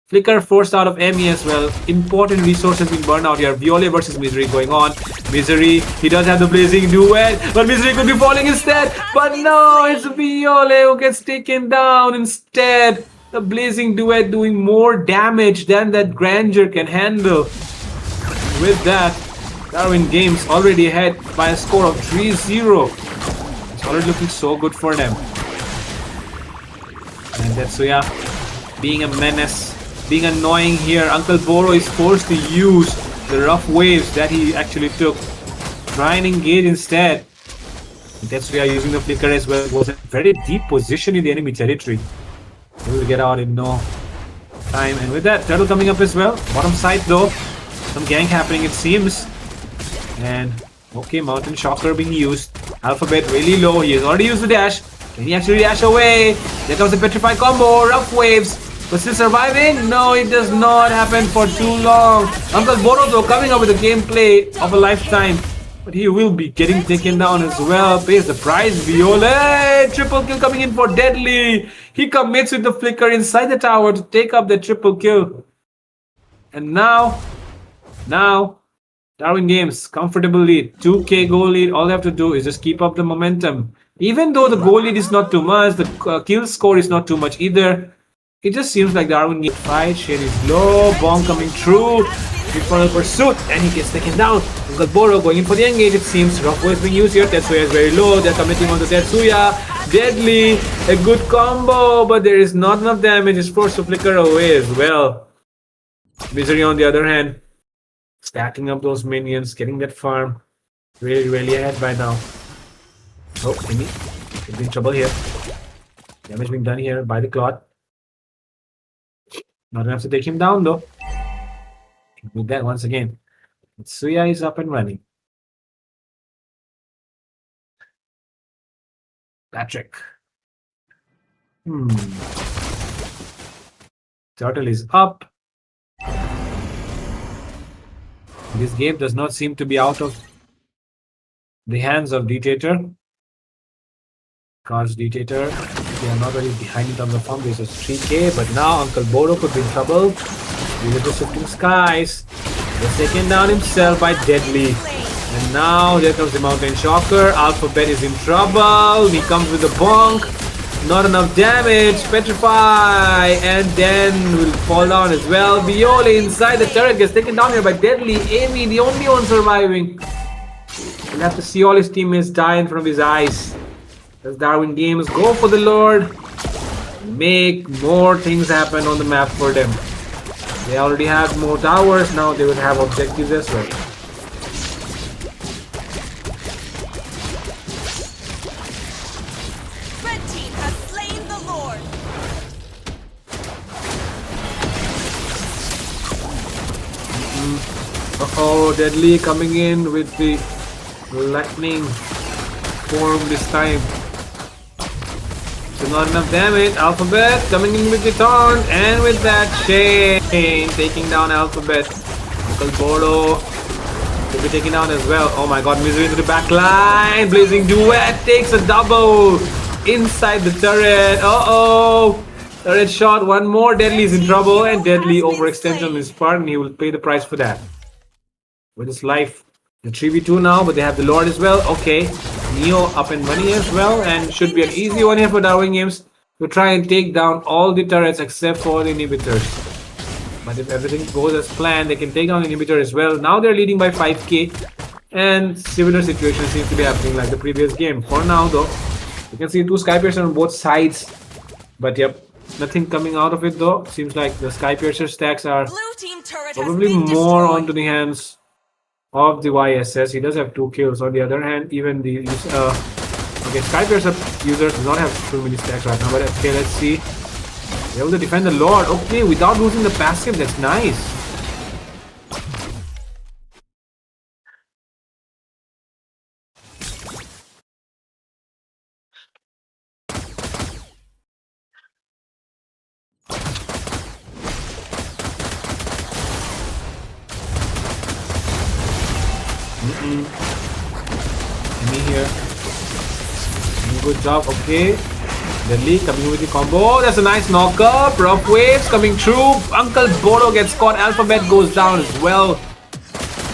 Flicker forced out of Emmy as well. Important resources being burned out here. Violet versus Misery going on. Misery, he does have the blazing duet, but Misery could be falling instead. But no, it's Violet who gets taken down instead. The blazing duet doing more damage than that Grandeur can handle. With that, Darwin Games already ahead by a score of 3-0. It's already looking so good for them. And Tetsuya being a menace, being annoying here. Uncle Boro is forced to use the rough waves that he actually took. Try and engage instead. And Tetsuya using the flicker as well. It was a very deep position in the enemy territory. He will get out in no time. And with that, turtle coming up as well. Bottom side though. Some gank happening it seems. And okay, Mountain Shocker being used. Alphabet really low. He has already used the dash. Can he actually dash away? There comes the Petrify combo. Rough waves. But still surviving? No, it does not happen for too long. Uncle Boro though coming up with a gameplay of a lifetime. But he will be getting taken down as well. Pays the price. Violet! Triple kill coming in for Deadly. He commits with the flicker inside the tower to take up the triple kill. And now, Darwin Games, comfortable lead. 2k goal lead. All they have to do is just keep up the momentum. Even though the goal lead is not too much, the kill score is not too much either. It just seems like Darwin gets fight. Shade is low. Bomb coming through. Final pursuit, and he gets taken down. Uncle Boro going in for the engage. It seems Rockboy is being used here. Tetsuya is very low. They're committing onto Tetsuya. Deadly, a good combo, but there is not enough damage. It's forced to flicker away as well. Misery on the other hand, stacking up those minions, getting that farm. Really ahead right now. Oh, Timmy, could be in trouble here. Damage being done here by the Clot. Not enough to take him down though. With that once again, Tetsuya is up and running. Patrick. Turtle is up. This game does not seem to be out of the hands of Dihtator. Because Dihtator, they are not really behind in terms of farm. This is 3k, but now Uncle Boro could be in trouble. These are the shifting skies. He's taken down himself by Deadly. And now here comes the Mountain Shocker. Alphabet is in trouble. He comes with a bonk. Not enough damage. Petrify. And then will fall down as well. Biole inside the turret gets taken down here by Deadly. Amy, the only one surviving. We'll have to see all his teammates die in front of his eyes. As Darwin Games go for the Lord. Make more things happen on the map for them. They already have more towers, now they will have objectives as well. Red team has slain the Lord. Uh-oh, Deadly coming in with the lightning form this time. So not enough damage. Alphabet coming in with the taunt, and with that Shane taking down Alphabet. Uncle Boro will be taken down as well. Oh my god, Misery into the back line. Blazing Duet takes a double inside the turret. Uh-oh. Turret shot, one more. Deadly is in trouble, and Deadly overextension on his part, and he will pay the price for that. With his life. The 3v2 now, but they have the Lord as well. Okay. Neo up and running as well, and should be an easy one here for Darwin Games to try and take down all the turrets except for the inhibitors. But if everything goes as planned, they can take down the inhibitor as well. Now they're leading by 5k, and similar situation seems to be happening like the previous game. For now though, you can see two Skypiercer on both sides, but yep, nothing coming out of it though. Seems like the Skypiercer stacks are probably more onto the hands of the YSS. He does have 2 kills. On the other hand, even the okay, Skypiercer users do not have too many stacks right now, but okay, let's see. They're able to defend the Lord. Okay, without losing the passive, that's nice. Enemy here. Good job. Okay. Deadly coming with the combo. Oh, that's a nice knockup. Rough waves coming through. Uncle Boro gets caught. Alphabet goes down as well.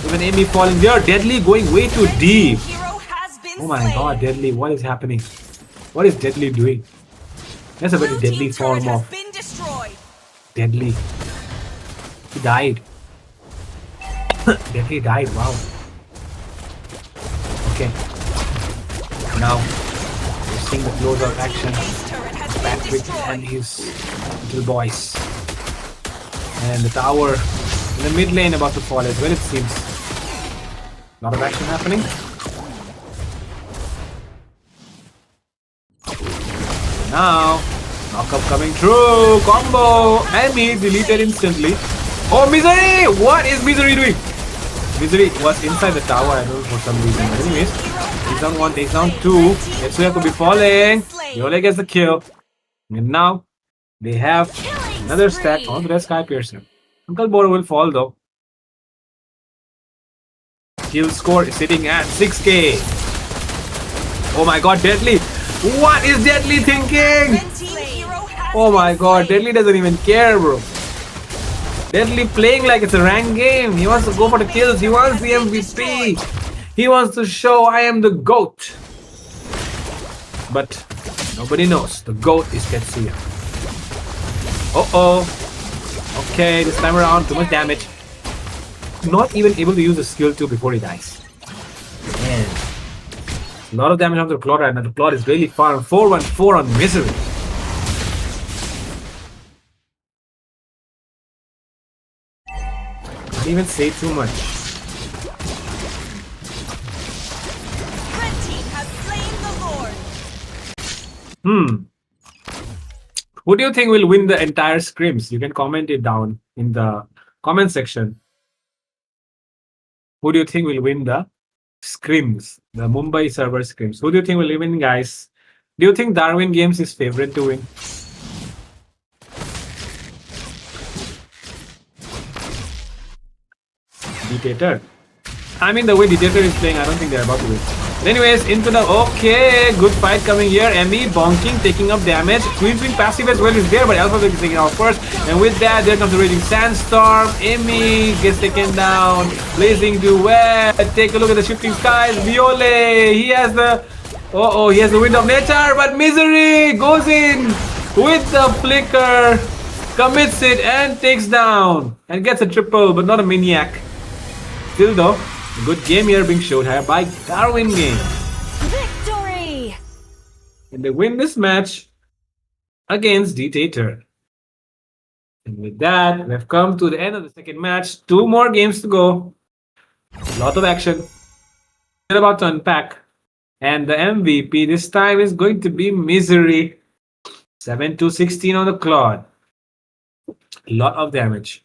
Even Amy falling there. Deadly going way too deep. Oh my god, Deadly. What is happening? What is Deadly doing? That's a very deadly form of Deadly. He died. Deadly died. Wow. Okay. Now we're seeing the close-out action. Patrick and his little boys. And the tower in the mid lane about to fall as well, it seems. A lot of action happening. Now, knockup coming through. Combo. And he deleted instantly. Oh, Misery! What is Misery doing? Misery was inside the tower, I don't know, for some reason. But anyways, takes down 1, takes down 2. Tetsuya could be falling. Yole gets the kill. And now, they have another stack onto that Skypiercer. Uncle Boro will fall though. Kill score is sitting at 6k. Oh my god, Deadly! What is Deadly thinking? Oh my god, Deadly doesn't even care, bro. Deadly playing like it's a ranked game. He wants to go for the kills. He wants the MVP. He wants to show I am the GOAT. but nobody knows. The GOAT is Tetsuya. Uh-oh. Okay, this time around, too much damage. Not even able to use the skill 2 before he dies. Man. A lot of damage on the Claw right now. The Claw is really far. 4-1-4 on Misery. Can't even say too much. Red team has slain the Lord. Who do you think will win the entire scrims? You can comment it down in the comment section. Who do you think will win the scrims? The Mumbai Server scrims. Who do you think will win, guys? Do you think Darwin Games is favorite to win? Dihtator. I mean, the way Dihtator is playing, I don't think they're about to win. But anyways, into the... Okay, good fight coming here. Emmy bonking, taking up damage. Queen Swing passive as well is there, but Alpha is taking out first. And with that, there comes the Raging Sandstorm. Emmy gets taken down. Blazing Duet. Take a look at the Shifting Skies. Viole, he has the... he has the Wind of Nature, but Misery goes in with the Flicker. Commits it and takes down. And gets a triple, but not a Maniac. Still though, a good game here being showed here by Darwin Games. Victory! And they win this match against Dihtator. And with that, we've come to the end of the second match. 2 more games to go. A lot of action. We're about to unpack. And the MVP this time is going to be Misery. 7-16 on the clock. A lot of damage.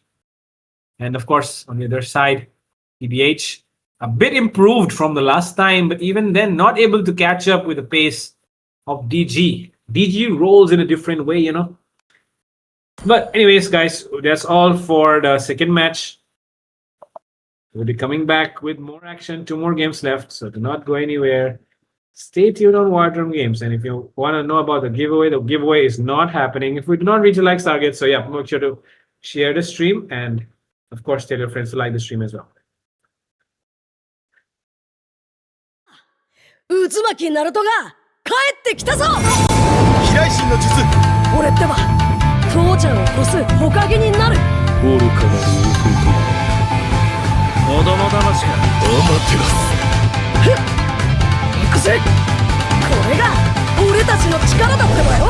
And of course, on the other side, EDH, a bit improved from the last time, but even then not able to catch up with the pace of DG. DG rolls in a different way, you know. But anyways, guys, that's all for the second match. We'll be coming back with more action, 2 more games left, so do not go anywhere. Stay tuned on Wardroom Games, and if you want to know about the giveaway is not happening if we do not reach the likes target. So yeah, make sure to share the stream, and of course tell your friends to like the stream as well. 渦巻きナルトが帰ってきたぞ。飛来神の術。俺ってば父ちゃんを越す火影になる。愚かな人間と子供騙しがアマテラス。ふっ行くぜ。これが俺たちの力だってばよ。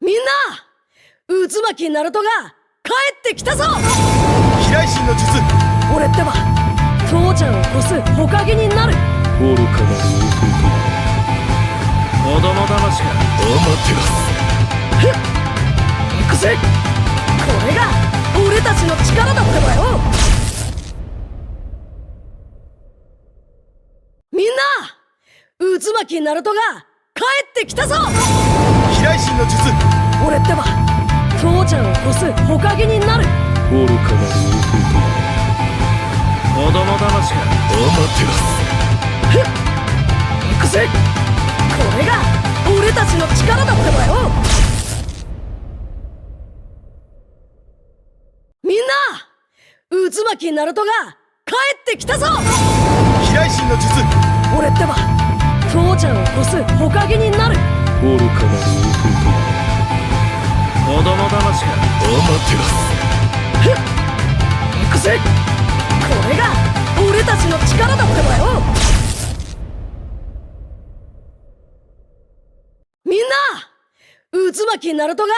みんな渦巻きナルトが帰ってきたぞ。飛来神の術。俺ってば父ちゃんを越す火影になる。愚かな人間と子供騙しがアマテラス。ふっ行くぜ。これが俺たちの力だってばよ。みんな渦巻きナルトが帰ってきたぞ。飛来神の術。俺ってば父ちゃんを越す火影になる。愚かな人間と子供騙しがアマテラス。ふっ行くぜ。これが俺たちの力だってばよ。みんな渦巻きナルトが帰ってきたぞ。飛来神の術。俺ってば父ちゃんを越す火影になる。愚かな人間と子供騙しがアマテラス。ふっ行くぜ。これが俺たちの力だってばよ。みんな渦巻きナルトが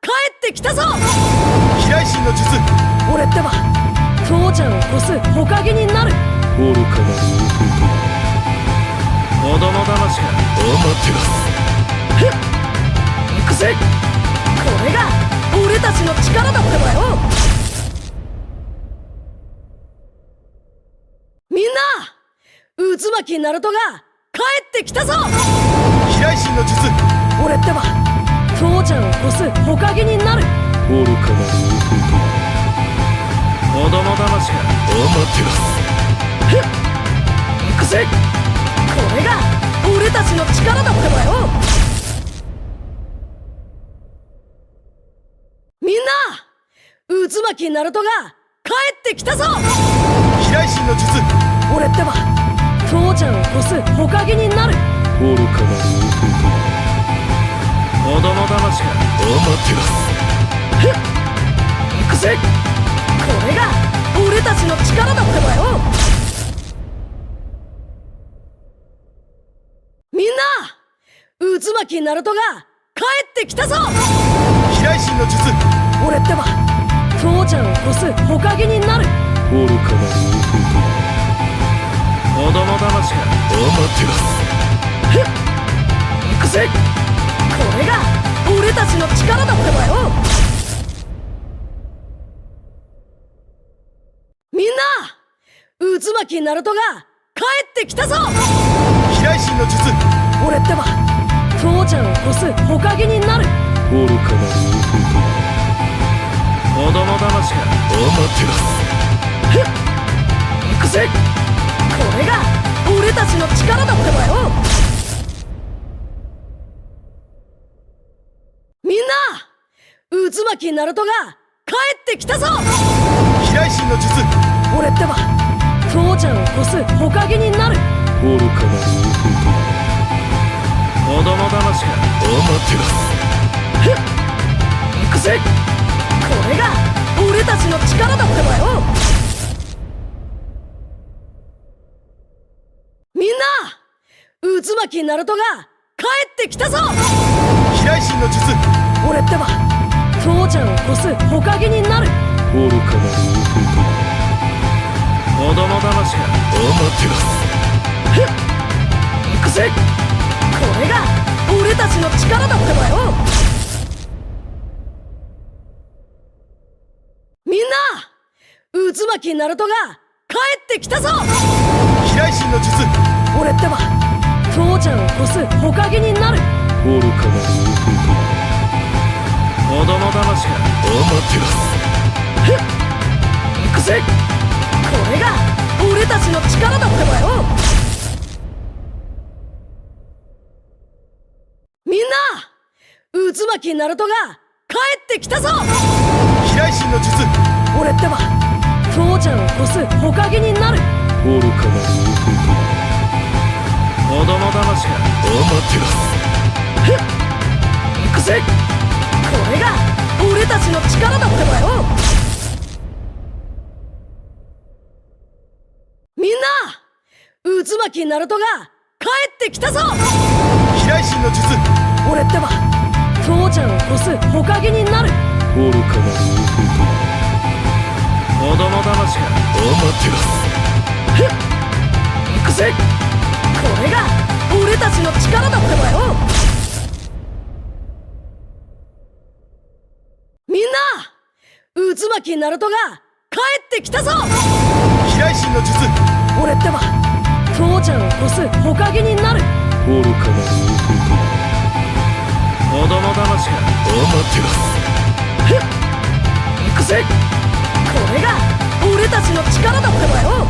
帰ってきたぞ。飛来神の術。俺ってば父ちゃんを越す火影になる。愚かな人間と子供騙しがアマテラス。ふっ行くぜ。これが俺たちの力だってばよ。みんな渦巻きナルトが帰ってきたぞ。飛来神の術。俺ってば父ちゃんを越す火影になる。愚かな人間と子供騙しがアマテラス。ふっ行くぜ。これが俺たちの力だってばよ。みんな渦巻きナルトが帰ってきたぞ。飛来神の術。俺ってば父ちゃんを越す火影になる。愚かな子供騙しか。アマテラス。行くぜ。これが俺たちの力だってばよ。みんな、渦巻きナルトが帰ってきたぞ。飛来神の術。俺ってば父ちゃんを越す火影になる。愚かな子供騙しか。アマテラス。行くぜ。これが俺たちの力だってばよ。みんな、渦巻きナルトが帰ってきたぞ。飛来神の術。俺ってば父ちゃんを越す火影になる。愚かな子供騙しか。アマテラス。行くぜ。これが俺たちの力だってばよ。みんな、渦巻きナルトが帰ってきたぞ。飛来神の術。俺ってば父ちゃんを越す火影になる。愚かな子供騙しか。アマテラス。行くぜ。これが俺たちの力だってばよ。みんな、渦巻きナルトが帰ってきたぞ。飛来神の術。俺ってば父ちゃんを越す火影になる。愚かな子供騙しか。アマテラス。行くぜ。これが俺たちの力だってばよ。みんな、渦巻きナルトが帰ってきたぞ。飛来神の術。俺ってば父ちゃんを越す火影になる。愚かな子供騙しか。アマテラス。行くぜ。これが俺たちの力だってばよ。みんな、渦巻きナルトが帰ってきたぞ。飛来神の術。俺ってば父ちゃんを越す火影になる。愚かな子供騙しか。アマテラス。行くぜ。これが俺たちの力だってばよ。みんな、渦巻きナルトが帰ってきたぞ。飛来神の術。俺ってば父ちゃんを越す火影になる。愚かな子供騙しか。アマテラス。行くぜ。これが俺たちの力だってばよ。みんな、渦巻きナルトが帰ってきたぞ。飛来神の術。俺ってば父ちゃんを越す火影になる。愚かな子供騙しか。アマテラス。行くぜ。これが俺たちの力だってばよ。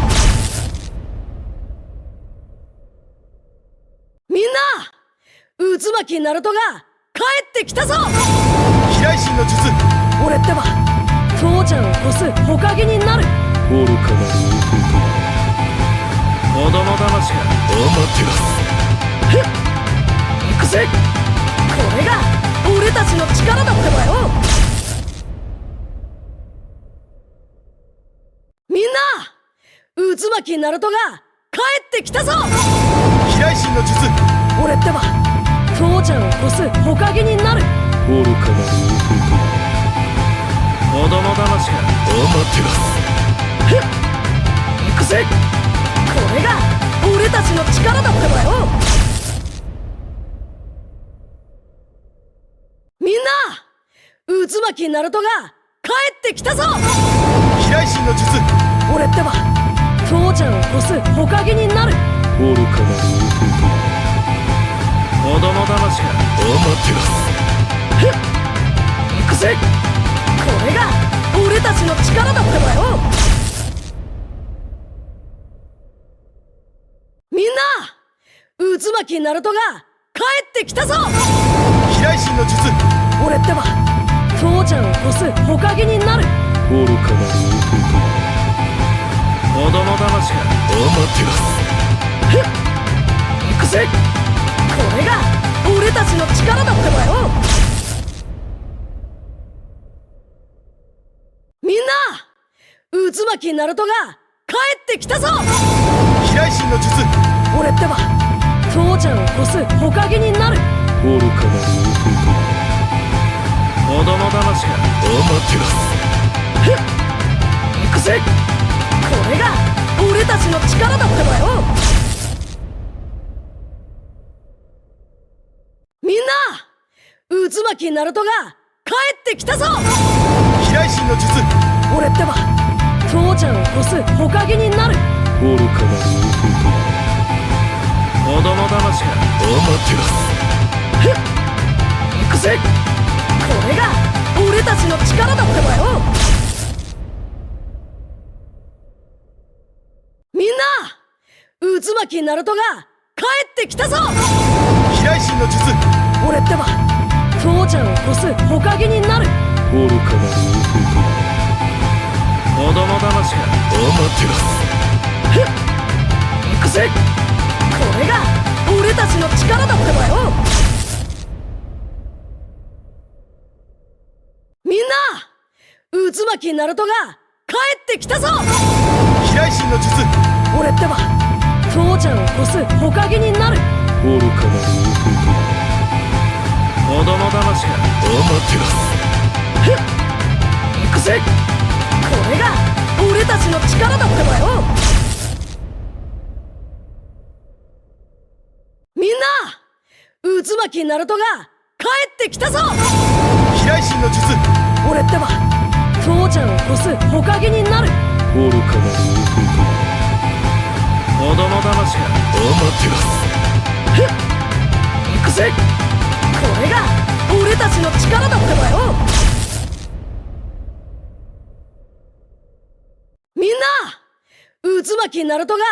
みんな、渦巻きナルトが帰ってきたぞ。飛来神の術。俺ってば父ちゃんを越す火影になる。愚かな子供騙しか。アマテラス。行くぜ。これが俺たちの力だってばよ。みんな、渦巻きナルトが帰ってきたぞ。飛来神の術。俺ってば父ちゃんを越す火影になる。愚かな子供騙しか。アマテラス。行くぜ。これが俺たちの力だってばよ。みんな、渦巻きナルトが帰ってきたぞ。飛来神の術。俺ってば父ちゃんを越す火影になる。愚かな子供騙しか。アマテラス。行くぜ。これが俺たちの力だってばよ。みんな、渦巻きナルトが帰ってきたぞ。飛来神の術。俺ってば父ちゃんを越す火影になる。愚かな子供騙しか。アマテラス。せ。これが俺たちの力だってばよ。みんな、渦巻きナルトが帰ってきたぞ。飛来神の術。俺ってば父ちゃんを越す火影になる。愚かな子供騙しか。アマテラス。ふっ、行くぜ。これが俺たちの力だってばよ。みんな、渦巻きナルトが帰ってきたぞ。飛来神の術。俺ってば父ちゃんを越す火影になる。愚かな子供騙しか。アマテラス。ふっ、行くぜ。これが俺たちの力だってばよ。みんな、渦巻きナルトが帰ってきたぞ。飛来神の術。俺ってば父ちゃんを越す火影になる。愚かな子供騙しか。アマテラス。ふっ、行くぜ。これが俺たちの力だってばよ。みんな、渦巻きナルトが帰ってきたぞ。飛来神の術。俺ってば父ちゃんを越す火影になる。愚かな子供騙しか。アマテラス。ふっ、行くぜ。これが俺たちの力だってばよ。みんな、渦巻きナルトが帰ってきたぞ。飛来神の術。俺ってば父ちゃんを越す火影になる。愚かな子供騙しか。アマテラス。ふっ、行くぜ。これが俺たちの力だってばよ。みんな、渦巻きナルトが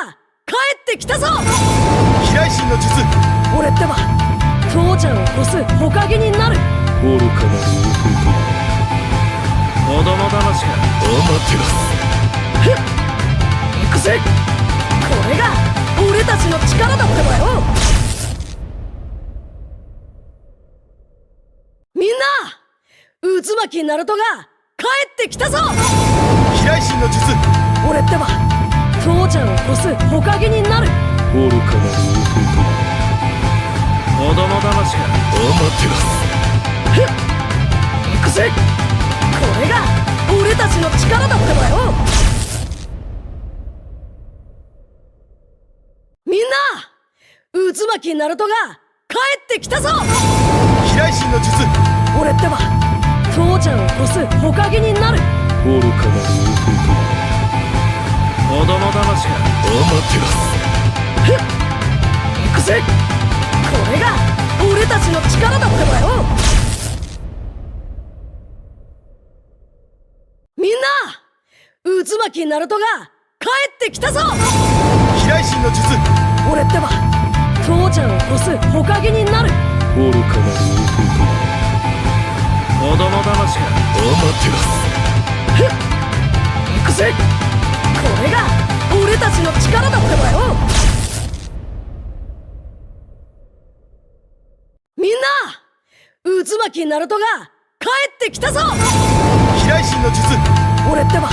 帰ってきたぞ。飛来神の術。俺ってば父ちゃんを越す火影になる。愚かな子供騙しか。アマテラス。ふっ、行くぜ。これが俺たちの力だってばよ。みんな、渦巻きナルトが帰ってきたぞ。飛来神の術。俺ってば父ちゃんを越す火影になる。愚かな子供騙しか。アマテラス。ふっ、行くぜ。これが俺たちの力だってばよ。みんな、渦巻きナルトが帰ってきたぞ。飛来神の術。俺ってば父ちゃんを越す火影になる。愚かな子供騙しか。アマテラス。ふっ、行くぜ。これが俺たちの力だってばよ。みんな、渦巻きナルトが帰ってきたぞ。飛来神の術。俺ってば父ちゃんを越す火影になる。愚かな子供騙しか。アマテラス。ふっ、行くぜ。これが俺たちの力だってばよ。みんな、渦巻きナルトが帰ってきたぞ。飛来神の術。俺ってば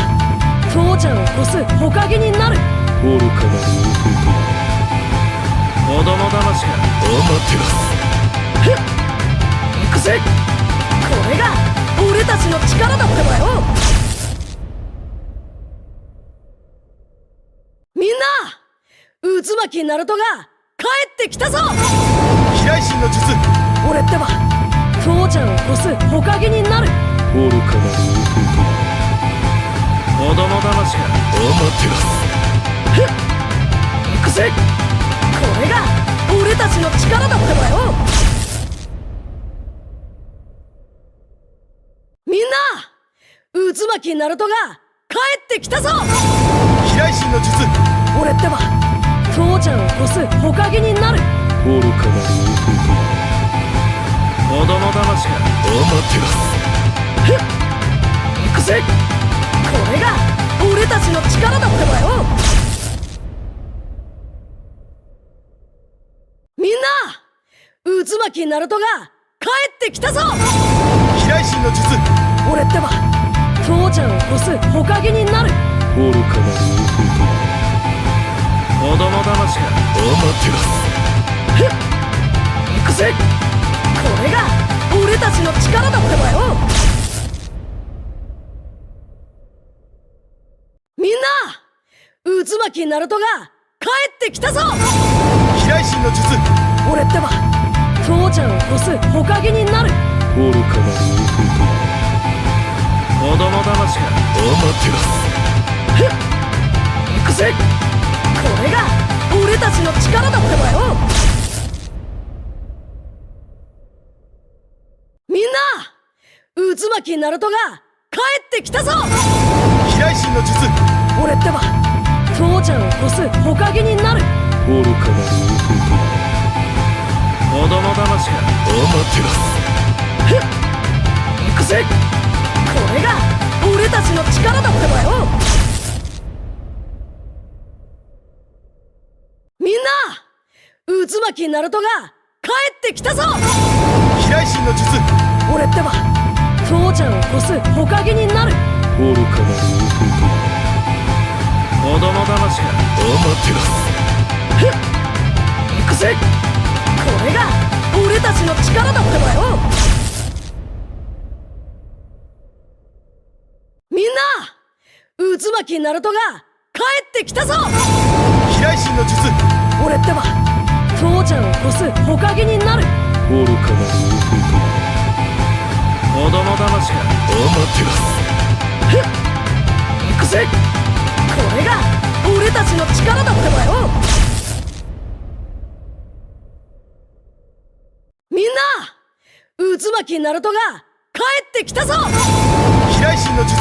父ちゃんを越す火影になる。愚かな子供騙しか。アマテラス。ふっ、行くぜ。これが俺たちの力だってばよ。みんな、渦巻きナルトが帰ってきたぞ。飛来神の術。俺ってば父ちゃんを越す火影になる。愚かな子供騙しか。アマテラス。ふっ、行くぜ。これが俺たちの力だってばよ。みんな、渦巻きナルトが帰ってきたぞ。飛来神の術。俺ってば父ちゃんを越す火影になる。愚かな子供騙しか。アマテラス。ふっ、行くぜ。これが俺たちの力だってばよ。みん渦巻きナルトが帰ってきたぞ。飛来神の術。俺ってば父ちゃんを越す火影になる。愚かな子供騙しか。お待てろ。ふっ行くぜ。これが俺たちの力だってばよ。みんな渦巻きナルトが帰ってきたぞ。飛来神の術。俺ってば父ちゃんを越す火影になる。愚かな子供騙しか。お待てろ。ふっ行くぜ。これが俺たちの力だってばよ。みんな渦巻きナルトが帰ってきたぞ。飛来神の術。俺ってば父ちゃんを越す火影になる。愚かな子供騙しか。お待てろ。ふっ行くぜ。これが俺たちの力だってばよ。みんな渦巻きナルトが帰ってきたぞ。飛来神の術。俺ってば父ちゃんを越す火影になる。愚かな子供騙しか。お待てろ。ふっ行くぜ。これが俺たちの力だってばよ。みんな渦巻きナルトが帰ってきたぞ。飛来神の術。俺ってば父ちゃんを越す火影になる。愚かな子供騙しか。お待てろ。ふっ行くぜ。これが俺たちの力だってばよ。みんな渦巻きナルトが帰ってきたぞ。飛来神の術。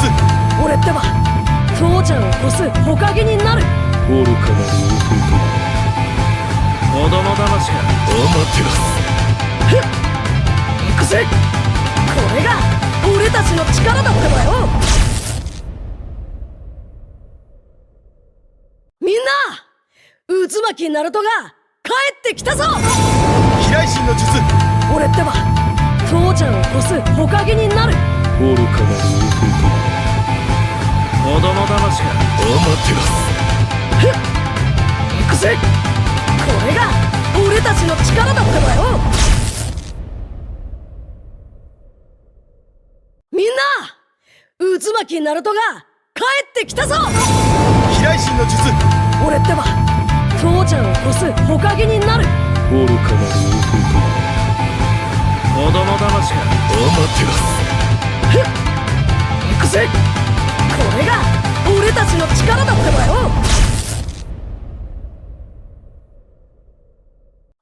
俺ってば父ちゃんを越す火影になる。愚かな子供騙しか。お待てろ。ふっ行くぜ。これが俺たちの力だってばよ。みんな渦巻きナルトが帰ってきたぞ。飛来神の術。俺ってば父ちゃんを越す火影になる。愚かな子供騙しか。お待てろ。ふっ行くぜ。これが俺たちの力だってばよ。みんな渦巻きナルトが帰ってきたぞ。飛来神の術。俺ってば父ちゃんを越す火影になる。愚かな子供騙しか。お待てろ。ふっ行くぜ。これが俺たちの力だってばよ。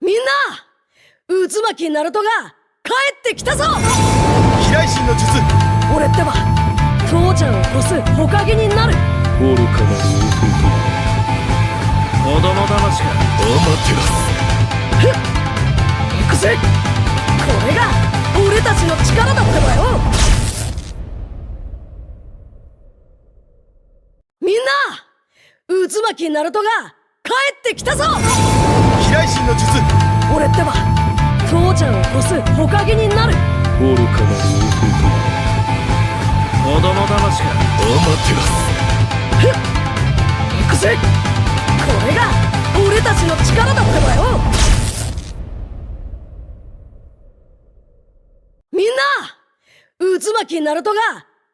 みんな渦巻きナルトが帰ってきたぞ。飛来神の術。俺ってば父ちゃんを越す火影になる。愚かな子供騙しか。お待てろ。ふっ行くぜ。これが俺たちの力だってばよ。みんな渦巻きナルトが帰ってきたぞ。飛来神の術。俺ってば父ちゃんを越す火影になる。愚かな子供騙しか。お待てろ。ふっ行くぜ。これが俺たちの力だってばよ。みんな渦巻きナルトが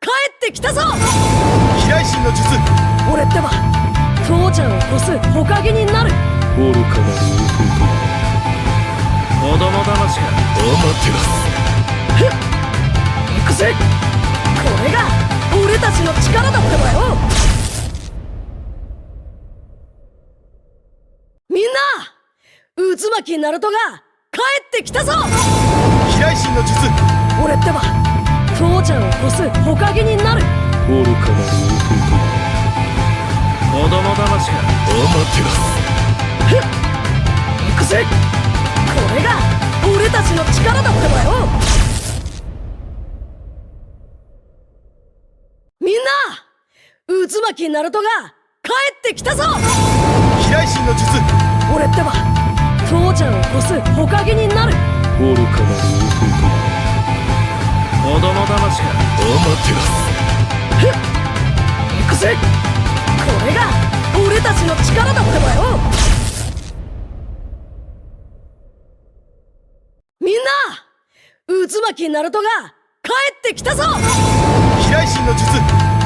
帰ってきたぞ。飛来神の術。俺ってば父ちゃんを越す火影になる。愚かな子供騙しか。お待てろ。ふっ行くぜ。これが俺たちの力だってばよ。みんな渦巻きナルトが帰ってきたぞ。飛来神の術。俺ってば父ちゃんを越す火影になる。愚かな子供騙しか。お待てろ。ふっ行くぜ。これが俺たちの力だってばよ。みんな渦巻きナルトが帰ってきたぞ。飛来神の術。俺ってば父ちゃんを越す火影になる。愚かな子供騙しか。お待てふっ行くぜ。これが俺たちの力だってばよ。みんな、渦巻きナルトが帰ってきたぞ。飛来神の術。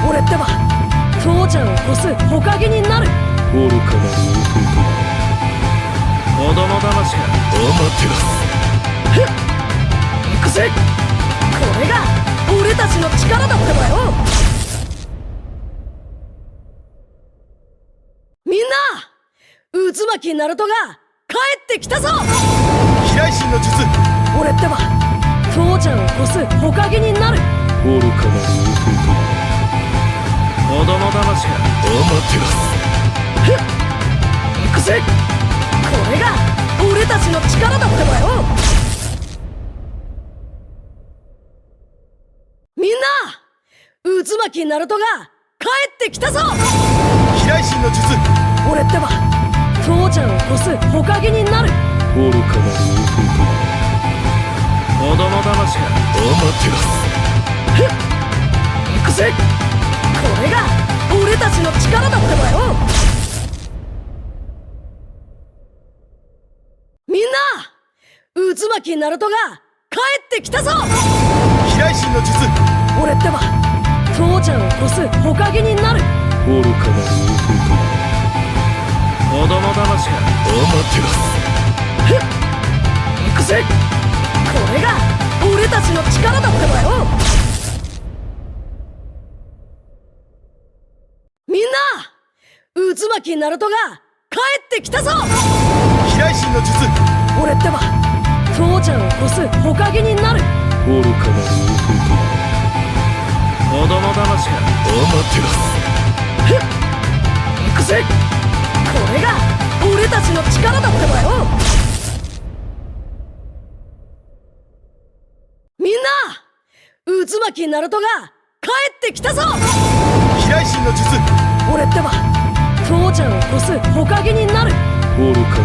俺ってば父ちゃんを越す火影になる。愚かな子供騙しか。お待てふっ行くぜ。これが俺たちの力だってばよ。みんな、渦巻きナルトが帰ってきたぞ。飛来神の術。俺ってば父ちゃんを越す火影になる。愚かな子供騙しか。お待てふっ行くぜ。これが俺たちの力だってばよ。みんな、渦巻きナルトが帰ってきたぞ。飛来神の術。俺ってば父ちゃんを越す火影になる。愚かな子供騙しか。お待てふっ行くぜ。これが俺たちの力だってばよ。みんな、渦巻きナルトが帰ってきたぞ。飛来神の術。俺ってば父ちゃんを越す火影になる。愚かな子供騙しか。お待てふっ行くぜ。これが俺たちの力だってばよ。みんな、渦巻きナルトが帰ってきたぞ。飛来神の術。俺ってば父ちゃんを越す火影になる。愚かな子供騙しか。お待てふっ行くぜ。これが俺たちの力だってばよ。みんな、渦巻きナルトが帰ってきたぞ。飛来神の術。俺ってば父ちゃんを越す火影になる。愚かな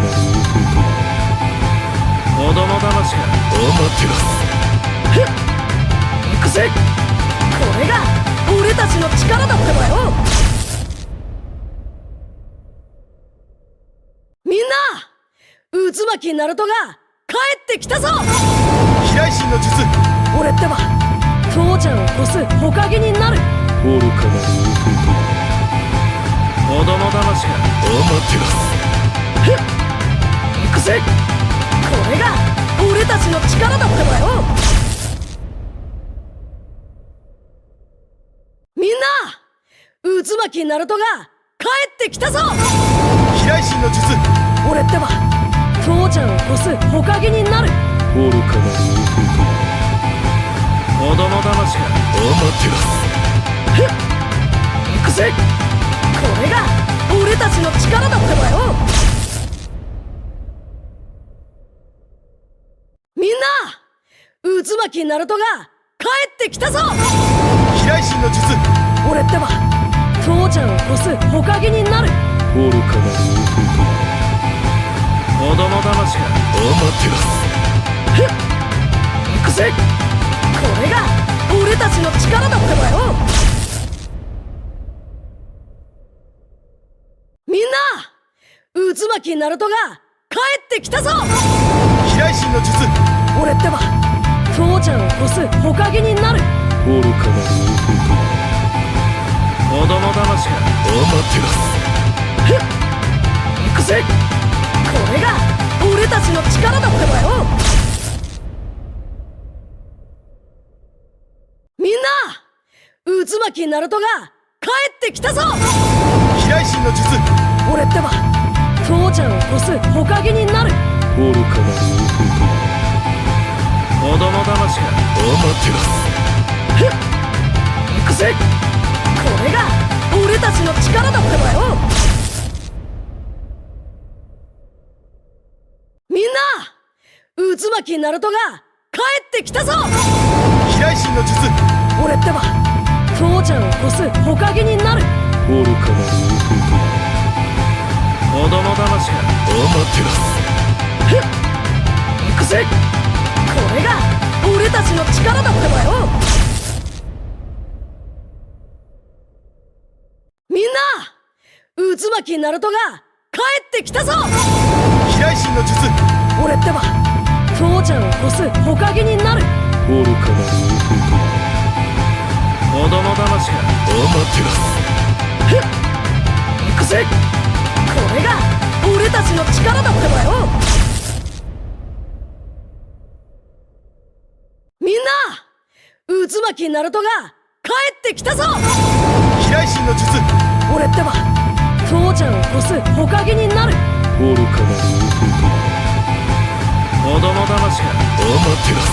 子供騙しか。お待てふっ行くぜ。これが俺たちの力だってばよ。みんな、渦巻きナルトが帰ってきたぞ。飛来神の術。俺ってば父ちゃんを越す火影になる。愚かな子供騙しか。お待てふっ行くぜ。これが俺たちの力だってばよ。みんな、渦巻きナルトが帰ってきたぞ。飛来神の術。俺ってば父ちゃんを越す火影になる。愚かな子供騙しか。お待てふっ行くぜ。これが俺たちの力だってばよ。みんな、渦巻きナルトが帰ってきたぞ。飛来神の術。俺ってば父ちゃんを越す火影になる。愚かな子供騙しか。お待てふっ行くぜ。これが俺たちの力だってばよ。みんな、渦巻きナルトが帰ってきたぞ。飛来神の術。俺ってば父ちゃんを越す火影になる。愚かな子供騙しか。お待てふっ行くぜ。これが俺たちの力だってばよ。みんな、渦巻きナルトが帰ってきたぞ。飛来神の術。俺ってば父ちゃんを越す火影になる。愚かな子供騙しか。お待てふっ行くぜ。これが俺たちの力だってばよ。みんな、渦巻きナルトが帰ってきたぞ。飛来神の術。俺ってば父ちゃんを越す火影になる。愚かな子供騙しか。お待てふ行くぜ。これが俺たちの力だってばよ。みんな、渦巻きナルトが帰ってきたぞ。飛来神の術。俺ってば父ちゃんを越す火影になる。愚かな子供騙しか。アマテラス。行くぜ。これが俺たちの力だってばよ。みんな、渦巻きナルトが帰ってきたぞ。飛来神の術。俺ってば父ちゃんを越す火影になる。愚かな子供騙しか。アマテラス。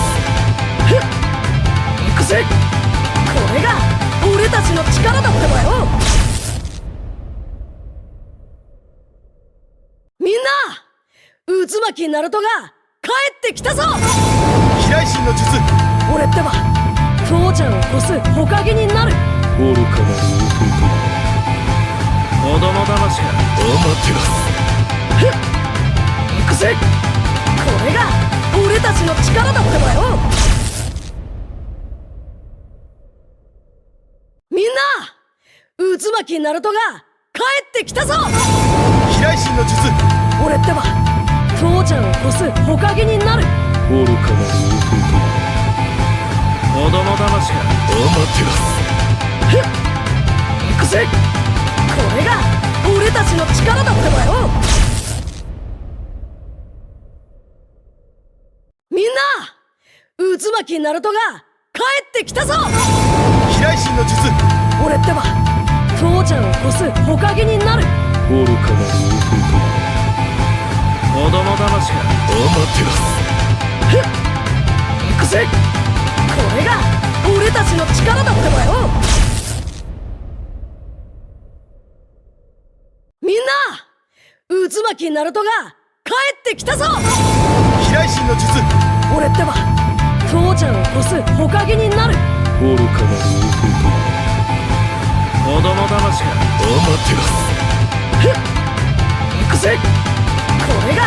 行くぜ。これが俺たちの力だってばよ。みんな、渦巻きナルトが帰ってきたぞ。飛来神の術。俺ってば父ちゃんを越す火影になる。愚かな子供騙しか。アマテラス。行くぜ。これが俺たちの力だってばよ。みんな、渦巻きナルトが帰ってきたぞ。飛来神の術。俺ってば父ちゃんを越す火影になる。愚かな子供騙しか。アマテラス。行くぜ。これが俺たちの力だってばよ。みんな、渦巻きナルトが帰ってきたぞ。飛来神の術。俺ってば父ちゃんを越す火影になる。愚かな子供騙しか。アマテラス。行くぜ。これが俺たちの力だってばよ。みんな、渦巻きナルトが帰ってきたぞ。飛来神の術。俺ってば父ちゃんを越す火影になる。愚かな子供騙しか。アマテラス。行くぜ。これが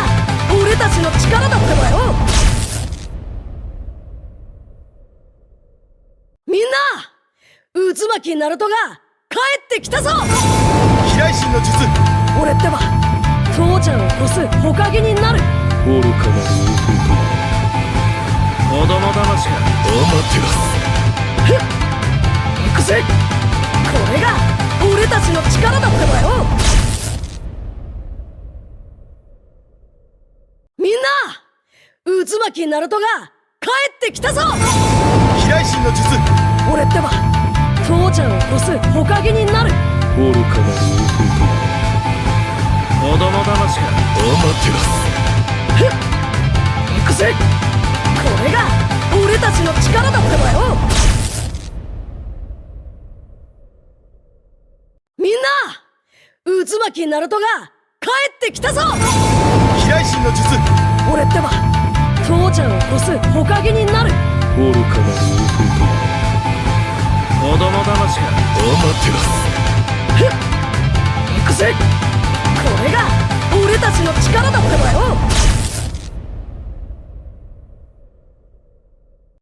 俺たちの力だってばよ。みんな、渦巻きナルトが帰ってきたぞ。飛来神の術。俺ってば父ちゃんを越す火影になる。愚かな子供騙しか。アマテラス。行くぜ。これが俺たちの力だってばよ。みんな、渦巻きナルトが帰ってきたぞ。飛来神の術。俺ってば父ちゃんを越す火影になる。愚かな子供騙しか。アマテラス。行くぜ。これが俺たちの力だってばよ。みんな、渦巻きナルトが帰ってきたぞ。飛来神の術。俺ってば父ちゃんを越す火影になる。愚かな子供騙しか。アマテラス。行くぜ。これが俺たちの力だってばよ。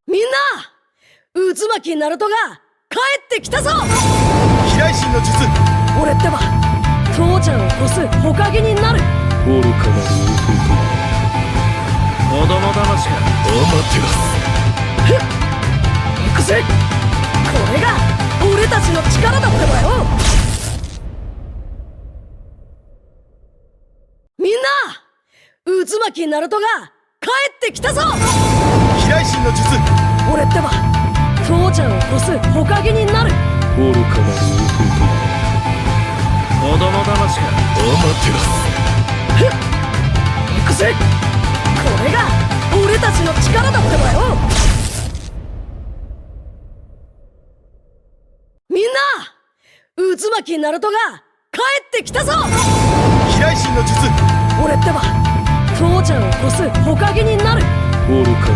みんな、渦巻きナルトが帰ってきたぞ。飛来神の術。俺ってば父ちゃんを越す火影になる。愚かな子供騙しか。アマテラス。行くぜ。これが俺たちの力だってばよ。みんな、渦巻きナルトが帰ってきたぞ。飛来神の術。俺ってば父ちゃんを越す火影になる。愚かな子供騙しか。アマテラス。行くぜ。これが俺たちの力だってばよ。みんな、渦巻きナルトが帰ってきたぞ。飛来神の術。俺ってば父ちゃんを越す火影になる。愚かな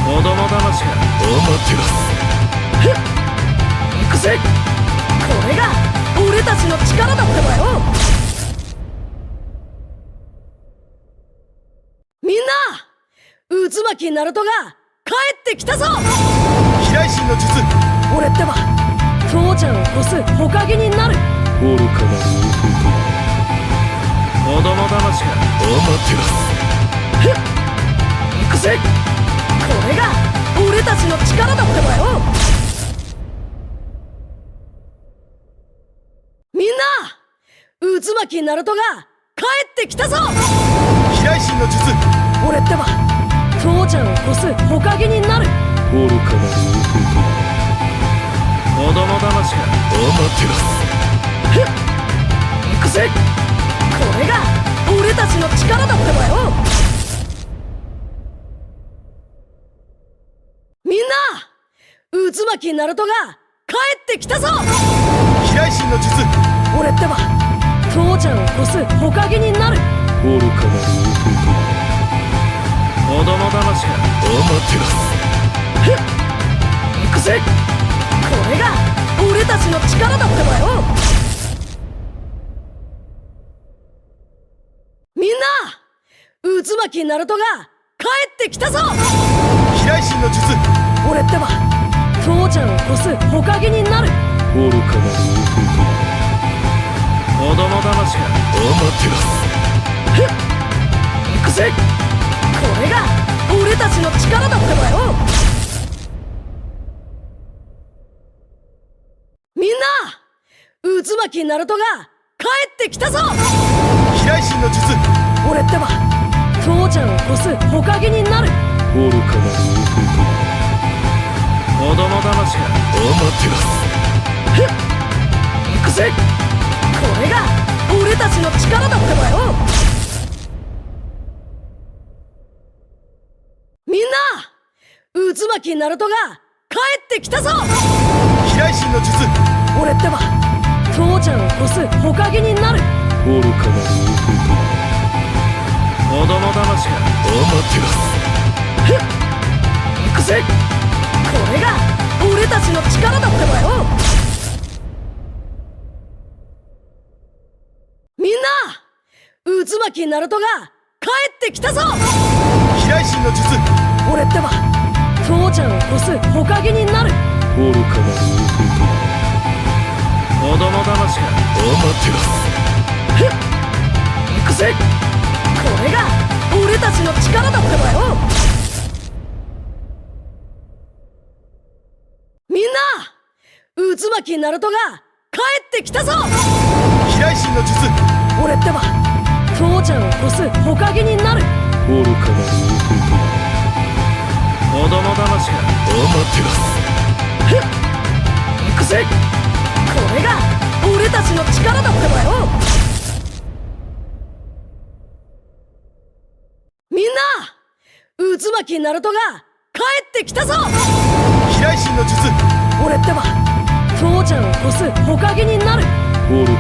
子供騙しか。アマテラス。行くぜ。これが俺たちの力だってばよ。渦巻きナルトが帰ってきたぞ。飛来神の術。俺ってば父ちゃんを越す火影になる。愚かな子供騙しか。お待てろ。行くぜ。これが俺たちの力だってばよ。みんな渦巻きナルトが帰ってきたぞ。飛来神の術。俺ってば父ちゃんを越す火影になる。愚かな子供騙しか。お待てろ。行くぜ。これが俺たちの力だってばよ。みんな渦巻きナルトが帰ってきたぞ。飛来神の術。俺ってば父ちゃんを越す火影になる。愚かな子供騙しか。お待てろ。行くぜ。これが俺たちの力だってばよ。みんな渦巻きナルトが帰ってきたぞ。飛来神の術。俺ってば父ちゃんを越す火影になる。愚かな子供騙しか。お待てろ。行くぜ。これが俺たちの力だってばよ。みんな渦巻きナルトが帰ってきたぞ。飛来神の術。俺ってば父ちゃんを越す火影になる。愚かな子供騙しか。お待てろ。行くぜ。これが俺たちの力だってばよ。みんな渦巻きナルトが帰ってきたぞ。飛来神の術。俺ってば父ちゃんを越す火影になる。愚かな子供騙しか。お待てろ。行くぜ。これが俺たちの力だってばよ。みんな渦巻きナルトが帰ってきたぞ。飛来神の術。俺ってば父ちゃんを越す火影になる。愚かな子供騙しか。お待てろ。行くぜ。これが俺たちの力だってばよ。みんな渦巻きナルトが帰ってきたぞ。飛来神の術。俺ってば父ちゃんを越す火影になる。愚かな子供騙しか。お待てろ。行くぜ。これが俺たちの力だってばよ。みんな渦巻きナルトが帰ってきたぞ。飛来神の術。俺ってば父ちゃんを越す火影になる。愚かな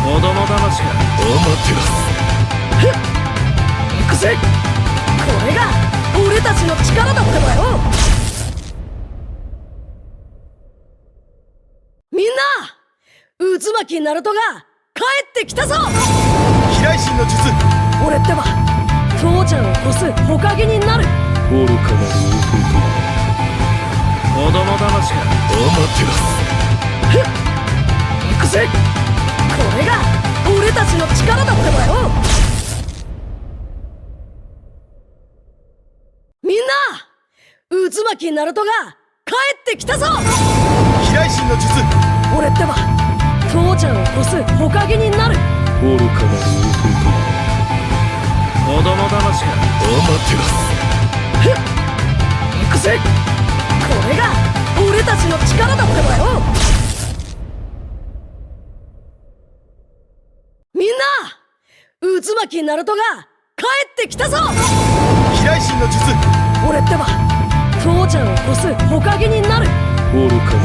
子供騙しか。お待てろ。行くぜ。これが俺たちの力だってばよ。みんな渦巻きナルトが帰ってきたぞ。飛来神の術。俺ってば父ちゃんを越す火影になる。愚かな子供騙しか。お待てろ。行くぜ。これが俺たちの力だってばよ。みんな渦巻きナルトが帰ってきたぞ。飛来神の術。俺ってば父ちゃんを越す火影になる。愚かな子供騙しか。お待てろ。行くぜ。これが俺たちの力だってばよ。みんな渦巻きナルトが帰ってきたぞ。飛来神の術。俺ってば父ちゃんを越す火影になる。愚かな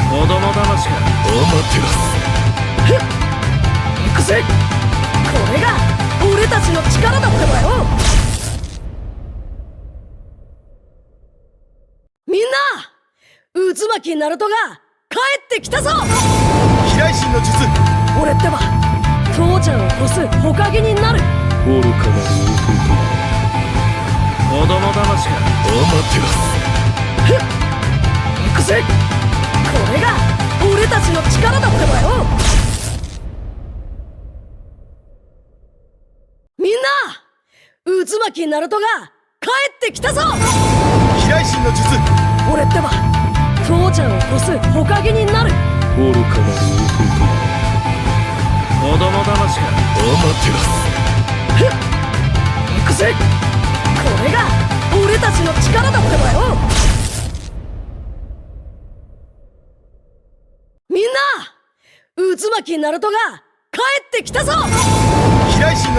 子供騙しか。お待てろ。行くぜ。これが俺たちの力だってばよ。みんな渦巻きナルトが帰ってきたぞ。飛来神の術。俺ってば父ちゃんを越すほかげになる。愚かな弟。子供騙しか。アマテラス。行くぜ。これが俺たちの力だってばよ。みんな、渦巻きナルトが帰ってきたぞ。飛来神の術。俺ってば父ちゃんを越すほかげになる。愚かな弟。子供騙しか。アマテラス。行くぜ。これが俺たちの力だってばよ。みんな、渦巻きナルトが帰ってきたぞ。飛来神の